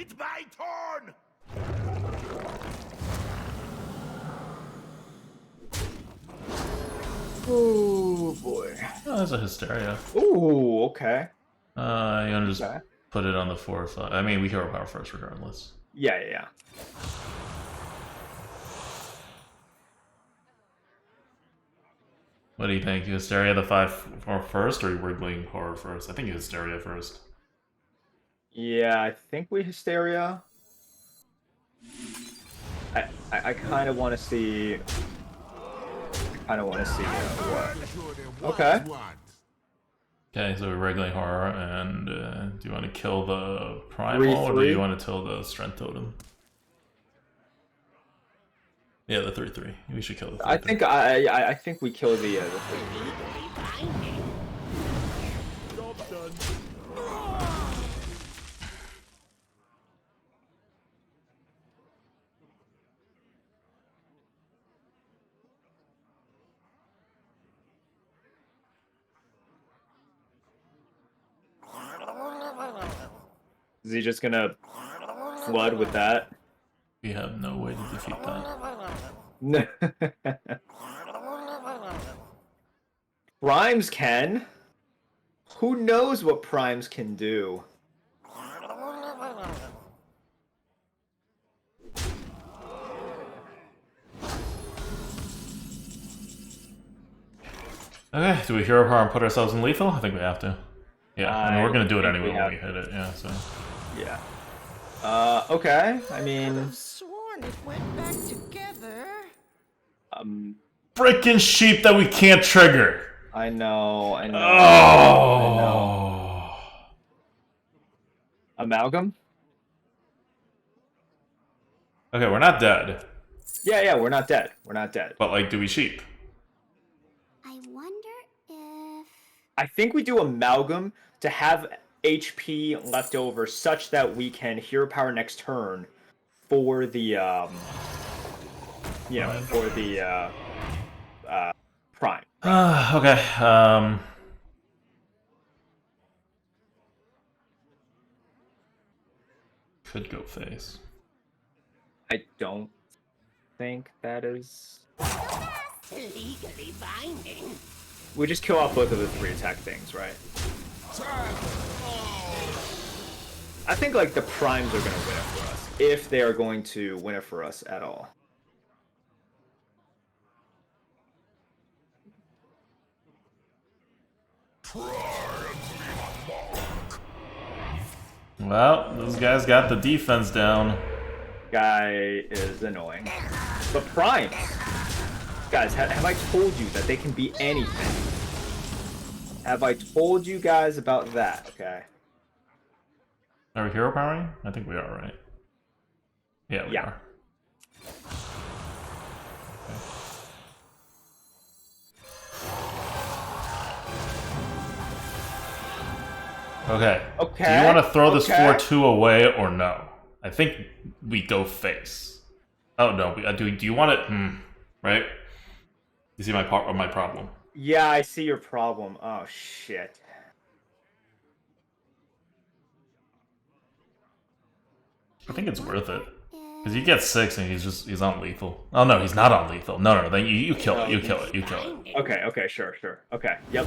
It's my turn! Oh boy. Oh, there's a Hysteria. Ooh, okay. You want to just Okay. put it on the 4th? I mean, we hero power first regardless. Yeah. What do you think? Hysteria the 5 first, or Wriggling Horror first? I think Hysteria first. Yeah, I think we Hysteria. I kind of want to see. What. Okay. Okay, so we're Wriggling Horror, and do you want to kill the Primal, 3/3? or do you want to kill the Strength Totem? Yeah, the 3/3. We should kill the 3/3. I think we kill the 3. Job done. Is he just gonna flood with that? We have no way to defeat that. Primes can. Who knows what Primes can do? Okay, do we hero power and put ourselves in lethal? I think we have to. Yeah, I mean, we're gonna do it think anyway we when have we hit it, yeah, so. Yeah. Okay. I Could mean, have sworn it went back together. Freaking sheep that we can't trigger! I know. Oh! Amalgam? Okay, we're not dead. Yeah, we're not dead. But, like, do we sheep? I wonder if... I think we do Amalgam to have HP left over such that we can hero power next turn for the, Prime. Okay, could go face. I don't think that is... legally binding. We just kill off both of the 3 attack things, right? I think, like, the Primes are going to win it for us, if they are going to win it for us at all. Well, those guys got the defense down. Guy is annoying. But Primes! Guys, have I told you that they can be anything? Have I told you guys about that, okay? Are we hero powering? I think we are, right? Yeah, we Yeah. are. Okay. Okay. Do you want to throw this okay. 4-2 away or no? I think we go face. Oh no, do you want it? Right? You see my problem? Yeah, I see your problem. Oh, shit. I think it's worth it. Because you get 6 and he's on lethal. Oh no, he's not on lethal. No, then you kill it. You kill it. Okay, sure. Okay, yep.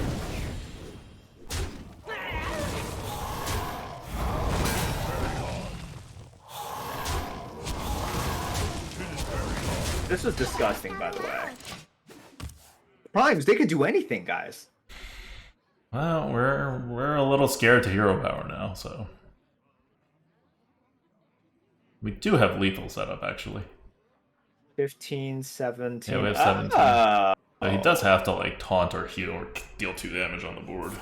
This was disgusting, by the way. Primes, they could do anything, guys. Well, we're a little scared to hero power now, so. We do have lethal set up, actually. 15, 17. Yeah, we have 17. So he does have to, like, taunt or heal or deal 2 damage on the board.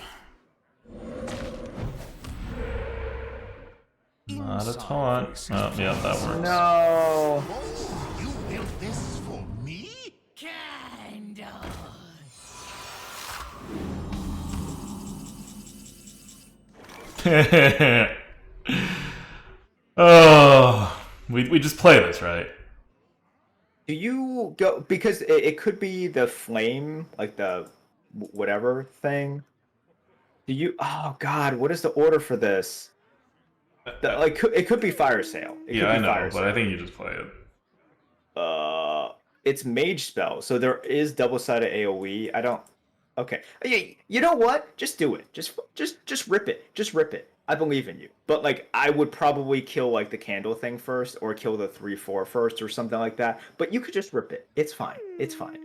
Not a taunt. Oh, yeah, that works. No. You built this for me? Kind of. Oh, we just play this, right? Do you go, because it could be the flame, like the whatever thing. Do you, oh god, what is the order for this? Like it could be Fire Sale. It Yeah, could be I know, Fire but Sale. I think you just play it. It's Mage Spell, so there is double-sided AoE. I don't. Okay. Yeah, you know what? Just do it. Just rip it. Just rip it. I believe in you. But like, I would probably kill like the candle thing first, or kill the 3/4 first, or something like that. But you could just rip it. It's fine. It's fine.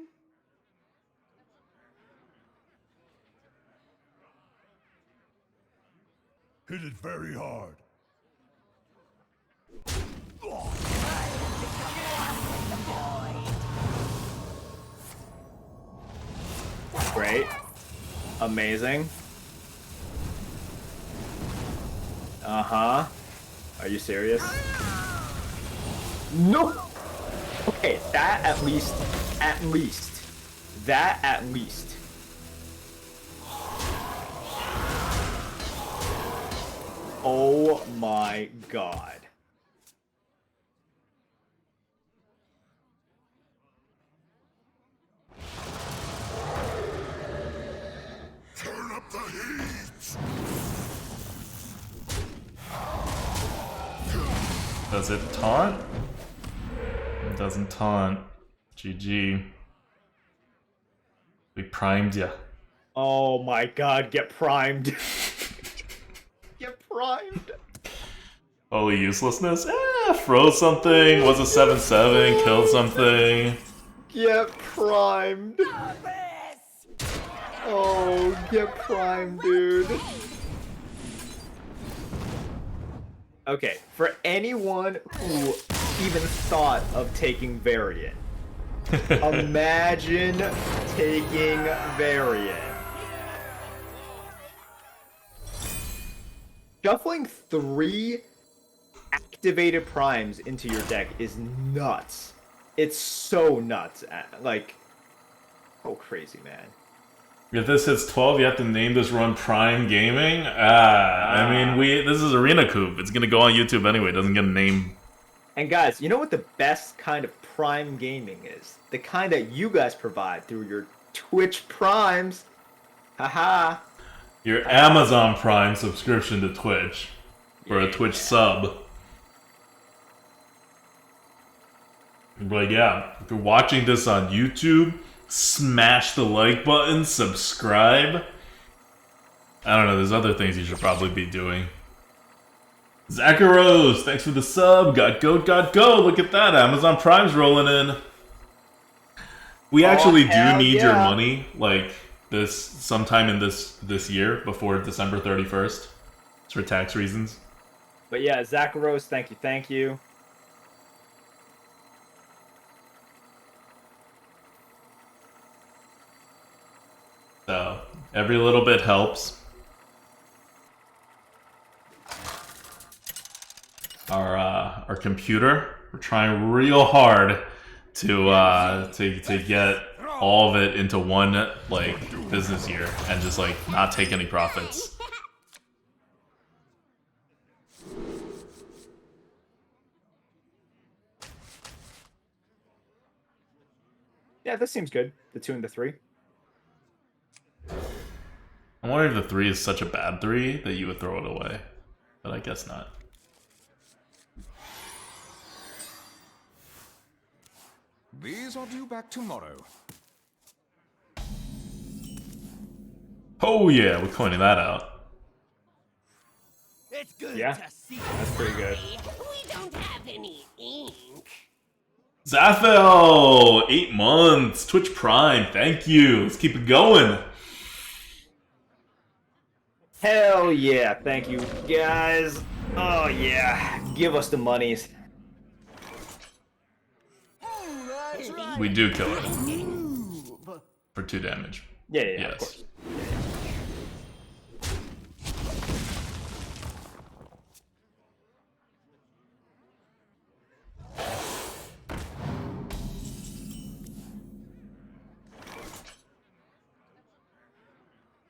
Hit it very hard. Great. Amazing. Uh-huh. Are you serious? No! Okay, that at least. That at least. Oh my god. Turn up the heat. Does it taunt? It doesn't taunt. GG. We primed ya. Oh my god, get primed. Get primed. Holy uselessness. Froze something. Was a 7/7. Killed something. Get primed. Oh, get primed, dude. Okay, for anyone who even thought of taking Variant, imagine taking Variant. Shuffling 3 activated primes into your deck is nuts. It's so nuts. Like, oh crazy, man. If this hits 12, you have to name this run Prime Gaming? I mean, this is Arena Coop. It's gonna go on YouTube anyway. It doesn't get a name. And guys, you know what the best kind of Prime Gaming is? The kind that you guys provide through your Twitch Primes. Haha. Your Amazon Prime subscription to Twitch. For a Twitch sub. But yeah, if you're watching this on YouTube, smash the like button, subscribe. I don't know, there's other things you should probably be doing. Zacharos, thanks for the sub. Got goat, got go. Look at that, Amazon Prime's rolling in. We actually do need your money, like this sometime in this year before December 31st. It's for tax reasons. But yeah, Zacharos, thank you. So every little bit helps. Our computer, we're trying real hard to get all of it into one like business year and just like not take any profits. Yeah, this seems good. The 2 and the 3. I'm wondering if the 3 is such a bad 3 that you would throw it away, but I guess not. These are due back tomorrow. Oh yeah, we're coining that out. It's good Yeah, to see. that's pretty good. We don't have any ink. Zaphel, 8 months, Twitch Prime, thank you. Let's keep it going. Hell yeah, thank you guys. Oh yeah, give us the monies. We do kill it for 2 damage. Yeah, of Yes. course.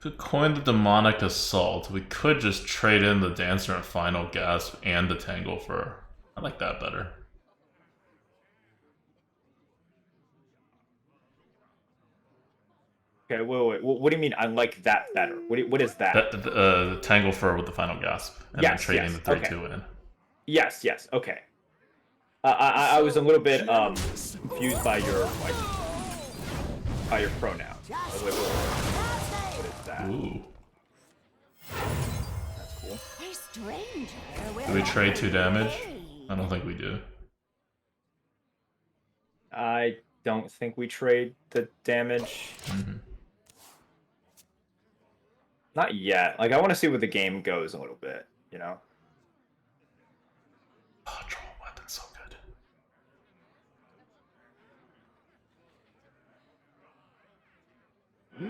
Could coin the Demonic Assault. We could just trade in the Dancer and Final Gasp and the Tangle Fur. I like that better. Okay, wait. What do you mean? I like that better. What is that? The Tangle Fur with the final gasp, and then Yes, trading yes, the 3/2 okay. in. Yes. Okay. I was a little bit confused by your pronoun. I was like, what is that? Ooh. That's cool. A stranger. Do we trade 2 damage? I don't think we do. I don't think we trade the damage. Mm-hmm. Not yet. Like, I want to see where the game goes a little bit, you know? Oh, troll weapon's so good.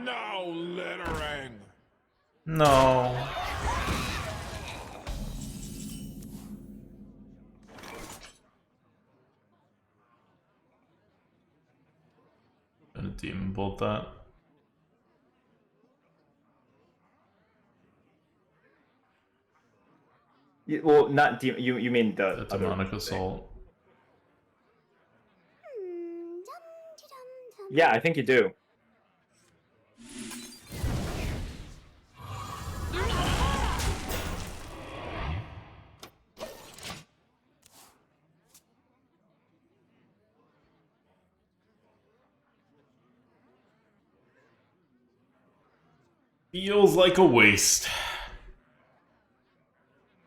No littering. No. Gonna demon bolt that. Well, not you mean the The other demonic thing. assault. Yeah, I think you do. Feels like a waste.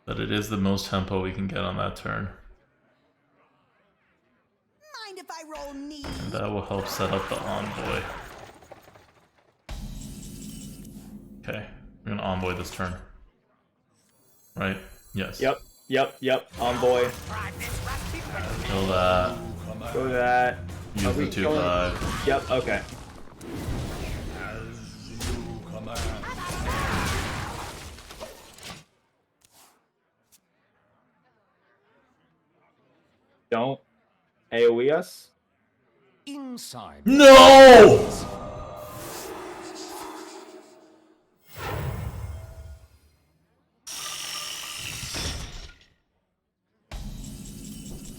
But it is the most tempo we can get on that turn. Mind if I roll knee? And that will help set up the envoy. Okay, we're gonna envoy this turn. Right? Yes. Yep. Envoy. Kill that. Go that. Use Are the we 2/5. Yep, okay. Don't AoE us. Inside. No!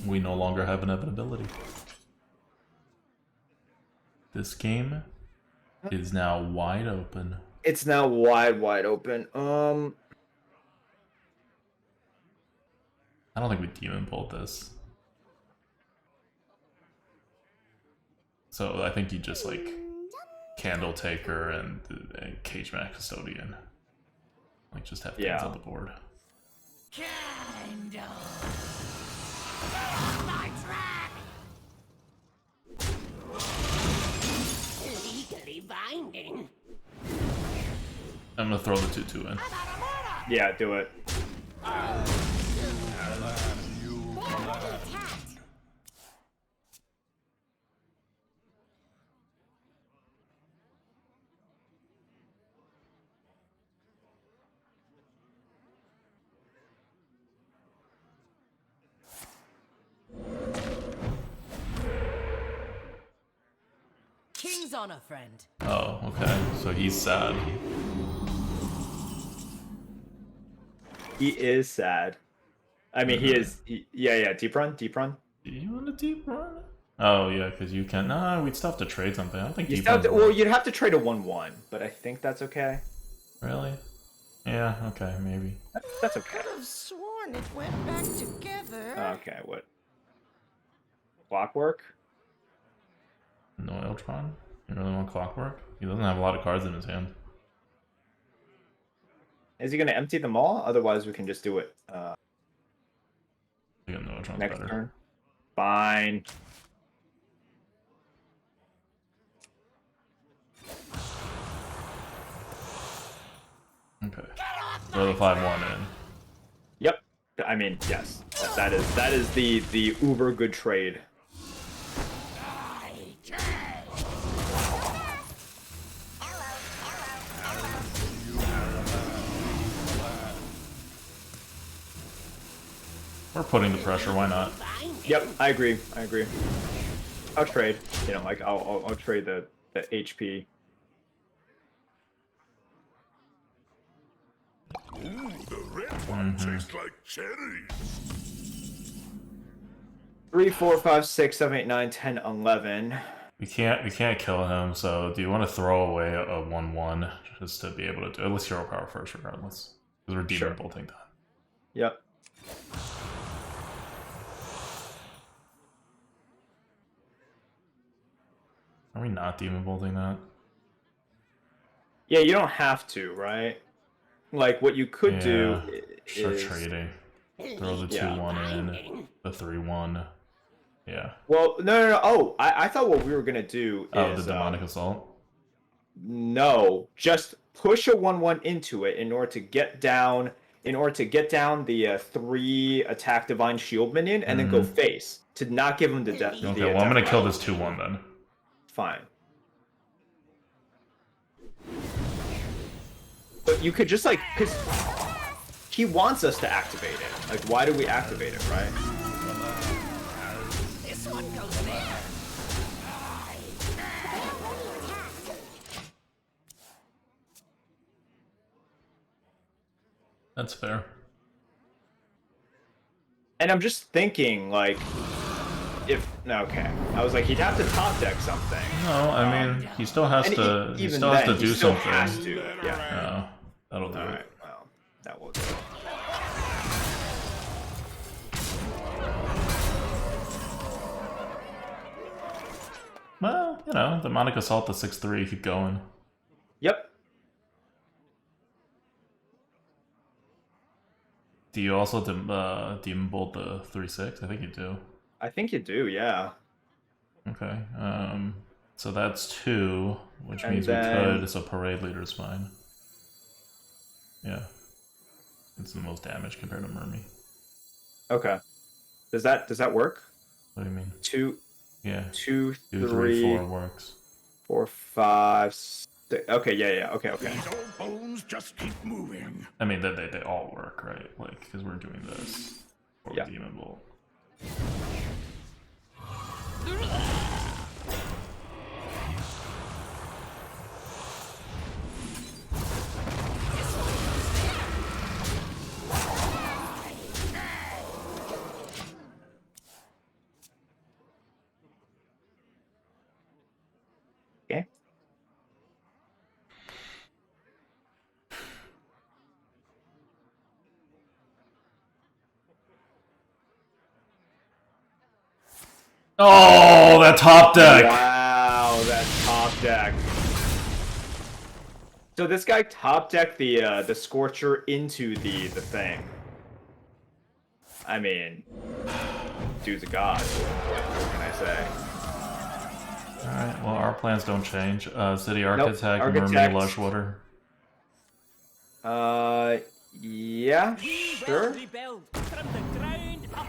We no longer have inevitability. This game is now wide open. It's now wide open. I don't think we demon pulled this. So I think you just like Candle Taker and Cage Mat Custodian. Like just have things on the board. Candle. My track. Legally binding. I'm gonna throw the 2/2 in. Yeah, do it. King's honor, friend. Oh, okay. So he's sad. He is sad. I mean, he is. Yeah. Deep run. Do you want a deep run? Oh yeah, because you can. Nah, we'd still have to trade something. I don't think You deep still have run. to, well, you'd have to trade a 1/1, but I think that's okay. Really? Yeah. Okay. Maybe. That's okay. Could have sworn it went back together. Okay. What? Clockwork. No Eltron? You really want Clockwork? He doesn't have a lot of cards in his hand. Is he gonna empty them all? Otherwise, we can just do it. I think No Eltron's Next better. turn. Fine. Okay. Throw the 5/1 in. Yep. I mean, yes. That is the uber good trade. We're putting the pressure. Why not? Yep, I agree. I'll trade. You know, like I'll trade the HP. Ooh, the red one tastes like cherries. 3, 4, 5, 6, 7, 8, 9, 10, 11. We can't kill him. So do you want to throw away a 1/1 just to be able to do? Let's hero power first, regardless, because we're demon bolting that. Yep. Are we not demon bolting that? Yeah, you don't have to, right? Like what you could do Start is trading. Throw the 2/1 in, the 3/1. Yeah. Well, no. Oh, I thought what we were gonna do is the demonic assault. no, just push a 1/1 into it in order to get down the 3 attack divine shield minion, and then go face to not give him the death. Okay, well I'm gonna kill this 2/1 then. Fine. But you could just like, because he wants us to activate it. Like, why do we activate it, right? This one goes there. That's fair. And I'm just thinking, like, okay, I was like, he'd have to top deck something. No, I mean he still has And to. He even still has then, to he do still something. has to, yeah. No, that'll do All it. right, well, that will do it. Well, you know, demonic assault the 6/3. Keep going. Yep. Do you also demon bolt the 3/6? I think you do. I think you do, yeah. Okay. So that's 2, which And means then- we could. So parade leader's fine. Yeah. It's the most damage compared to Mermy. Okay. Does that work? What do you mean? 2, Yeah. 2, 2, 3, 3, 4 works. 4, 5, 6. Okay, yeah. Okay. These old bones just keep moving. I mean, they all work, right? Like, because we're doing this. Or Yeah. demon bolt. Okay. Oh, that top deck! Wow, that top deck. So this guy top decked the Scorcher into the thing. I mean, dude's a god. What can I say? Alright, well, our plans don't change. City Architect, Architect. Mermy, Lushwater. Yeah, sure. Rebuild from the ground up.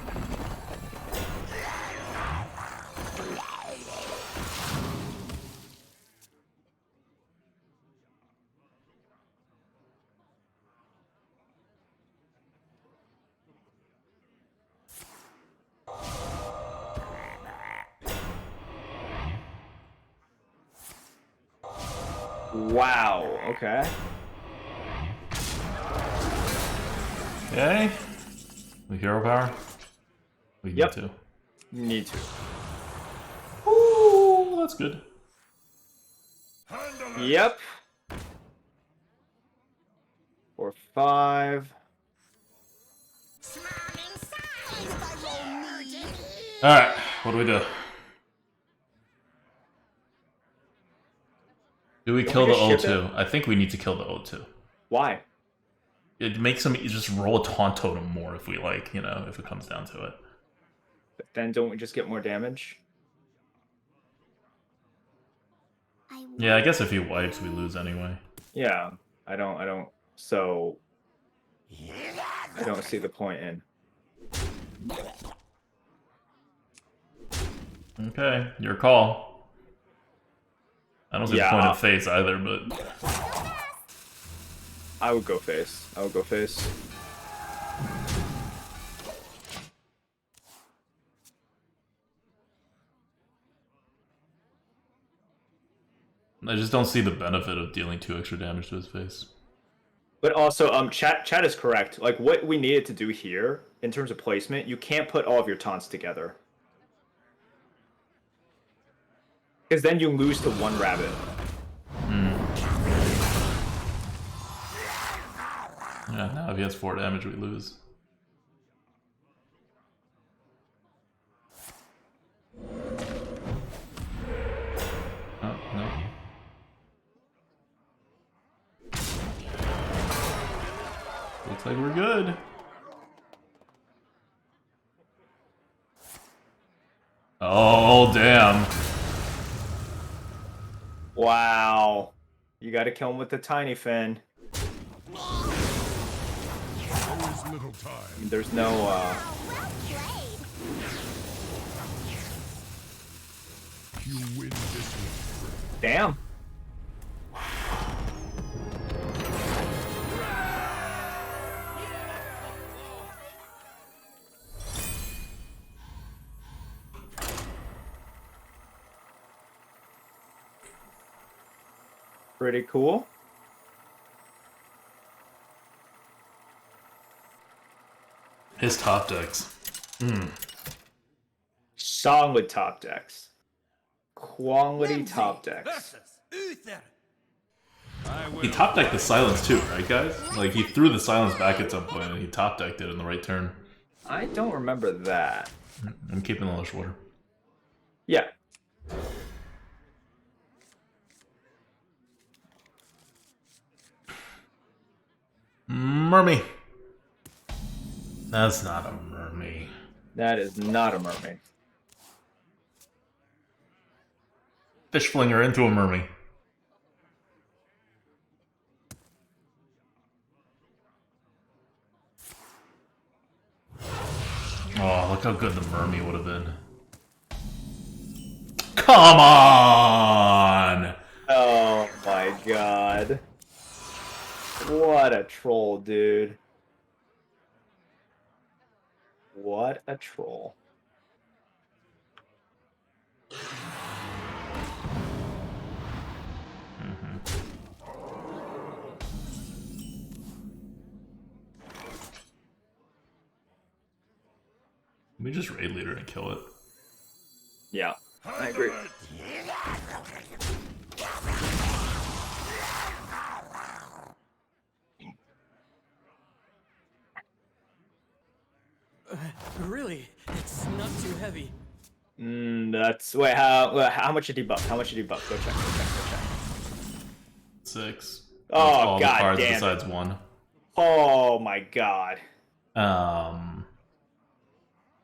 Wow, okay. Okay. We hero power? We Yep. need to. Need to. Ooh, that's good. Handle it. Yep. 4, 5. Alright, what do we do? Do we kill the just ship O2? I think we need to kill the O2. Why? It makes him just roll a taunt totem more if we like, you know, if it comes down to it. But then don't we just get more damage? Yeah, I guess if he wipes, we lose anyway. Yeah, I don't. So I don't see the point in. Okay, your call. I don't see the point in face either, but I would go face. I would go face. I just don't see the benefit of dealing 2 extra damage to his face. But also, chat is correct. Like, what we needed to do here, in terms of placement, you can't put all of your taunts together. Because then you lose to one rabbit. Yeah, now if he has 4 damage, we lose. Oh, no. Looks like we're good. Oh, damn. Wow. You gotta kill him with the tiny fin. There is little time. There's no, You win this one. Damn. Pretty cool. His top decks. Solid top decks. Quality top decks. He top decked the silence too, right, guys? Like, he threw the silence back at some point and he top decked it in the right turn. I don't remember that. I'm keeping the lush water. Yeah. Mermy. That's not a mermy. That is not a mermaid. Fish flinger into a mermy. Oh, look how good the mermy would have been. Come on! Oh my god. What a troll, dude. What a troll. We just raid leader and kill it. Yeah, I agree. Really? It's not too heavy. That's wait. How much did he buff? How much did he buff? Go check. Go check. Go check. 6. Oh, all god the cards damn besides it. 1. Oh my god.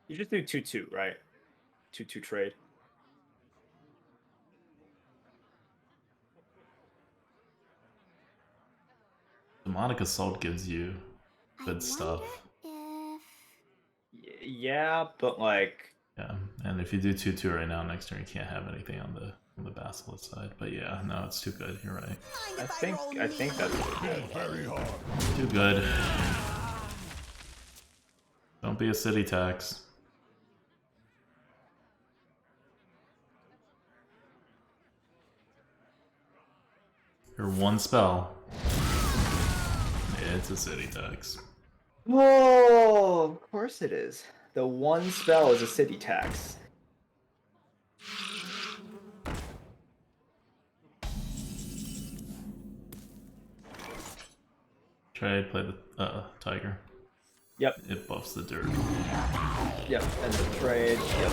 You just do 2-2, right? 2-2 trade. Demonic Assault gives you good stuff. Yeah, but like. Yeah, and if you do 2-2 right now, next turn you can't have anything on the Basilisk side. But yeah, no, it's too good. You're right. I think that's Very hard. Too good. Don't be a city tax. Your one spell. It's a city tax. Oh, of course it is. The one spell is a city tax. Trade, play the tiger. Yep. It buffs the dirt. Yep. And then trade. Yep.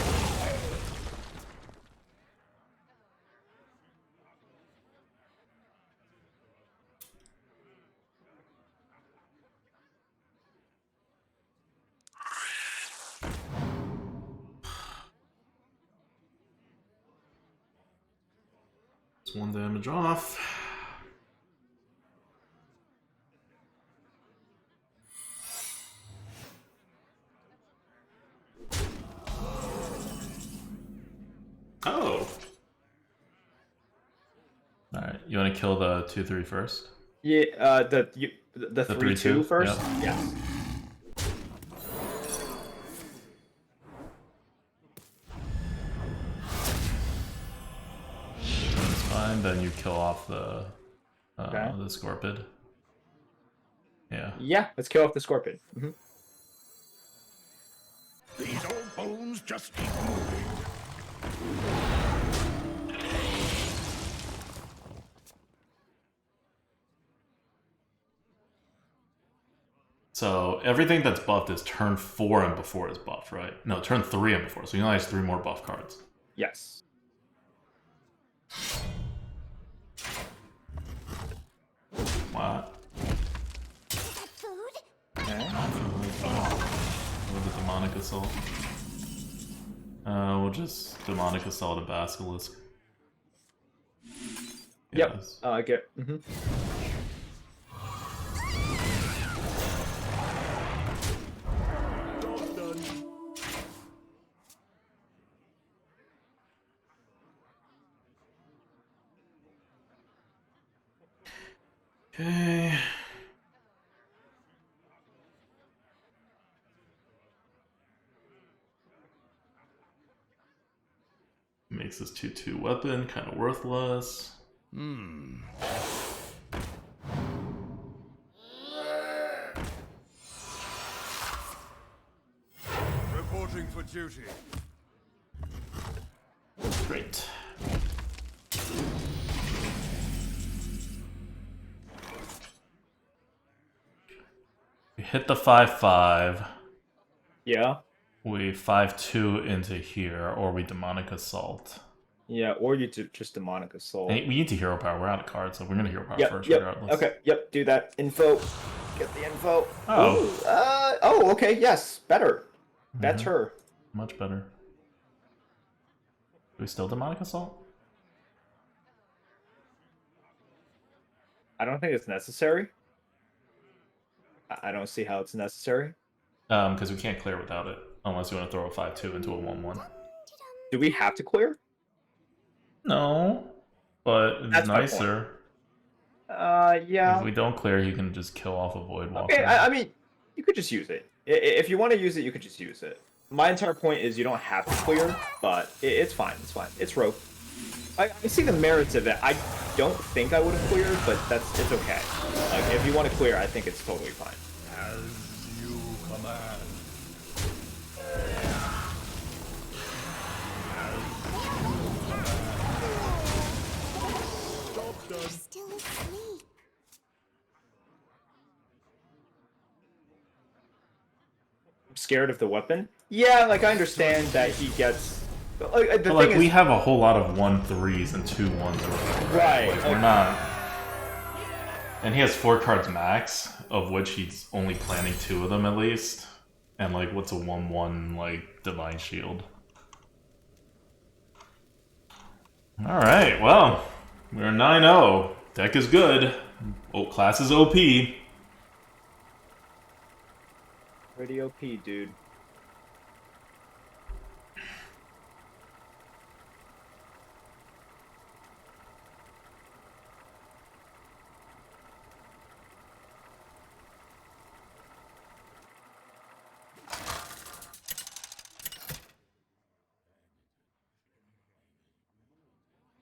It's 1 damage off. Oh. Alright, you want to kill the 2-3 first? Yeah, the 3-2 first? Yep. Yes. That's fine, then you kill off the Okay. the Scorpid. Yeah. Yeah, let's kill off the Scorpion. Mm-hmm. These old bones just keep moving. So everything that's buffed is turn 4 and before is buffed, right? No, turn 3 and before. So he only has 3 more buff cards. Yes. What? Food? Okay. With the demonic assault. We'll just demonic assault a basilisk. Yep. Yes. I get. Okay. Makes this 2/2 weapon kind of worthless. Reporting for duty. Great. We hit the 5/5. Yeah. We 5/2 into here, or we demonic assault. Yeah, or you just demonic assault. And we need to hero power. We're out of cards, so we're gonna hero power Yep, first, yep. regardless. Okay, yep. Do that. Info. Get the info. Oh. Ooh, oh, okay. Yes, better. Better. Much better. Do we still demonic assault? I don't think it's necessary. I don't see how it's necessary. Because we can't clear without it, unless you want to throw a 5/2 into a 1/1. Do we have to clear? No, but it's That's my nicer. Yeah. If we don't clear, you can just kill off a Void Walker. Okay, I mean, you could just use it. If you want to use it, you could just use it. My entire point is you don't have to clear, but it's fine. It's fine. It's rope. I see the merits of it. I don't think I would have cleared, but it's okay. Like, if you want to clear, I think it's totally fine. As you command. Still asleep. I'm scared of the weapon. Yeah, like, I understand that he gets... Like, But like, we have a whole lot of 1/3s and 2/1s. Right. Like, we're not... And he has 4 cards max, of which he's only planning 2 of them at least. And like, what's a 1/1, like, Divine Shield? Alright, well, we're 9-0. Deck is good. Oh, class is OP. Pretty OP, dude.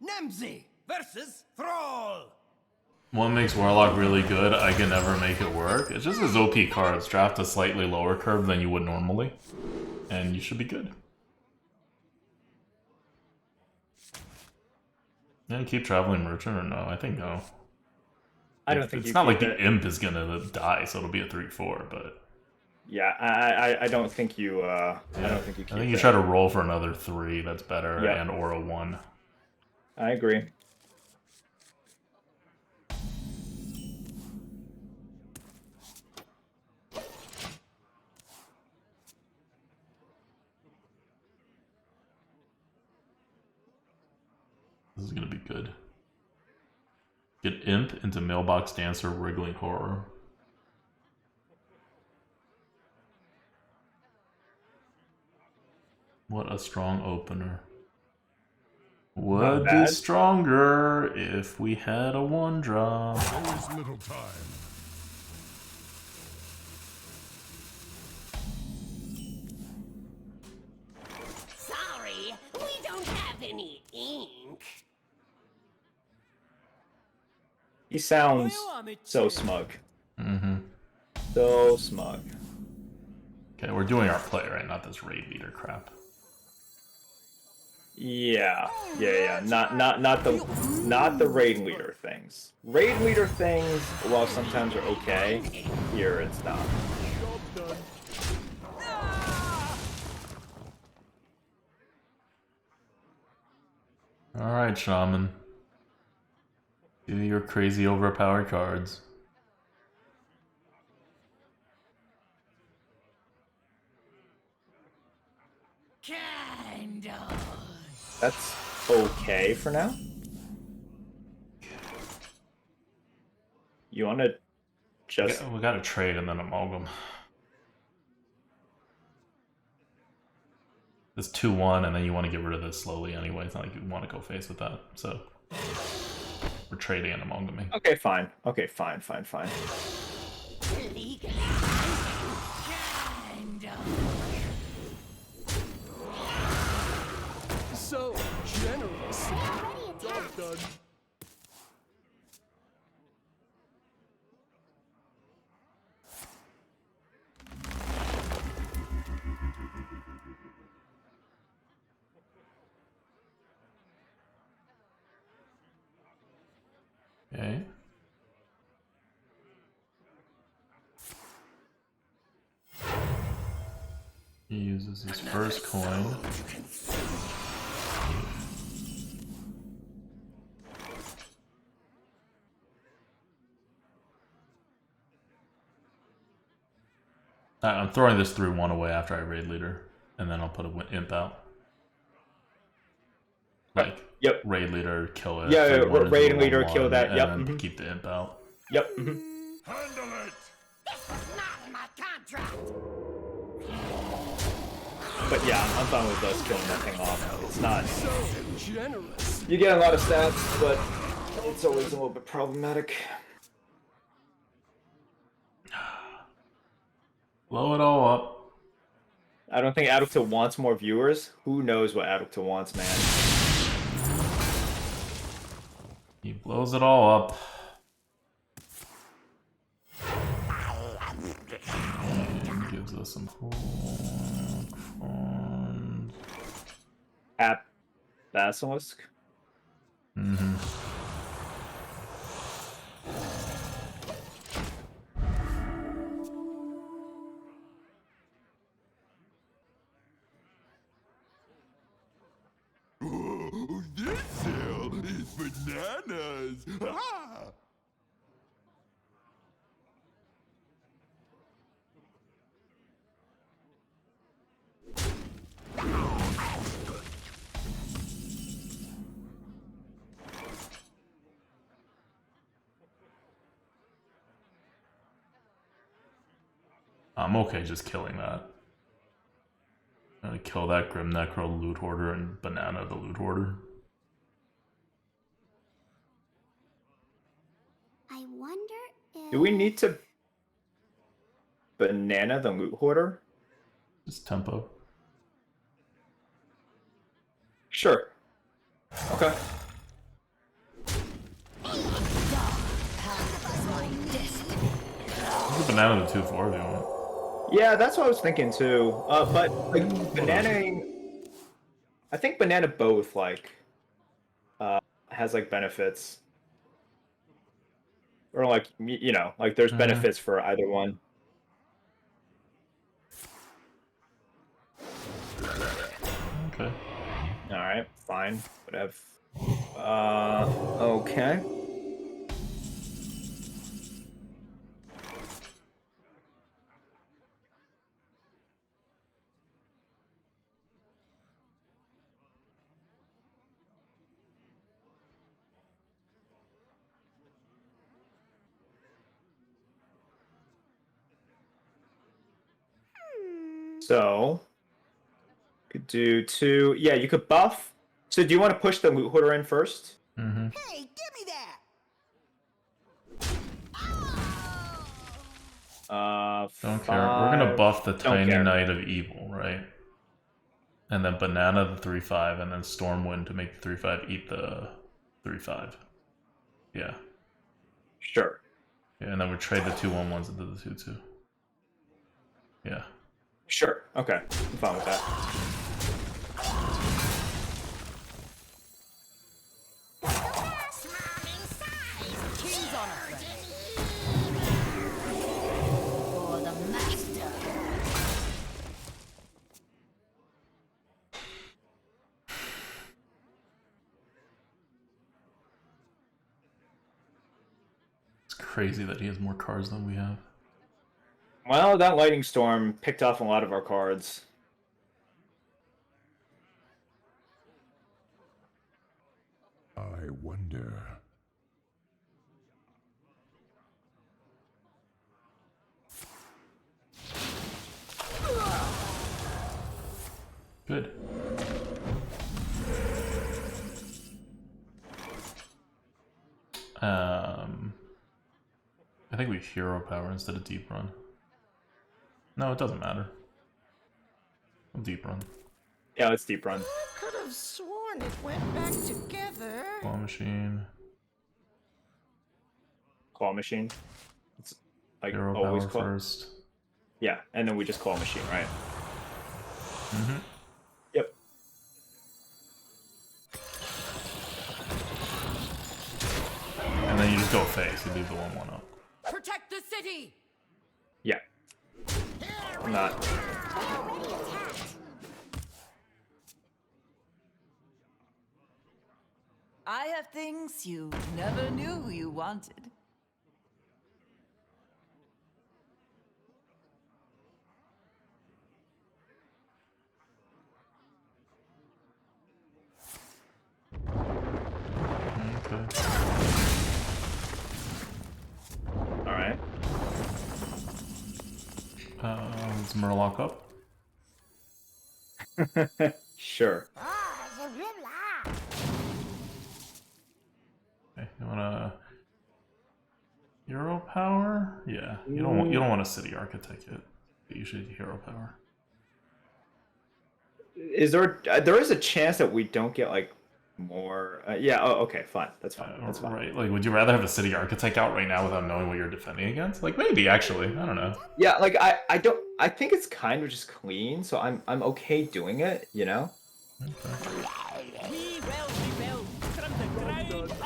Nemzi versus Thrall. What makes Warlock really good, I can never make it work. It's just his OP cards. Draft a slightly lower curve than you would normally. And you should be good. And keep Traveling Merchant or no? I think no. I don't think it's you not like keep the Imp is gonna die, so it'll be a 3/4, but... Yeah, I don't think you, I don't think you keep I think you that. try to roll for another 3, that's better, Yep. and or a 1. I agree. This is gonna be good. Get Imp into Mailbox Dancer Wriggling Horror. What a strong opener. Would be stronger if we had a 1-drop. There is little time. Sorry, we don't have any ink. He sounds so smug. So smug. Okay, we're doing our play, right? Not this raid leader crap. Yeah. Not the raid leader things. Raid leader things, while sometimes are okay, here it's not. Job done. Alright, Shaman. Do your crazy overpowered cards. Kind of. That's okay for now. You want to just... We gotta trade and then amalgam. It's 2-1, and then you want to get rid of this slowly anyway. It's not like you want to go face with that. So we're trading and amalgaming. Okay, fine. Okay, fine. Kind of. So generous. Job done. Okay. He uses his first coin. I'm throwing this 3-1 away after I raid leader, and then I'll put a imp out. Like, Yep. raid leader, kill it. Yeah, raid into leader, 1-1, kill that, and yep, then mhm. keep the imp out. Yep. Handle it. This is not in my contract. But yeah, I'm fine with us killing that thing off. It's not... So generous. You get a lot of stats, but it's always a little bit problematic. Blow it all up. I don't think Adulta wants more viewers. Who knows what Adulta wants, man? He blows it all up. And gives us some funds. App Basilisk? Mm-hmm. Oh, this sale is bananas. Ah! I'm okay just killing that. I'm gonna kill that Grim Necro Loot Hoarder and Banana the Loot Hoarder. I wonder if... Do we need to... Banana the Loot Hoarder? Just tempo. Sure. Okay. Use the Banana the 2-4 if you want. Yeah, that's what I was thinking too. But like banana, I think banana both like has like benefits, or like you know, like there's benefits for either one. Okay. All right, fine, whatever. Okay. So, could do 2. Yeah, you could buff. So, do you want to push the Loot Hoarder in first? Mm-hmm. Hey, give me that! Don't care. We're gonna buff the Don't Tiny care. Knight of Evil, right? And then Banana the 3-5, and then Stormwind to make the 3-5 eat the 3-5. Yeah. Sure. Yeah, and then we trade the 2-1-1s into the 2-2. Yeah. Sure. Okay. I'm fine with that. on us then. For the master. It's crazy that he has more cards than we have. Well, that lightning storm picked off a lot of our cards. I wonder. Good. I think we hero power instead of deep run. No, it doesn't matter. I'll deep run. Yeah, let's deep run. I could have sworn it went back together. Claw machine. Claw machine. It's like Hero always power claw. first. Yeah, and then we just claw machine, right? Mm-hmm. Yep. And then you just go face. You leave the 1/1 up. Protect the city! Yeah. I'm not. I have things you never knew you wanted. Okay. Alright. Let's Murloc up. Sure. Okay, you wanna hero power? Yeah, you don't want a city architect yet. But you should hero power. Is there is a chance that we don't get like more? Yeah. Oh, okay. Fine. That's fine. That's fine. Right? Like, would you rather have a city architect out right now without knowing what you're defending against? Like, maybe actually. I don't know. Yeah. Like I don't. I think it's kind of just clean, so I'm okay doing it. You know. Okay. We will rebuild from the ground up.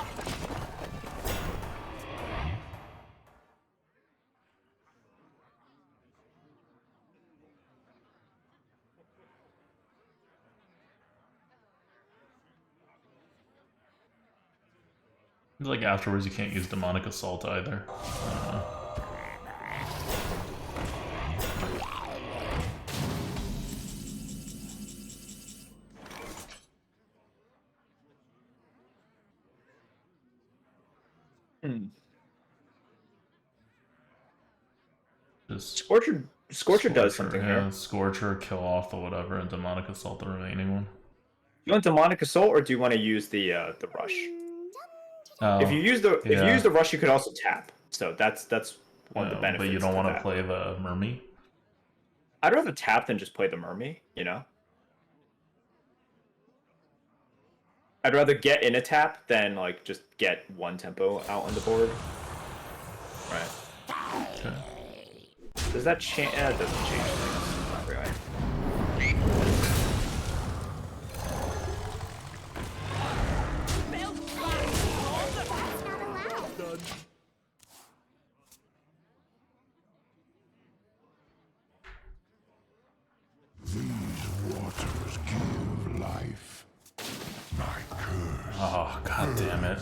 Like afterwards, you can't use demonic assault either. Just Scorcher does something yeah, here. Scorcher, kill off the whatever, and demonic assault the remaining one. You want demonic assault, or do you want to use the rush? Oh, If you use the rush, you could also tap. So that's one of the benefits. But you don't want to that. play the Mermy? I'd rather tap than just play the Mermy, you know? I'd rather get in a tap than like just get one tempo out on the board. Right. Okay. Does that change? It doesn't change things. Not really. These waters give life. My curse. Oh, god damn it.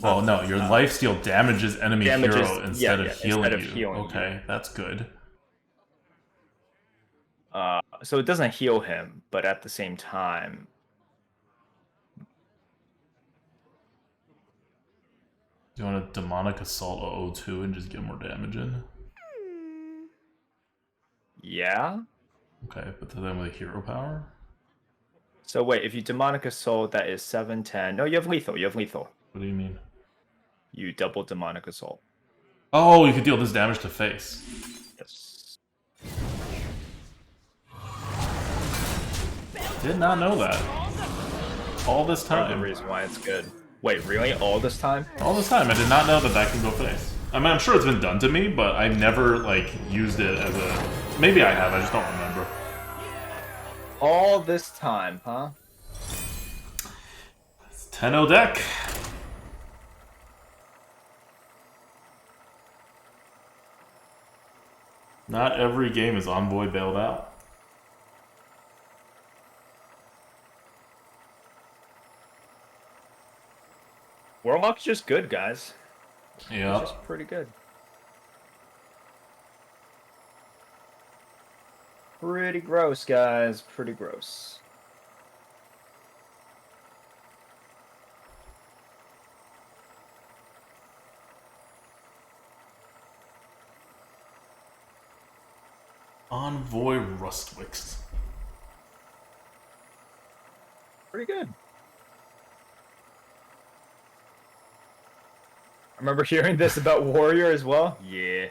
Well, no, your lifesteal damages enemy hero instead of healing you. Okay, that's good. So it doesn't heal him, but at the same time... Do you want a demonic assault 002 and just get more damage in? Yeah? Okay, but then with a hero power? So wait, if you demonic assault, that is 7, 10... No, you have lethal, you have lethal. What do you mean? You double demonic assault. Oh, you could deal this damage to face. Yes. Did not know that. All this Part of time. the reason why it's good. Wait, really? All this time? All this time, I did not know that that can go face. I mean, I'm sure it's been done to me, but I never, like, used it as a... Maybe I have, I just don't remember. All this time, huh? 10-0 deck. Not every game is Envoy bailed out. Warlock's just good, guys. Yeah. It's just pretty good. Pretty gross, guys. Pretty gross. Envoy Rustwicks. Pretty good. I remember hearing this about Warrior as well. Yeah.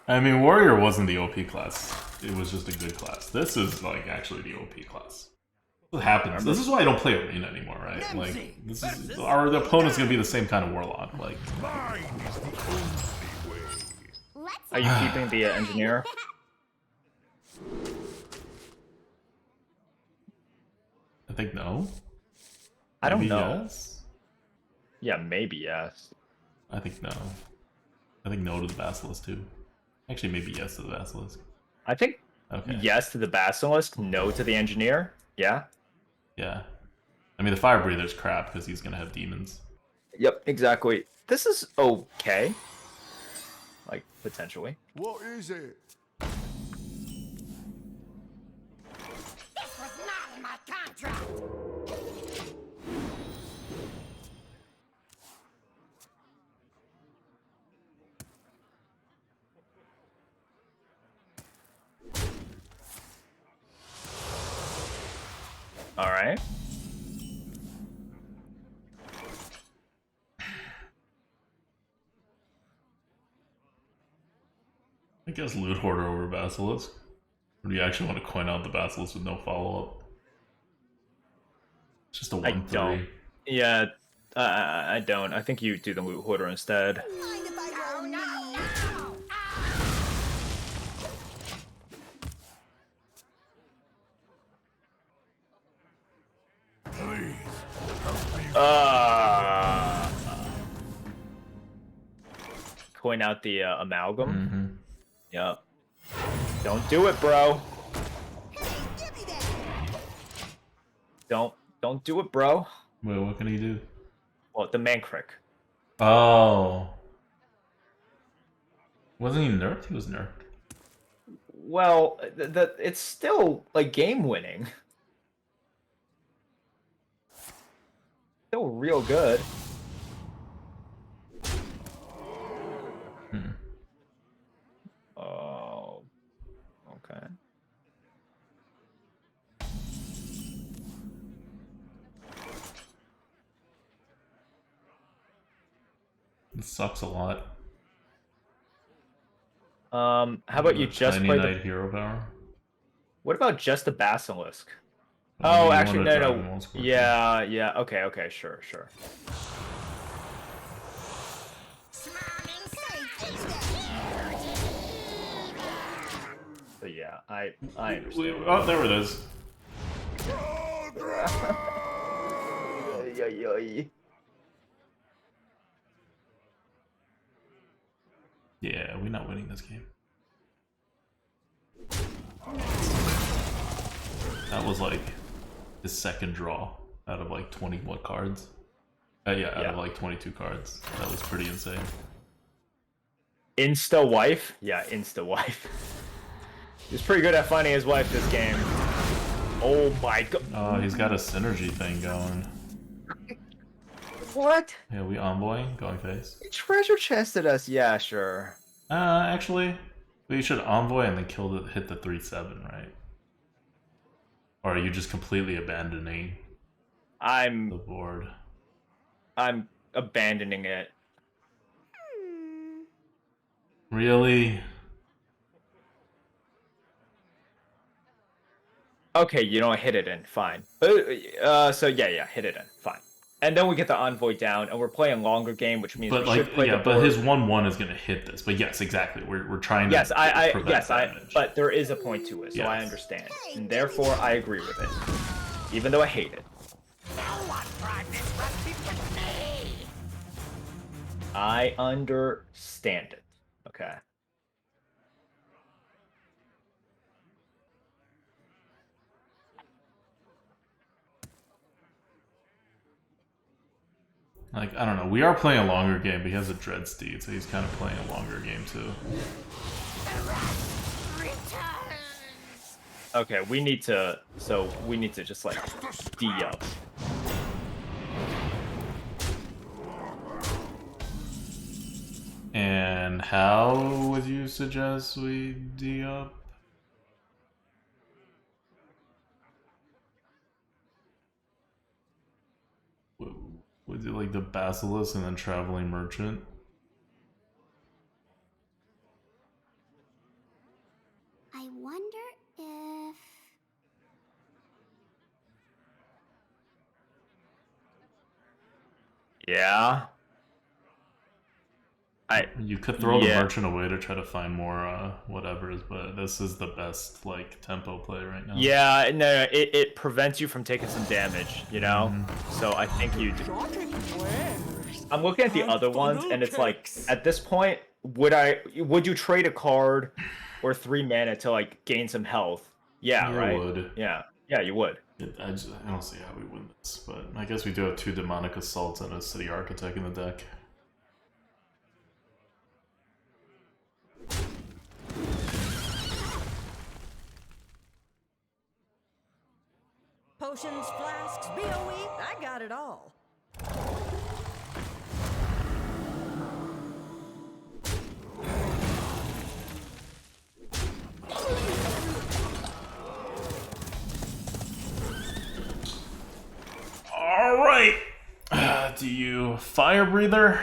I mean, Warrior wasn't the OP class. It was just a good class. This is, like, actually the OP class. What happens? This is why I don't play Arena anymore, right? Like, this is... the opponent's gonna be the same kind of Warlock. Like... Mine is the only way. Are you keeping the engineer? I think no. I don't Maybe know. Yes? Yeah, maybe yes. I think no. I think no to the Basilisk, too. Actually, maybe yes to the Basilisk. I think Okay. yes to the Basilisk, no to the engineer. Yeah. Yeah. I mean, the Fire Breather's crap because he's gonna have demons. Yep, exactly. This is okay. Like, potentially. What is it? This was not in my contract. Alright. I guess Loot Hoarder over Basilisk. Or do you actually want to coin out the Basilisk with no follow-up? It's just a 1-3. I don't. Yeah, I don't. I think you do the Loot Hoarder instead. Coin out the amalgam. Yep. Don't do it, bro. Don't do it, bro. Wait, what can he do? Well, the Mancrick. Oh. Wasn't he nerfed? He was nerfed. Well, it's still like game winning. Still real good. Oh. Okay. It sucks a lot. How about you just Tiny play Knight the... hero power? What about just the Basilisk? Oh, Oh, you actually, wanna no, drive him no. on score. Yeah. Okay, sure. But yeah, I understand. Oh, there it is. Yeah, we're not winning this game. That was like his second draw out of like 20 what cards? Out of like 22 cards. That was pretty insane. Insta wife? Yeah, insta wife. He's pretty good at finding his wife this game. Oh my god. Oh, he's got a synergy thing going. What? Yeah, we envoying, going face. He treasure chested us. Yeah, sure. Actually, we should envoy and then hit the 3/7, right? Or are you just completely abandoning the board? I'm abandoning it. Really? Okay, you don't hit it in. Fine. So yeah, hit it in. Fine. And then we get the envoy down, and we're playing longer game, which means we should play the board. But his 1/1 is gonna hit this. But yes, exactly. We're trying to yes, damage. but there is a point to it, so I understand, and therefore I agree with it, even though I hate it. No one tried this I understand it. Okay. Like, I don't know. We are playing a longer game, but he has a Dread Steed, so he's kind of playing a longer game too. Okay, we need to. So we need to just like D up. And how would you suggest we D up? Was it like the Basilisk and then Traveling Merchant? I wonder if... Yeah. You could throw the Merchant away to try to find more whatevers, but this is the best like tempo play right now. Yeah, no, it prevents you from taking some damage, you know? So I think you do. I'm looking at the other ones, and it's like, at this point, would you trade a card or 3 mana to like gain some health? Yeah, You right? would. Yeah, you would. I don't see how we win this, but I guess we do have 2 Demonic Assaults and a City Architect in the deck. Potions, flasks, BOE, I got it all. Alright! Do you Fire Breather?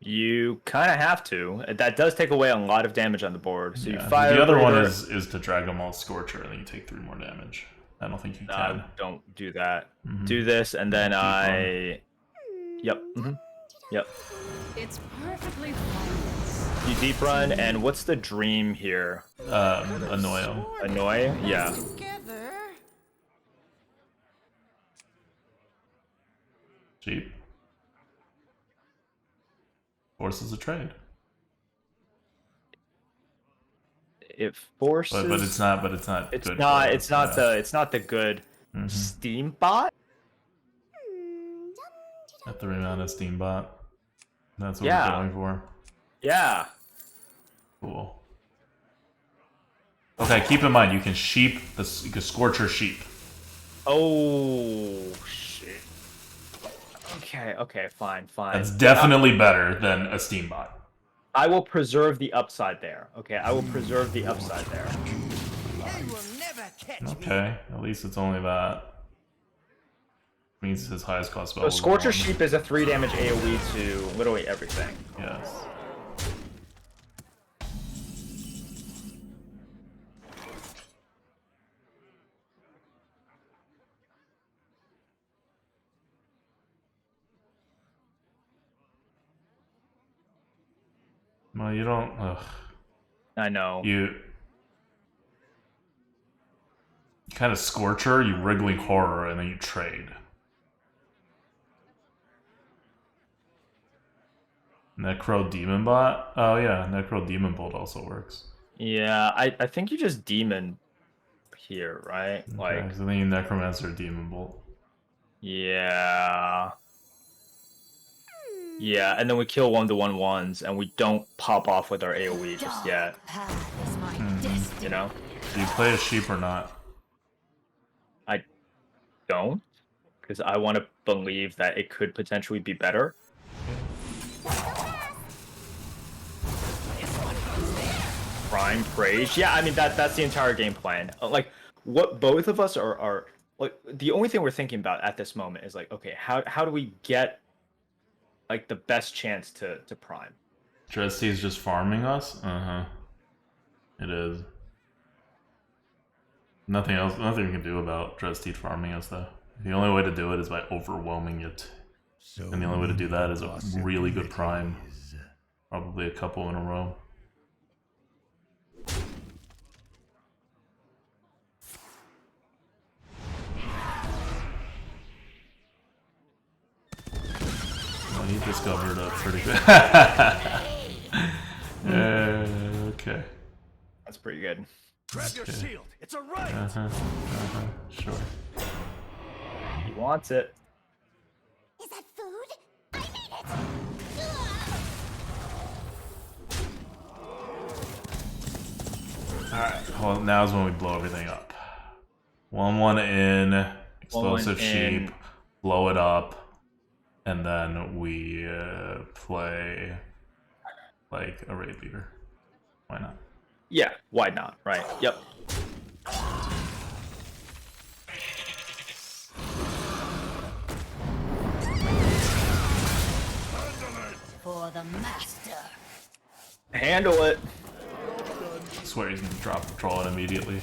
You kind of have to. That does take away a lot of damage on the board. So you fire. The other one breather. is to Dragon Ball Scorcher, and then you take 3 more damage. I don't think you can. Don't do that. Do this, and then I. Yep. Yep. It's perfectly fine. You deep run, and what's the dream here? Annoy him. Annoy? Yeah. Together. Cheap. Forces a trade. It forces. But it's not. It's good not. for us, It's not yeah. it's not the good Steam bot. A 3 mana Steam bot. That's what Yeah. we're going for. Yeah. Cool. Okay, keep in mind you can you can Scorcher sheep. Oh shit. Okay. Fine. That's definitely better than a Steam bot. I will preserve the upside there. Okay, I will preserve the upside there. They will never catch me. Okay, at least it's only that. Means his highest cost spell. So was Scorcher 1. Sheep is a 3 damage AoE to literally everything. Yes. Well, you don't. Ugh. I know. You kind of Scorcher, you Wriggling Horror, and then you trade. Necro Demon Bot? Oh yeah, Necro Demon Bolt also works. Yeah, I think you just demon here, right? Okay, Like, so then you Necromancer Demon Bolt. yeah. Yeah, and then we kill 1/1/1s, and we don't pop off with our AoE just yet. You know? Do you play a sheep or not? I don't, because I want to believe that it could potentially be better. Prime Praise. Yeah, I mean that's the entire game plan. Like what both of us are like the only thing we're thinking about at this moment is like, okay, how do we get like the best chance to prime? Dresty's just farming us? Uh-huh. It is. Nothing else, nothing we can do about Dresty farming us though. The only way to do it is by overwhelming it. And the only way to do that is a really good prime. Probably a couple in a row. he discovered a pretty good. Okay. That's pretty good. Grab your shield. It's a riot. Sure. He wants it. Is that food? I need it! Alright, well, now's when we blow everything up. 1-1 in, explosive sheep, blow it up, and then we play like a raid leader. Why not? Yeah, why not? Right. Yep. For the master. Handle it. I swear he's gonna drop patrol it immediately.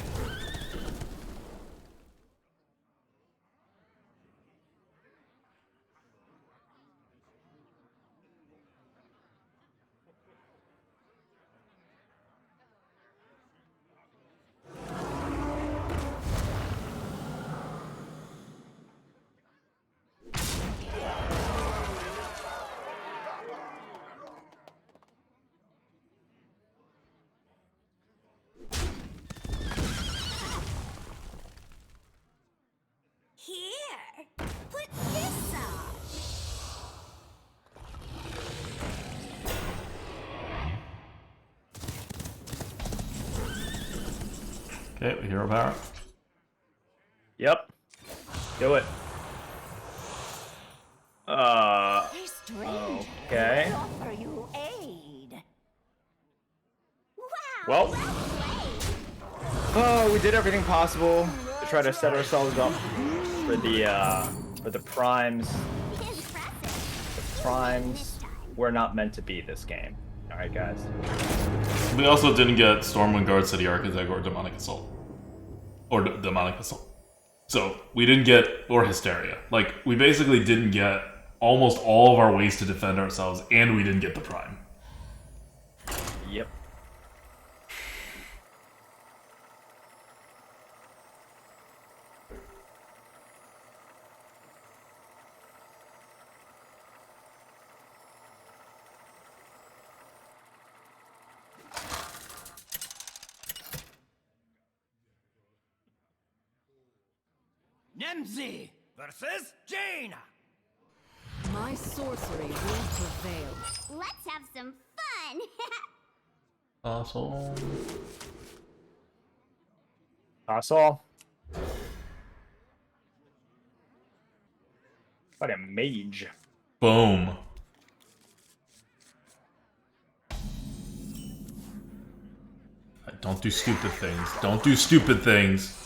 Here, put this on. Okay, we hero power. Yep. Do it. They're strange. Okay. They offer you aid. Wow. Well. Oh, we did everything possible to try to set ourselves up for the primes. Impressive. The primes were not meant to be this game. All right, guys. We also didn't get Stormwind Guard, City Architect, or Demonic Assault. Or Demonic Assault. So, we didn't get, or Hysteria. Like, we basically didn't get almost all of our ways to defend ourselves, and we didn't get the Prime. Yep. Nemzi versus Jaina. My sorcery will prevail. Let's have some fun. Awesome. That's all. What a mage. Boom. Don't do stupid things. Don't do stupid things.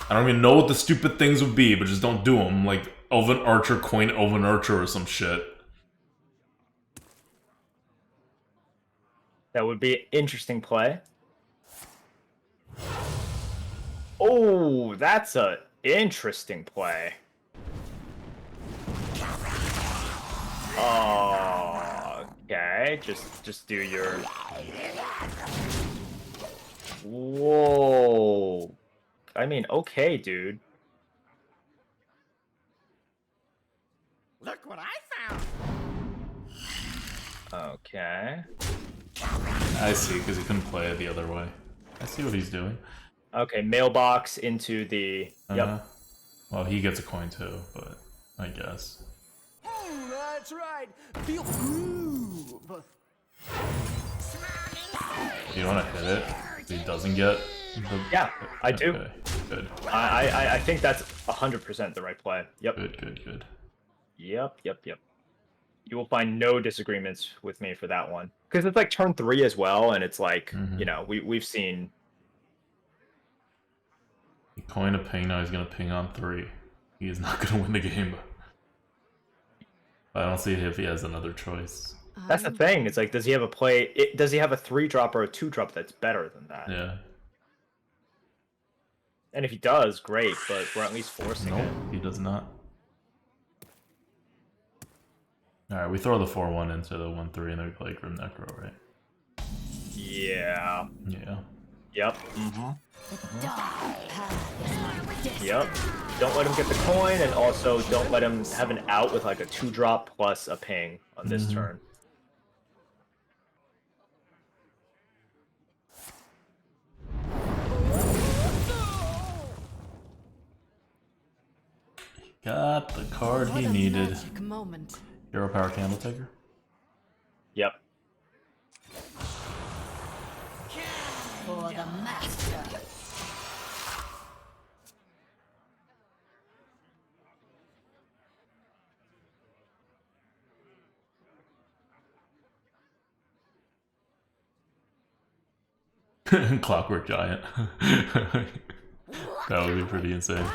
I don't even know what the stupid things would be, but just don't do them. Like Elven Archer, coin Elven Archer or some shit. That would be an interesting play. Oh, that's a interesting play. Oh, okay. Just do your. Whoa. I mean, okay, dude. Look what I found. Okay. I see, because he couldn't play it the other way. I see what he's doing. Okay, mailbox into the. Yep. Well, he gets a coin too, but I guess. That's right. Feel the groove. You want to hit it? So he doesn't get the... Yeah, I do. Okay, good. I think that's 100% the right play. Yep. Good. Yep. You will find no disagreements with me for that one. Because it's like turn 3 as well, and it's like, you know, we've seen... He coined a ping, now he's going to ping on 3. He is not going to win the game. I don't see if he has another choice. That's the thing. It's like, does he have a play... does he have a 3-drop or a 2-drop that's better than that? Yeah. And if he does, great, but we're at least forcing Nope, it. he does not. Alright, we throw the 4-1 into the 1-3 and then we play Grim Necro, right? Yeah. Yeah. Yep. Mm-hmm. The dark path is my destiny. Yep. Don't let him get the coin, and also don't let him have an out with like a 2-drop plus a ping on this turn. Got the card he What a needed. magic moment. Hero Power Candle Taker. Yep. For the master. Clockwork Giant. That would be pretty insane.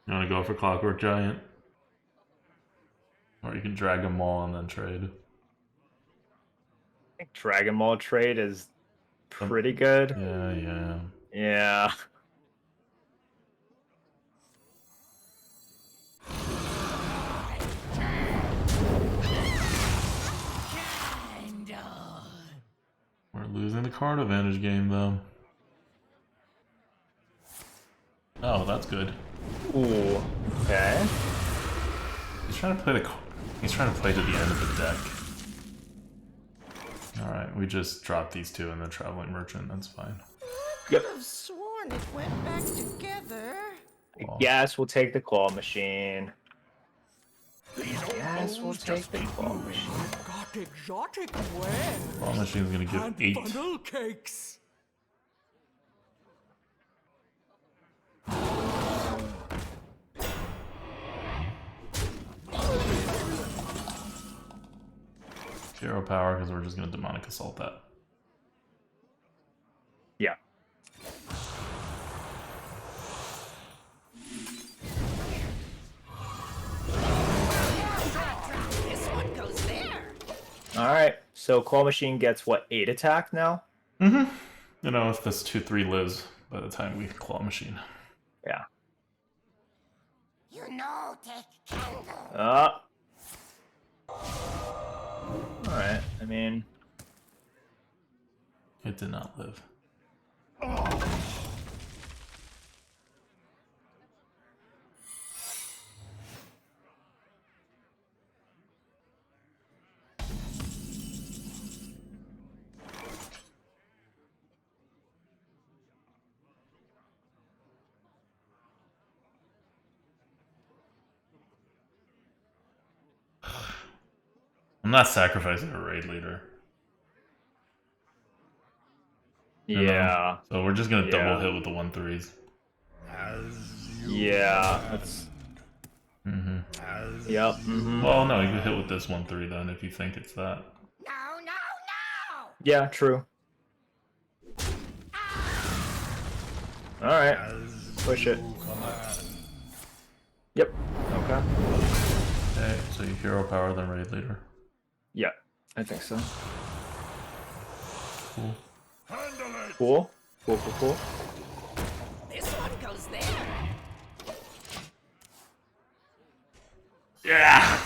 You want to go for Clockwork Giant? Or you can drag them all and then trade. I think Dragon Ball trade is pretty good. Yeah. Yeah. We're losing the card advantage game though. Oh, that's good. Ooh. Okay. He's trying to play he's trying to play to the end of the deck. Alright, we just dropped these two and the Traveling Merchant, that's fine. Yep. Could have sworn it went back together. Yes, we'll take the claw machine. Yes, we'll take the claw machine. Got exotic wares Claw Machine's gonna give and 8. funnel cakes. Hero Power because we're just gonna Demonic Assault that. Yeah. This one goes there. Alright, so claw machine gets what, 8 attack now? You know, if this 2/3 lives by the time we Claw Machine. Yeah. You know, take candle. Alright, I mean... It did not live. I'm not sacrificing a raid leader. You know? Yeah. So we're just gonna double Yeah. hit with the 1/3s. Yeah, that's... Yep, Well, no, you can hit with this 1/3 then if you think it's that. No, no, no! Yeah, true. Alright. Push it. Yep. Okay. Okay, so you Hero Power then raid leader. Yeah, I think so. Cool. Handle it! Cool. Cool. This one goes there. Yeah!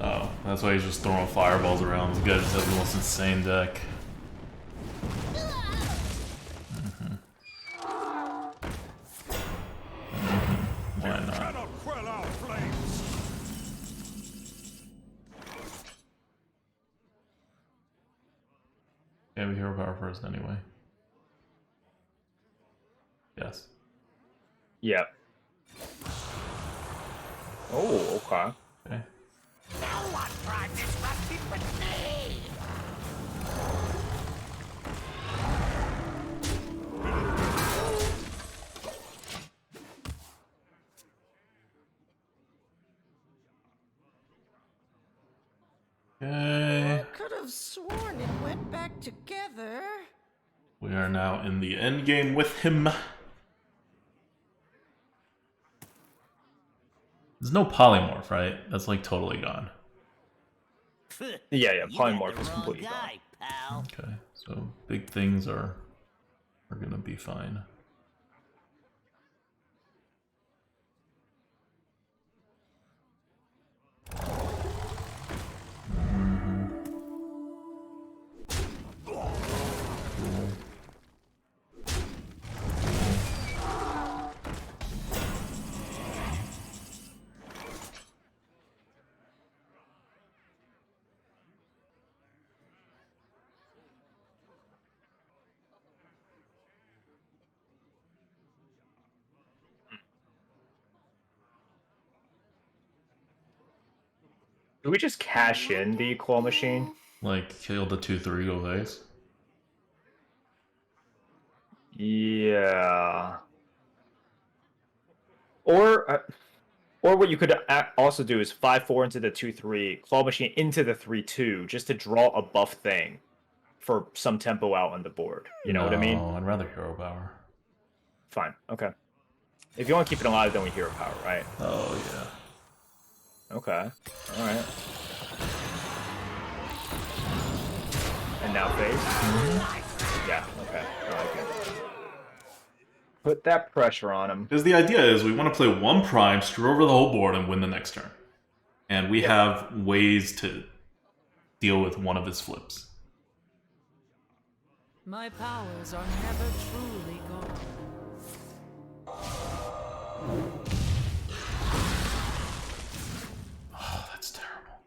Oh, that's why he's just throwing fireballs around. This guy just has the most insane deck. Why not? Cannot quell our flames! Yeah, we Hero Power first anyway. Yes. Yep. Oh, okay. Okay. No one tried disrupting with me. Okay. Could have sworn it went back together. We are now in the end game with him. There's no polymorph, right? That's like totally gone. Yeah, You got polymorph the is wrong completely guy, pal. Okay, so big things are gonna be fine. Do we just cash in the claw machine? Like, kill the 2/3, go face. Yeah. Or what you could also do is 5/4 into the 2/3, claw machine into the 3/2, just to draw a buff thing for some tempo out on the board. You know what I mean? No, I'd rather hero power. Fine. Okay. If you want to keep it alive, then we hero power, right? Oh yeah. Okay. All right. And now face. Yeah. Okay. I like it. Put that pressure on him. Because the idea is we want to play one prime, screw over the whole board, and win the next turn. And we have ways to deal with one of his flips. My powers are never truly gone. Oh, that's terrible.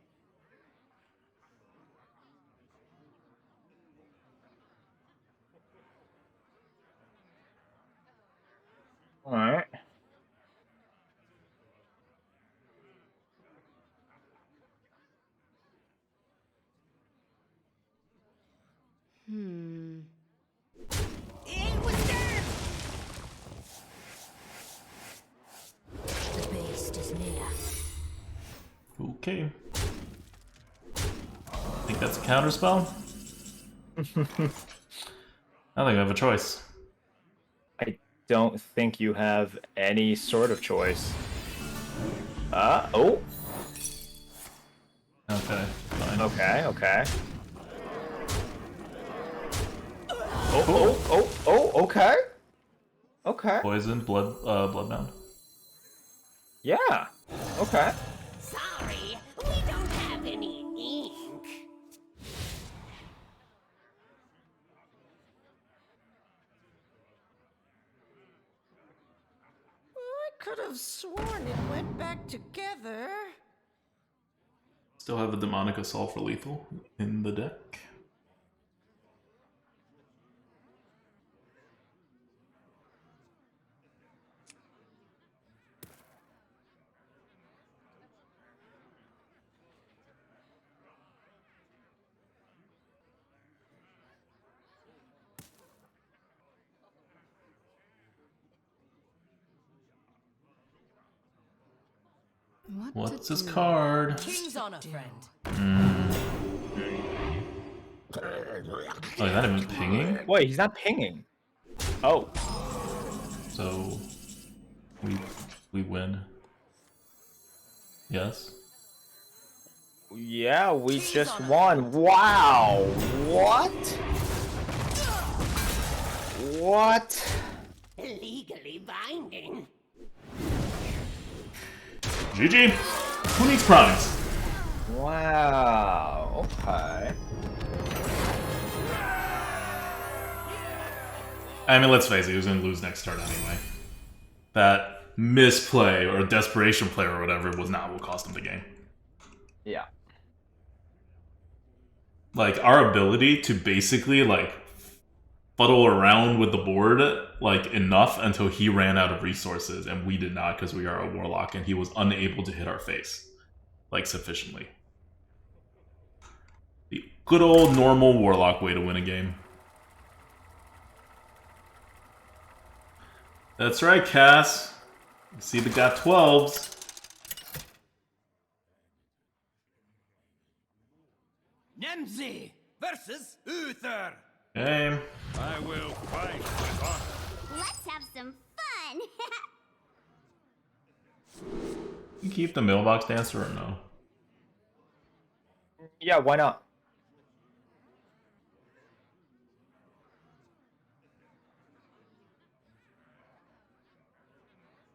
All right. It was there! The beast is near. Okay. Think that's a counter spell? I think I have a choice. I don't think you have any sort of choice. Oh. Okay, fine. Okay. Oh, okay. Okay. Poison, bloodbound. Yeah. Okay. Sorry, we don't have any ink. I could have sworn it went back together. Still have a demonic assault for lethal in the deck. What's his card? King's honor, friend. Oh, is that him pinging? Wait, he's not pinging. Oh. So we win. Yes. Yeah, we just won. Wow. What? What? Legally binding. GG. Who needs primes? Wow. Okay. I mean, let's face it, he was going to lose next turn anyway. That misplay or desperation play or whatever was not what cost him the game. Yeah. Like, our ability to basically, like, fuddle around with the board, like, enough until he ran out of resources, and we did not because we are a Warlock, and he was unable to hit our face, like, sufficiently. The good old normal Warlock way to win a game. That's right, Cass. You see the got 12s. Nemzi versus Uther. Game. I will fight with honor. Let's have some fun. You keep the mailbox dancer or no? Yeah, why not?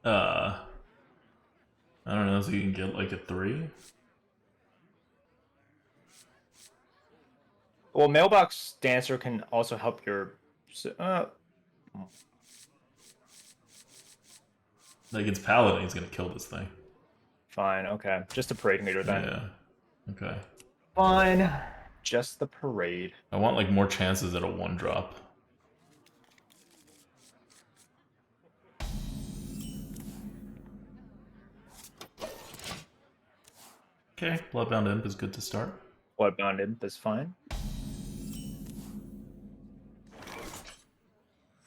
I don't know, so you can get like a 3? Well, mailbox dancer can also help your. Like it's paladin, he's gonna kill this thing. Fine, okay. Just a parade meter then. Yeah. Okay. Fine. Just the parade. I want like more chances at a 1-drop. Okay, Bloodbound Imp is good to start. Bloodbound Imp is fine.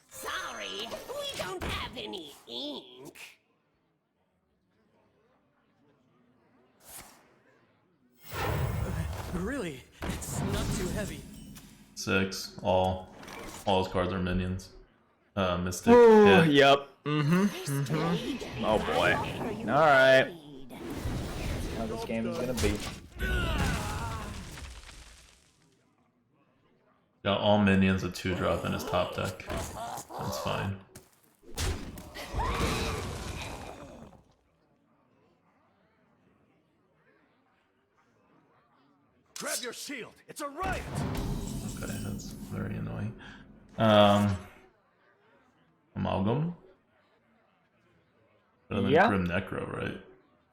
Sorry, we don't have any ink. Really? It's not too heavy. 6. All his cards are minions. Mystic. Ooh, hit. yep. Oh boy. Alright. How this game is gonna be. Got all minions at 2-drop in his top deck. That's fine. Grab your shield. It's a riot. Okay, that's very annoying. Amalgam? Better than Yeah. Grim Necro, right?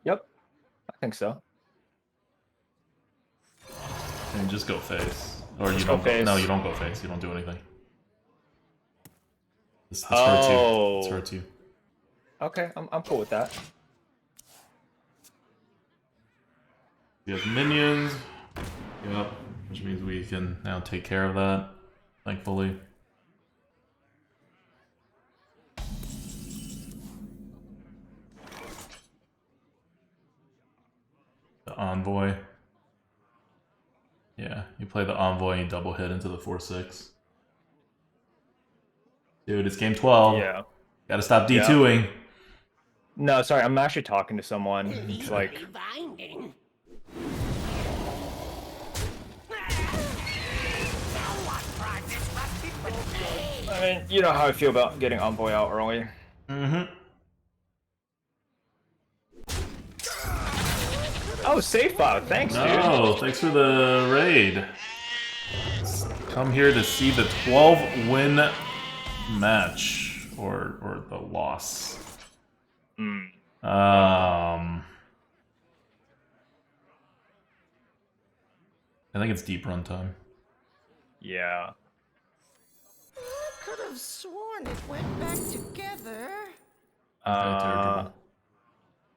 Yep. I think so. And just go face. Or you Just don't go go, face. no, you don't go face, you don't do anything. This hurts Oh. you. This hurts you. Okay, I'm cool with that. We have minions. Yep. Which means we can now take care of that, thankfully. The Envoy. Yeah, you play the Envoy and you double hit into the 4/6. Dude, it's game 12. Yeah. Gotta stop Yeah. D2ing. No, sorry, I'm actually talking to someone. It's like, Binding. I mean, you know how I feel about getting Envoy out early. Mm-hmm. Oh, safe file. Thanks, dude. No, thanks for the raid. Come here to see the 12-win match or the loss. I think it's deep run time. Yeah. I could have sworn it went back together. Dirigible.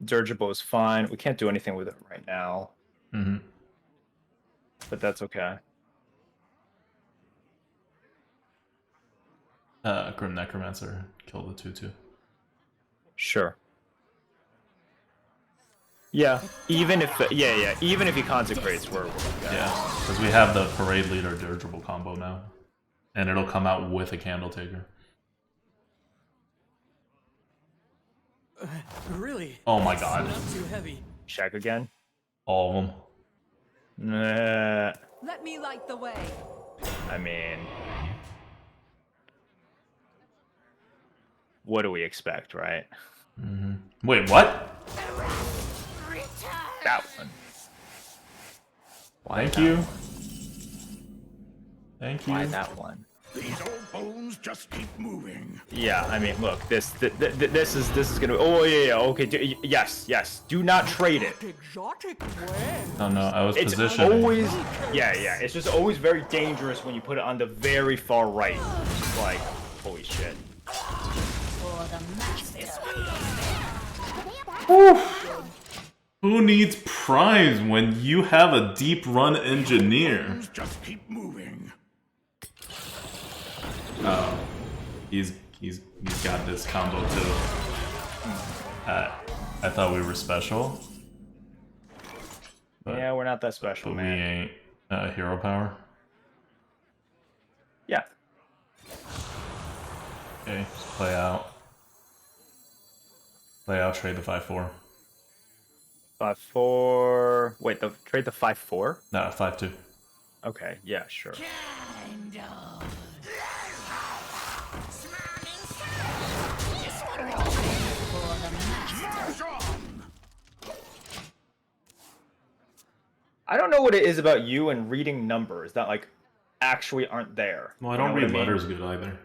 Dirigible is fine. We can't do anything with it right now, Mm-hmm. but that's okay. Grim Necromancer killed the 2/2. Sure. Yeah, even if even if he consecrates, we're okay. Yeah, because we have the Parade Leader Dirigible combo now, and it'll come out with a Candle Taker. Really? Oh my It's god, not too heavy. Check again. all of them. Nah, Let me light the way. I mean, what do we expect, right? Wait, what? That one. Thank you. Thank you. Why that one? These old bones just keep moving. Yeah, I mean, look, this is gonna. Oh yeah, okay. Yes. Do not trade it. Exotic when? Oh no, I was It's positioning. always, yeah. It's just always very dangerous when you put it on the very far right. It's just like, holy shit. Who needs prize when you have a deep run engineer? Bones just keep moving. Oh, he's got this combo too. I thought we were special, but, Yeah, we're not that special, but we man. ain't hero power. Yeah. Okay, just play out. Play out, trade the 5/4. 5/4. Wait, trade the 5/4? No, 5/2. Okay, yeah, sure. Kind of. This one goes for the master. I don't know what it is about you and reading numbers that like actually aren't there. Well, I You don't know what read mean? letters good either.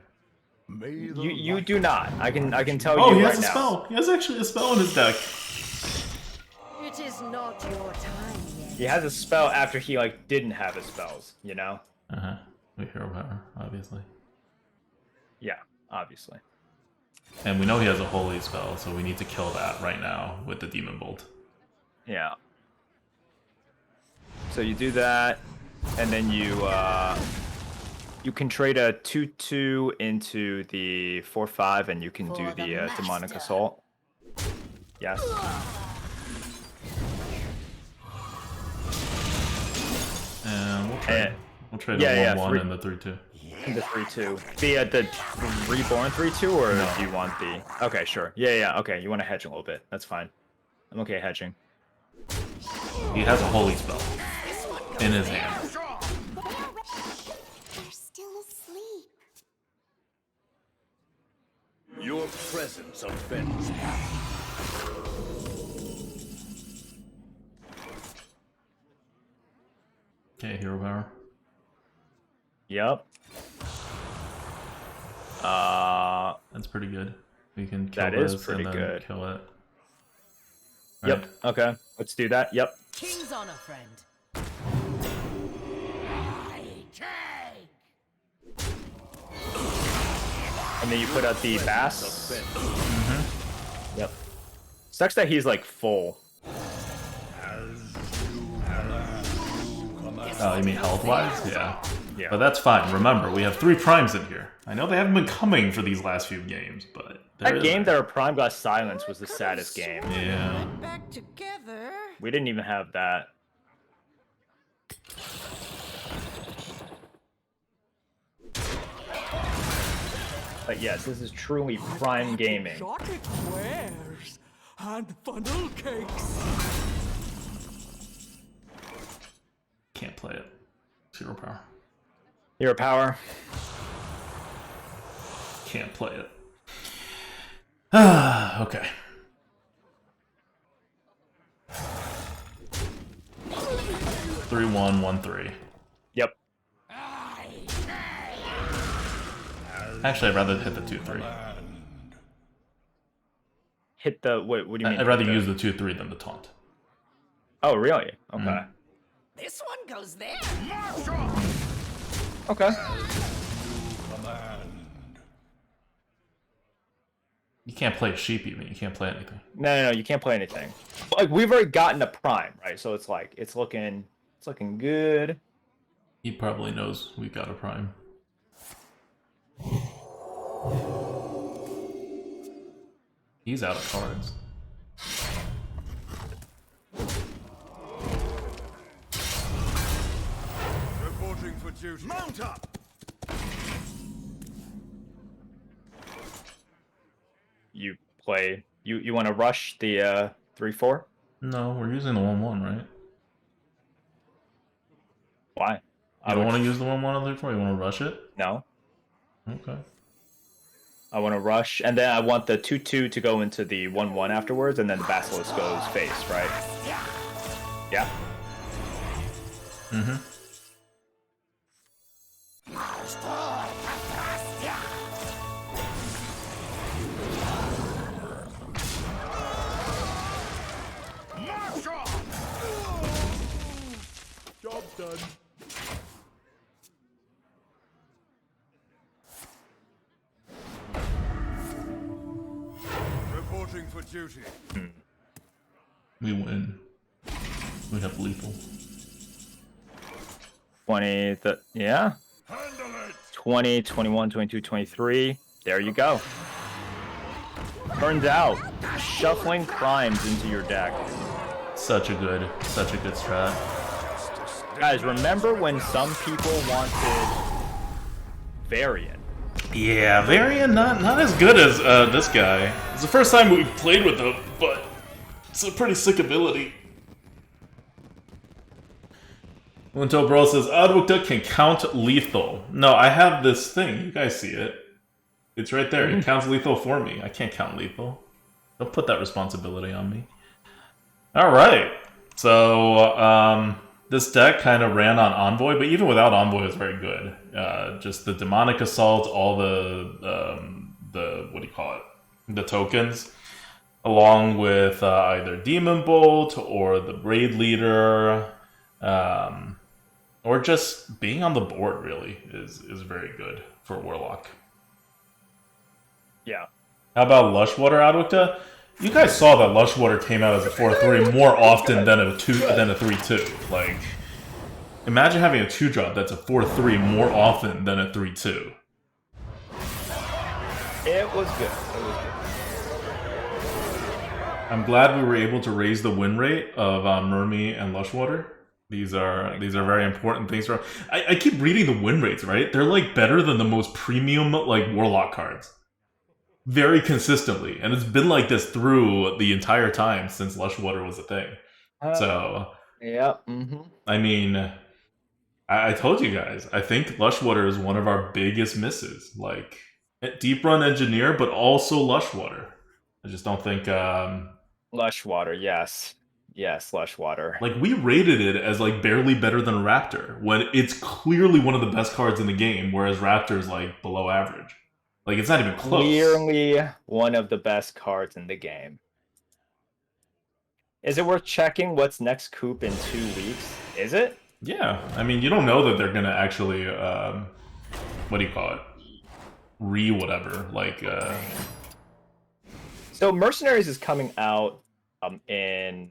May the You do not. I can tell Oh, you he right has a now. spell. He has actually a spell in his deck. It is not your time yet. He has a spell after he like didn't have his spells, you know? Uh-huh. We hero power, obviously. Yeah, obviously. And we know he has a holy spell, so we need to kill that right now with the demon bolt. Yeah. So you do that, and then you can trade a 2/2 into the 4/5, and you can do For the the demonic master. assault. Yes. And we'll trade. Eh, We'll trade yeah, the 1/1 three- and the 3/2. The 3/2. The reborn 3/2, or do you want the? Okay, sure. Yeah. Okay, you want to hedge a little bit. That's fine. I'm okay hedging. He has a holy spell in his hand. They're still asleep. Your presence offends me. Okay, hero power. Yep. That's pretty good. We can kill That is this pretty and then good. kill it. Yep. Right. Okay. Let's do that. Yep. King's honor, friend. And then you put out the bass. Yep. Sucks that he's like full. Oh, you mean health-wise? Yeah. Yeah. But that's fine. Remember, we have 3 primes in here. I know they haven't been coming for these last few games, but... That game that our Prime got silenced was the saddest game. Yeah. Went back together. We didn't even have that. But yes, this is truly Prime gaming. Chocolate wares and funnel cakes. Can't play it. 0 power. Hero power. Can't play it. Ah, okay. Three, 1, 1, 3. Yep. Actually, I'd rather hit the 2/3. Hit the what do you mean? I'd rather hit the- use the 2/3 than the taunt. Oh really? Okay. This one goes there. Okay. You can't play sheep even. You can't play anything. No, you can't play anything. Like we've already gotten a Prime, right? So it's like it's looking good. He probably knows we got a prime. He's out of cards. Reporting for duty. Mount up! You play. You want to rush the 3/4? No, we're using the 1/1, right? Why? I don't want to use the 1/1 on the 3/4. You want to rush it? No. Okay. I want to rush, and then I want the 2/2 to go into the 1/1 afterwards, and then the Basilisk goes face, right? Yeah. Mm-hmm. Job done. Reporting for duty. We win. We have lethal. 20. Yeah. Handle it! 20, 21, 22, 23. There you go. Turns out, shuffling primes into your deck. Such a good strat. Guys, remember when some people wanted Varian. Yeah, Varian not as good as this guy. It's the first time we've played with him, but it's a pretty sick ability. Winto Bro says, Adwukta can count lethal. No, I have this thing. You guys see it. It's right there. It counts lethal for me. I can't count lethal. Don't put that responsibility on me. Alright. So, this deck kind of ran on Envoy, but even without Envoy, it's very good. Just the Demonic Assault, all the what do you call it? The tokens, along with either Demon Bolt or the Raid Leader, or just being on the board, really, is very good for Warlock. Yeah. How about Lushwater, Adwukta? You guys saw that Lushwater came out as a 4/3 more often than a 3/2. Like, imagine having a 2-drop that's a 4/3 more often than a 3/2. It was good. It was good. I'm glad we were able to raise the win rate of Mermy and Lushwater. These are very important things for. I keep reading the win rates, right? They're like better than the most premium like Warlock cards. Very consistently, and it's been like this through the entire time since Lushwater was a thing. So, yeah, I mean, I told you guys, I think Lushwater is one of our biggest misses. Like, Deep Run Engineer, but also Lushwater. I just don't think... Lushwater, yes. Yes, Lushwater. Like, we rated it as, like, barely better than Raptor, when it's clearly one of the best cards in the game, whereas Raptor's, like, below average. Like, it's not even close. Clearly one of the best cards in the game. Is it worth checking what's next Coop in 2 weeks? Is it? Yeah. I mean, you don't know that they're going to actually, what do you call it? Whatever. Like, So Mercenaries is coming out in,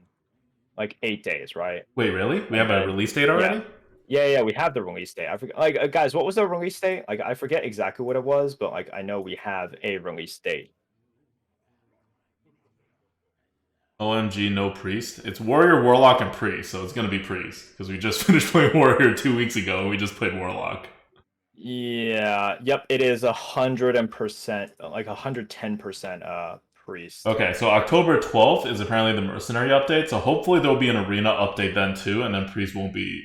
like, 8 days, right? Wait, really? We have a release date already? Yeah, we have the release date. I forget, like, guys, what was the release date? Like, I forget exactly what it was, but like, I know we have a release date. OMG, no Priest. It's Warrior, Warlock, and Priest, so it's gonna be Priest because we just finished playing Warrior 2 weeks ago, and we just played Warlock. Yeah, yep, it is 100%, like 110% Priest. Okay, so October 12th is apparently the Mercenary update, so hopefully there'll be an Arena update then too, and then Priest won't be,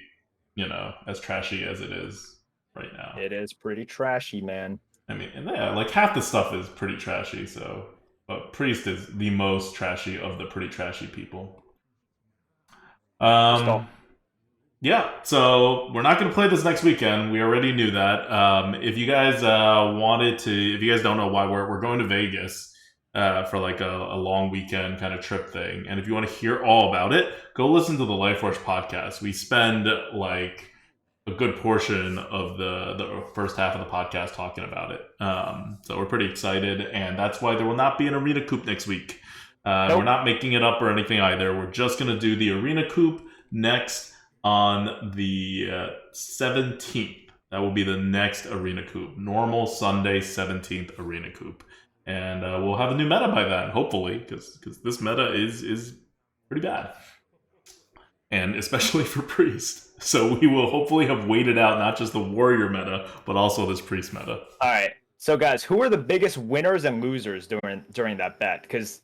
you know, as trashy as it is right now. It is pretty trashy, man. I mean, and yeah, like half the stuff is pretty trashy, so... But Priest is the most trashy of the pretty trashy people. Yeah, so we're not going to play this next weekend. We already knew that. If you guys wanted to... If you guys don't know why, we're going to Vegas for like a long weekend kind of trip thing. And if you want to hear all about it, go listen to the LifeWorks podcast. We spend like a good portion of the first half of the podcast talking about it. So we're pretty excited, and that's why there will not be an Arena Coop next week. Nope. We're not making it up or anything either. We're just going to do the Arena Coop next on the 17th. That will be the next Arena Coop. Normal Sunday 17th Arena Coop. And we'll have a new meta by then, hopefully, because this meta is pretty bad. And especially for Priest. So we will hopefully have waited out not just the Warrior meta, but also this Priest meta. All right. So guys, who are the biggest winners and losers during that bet? Because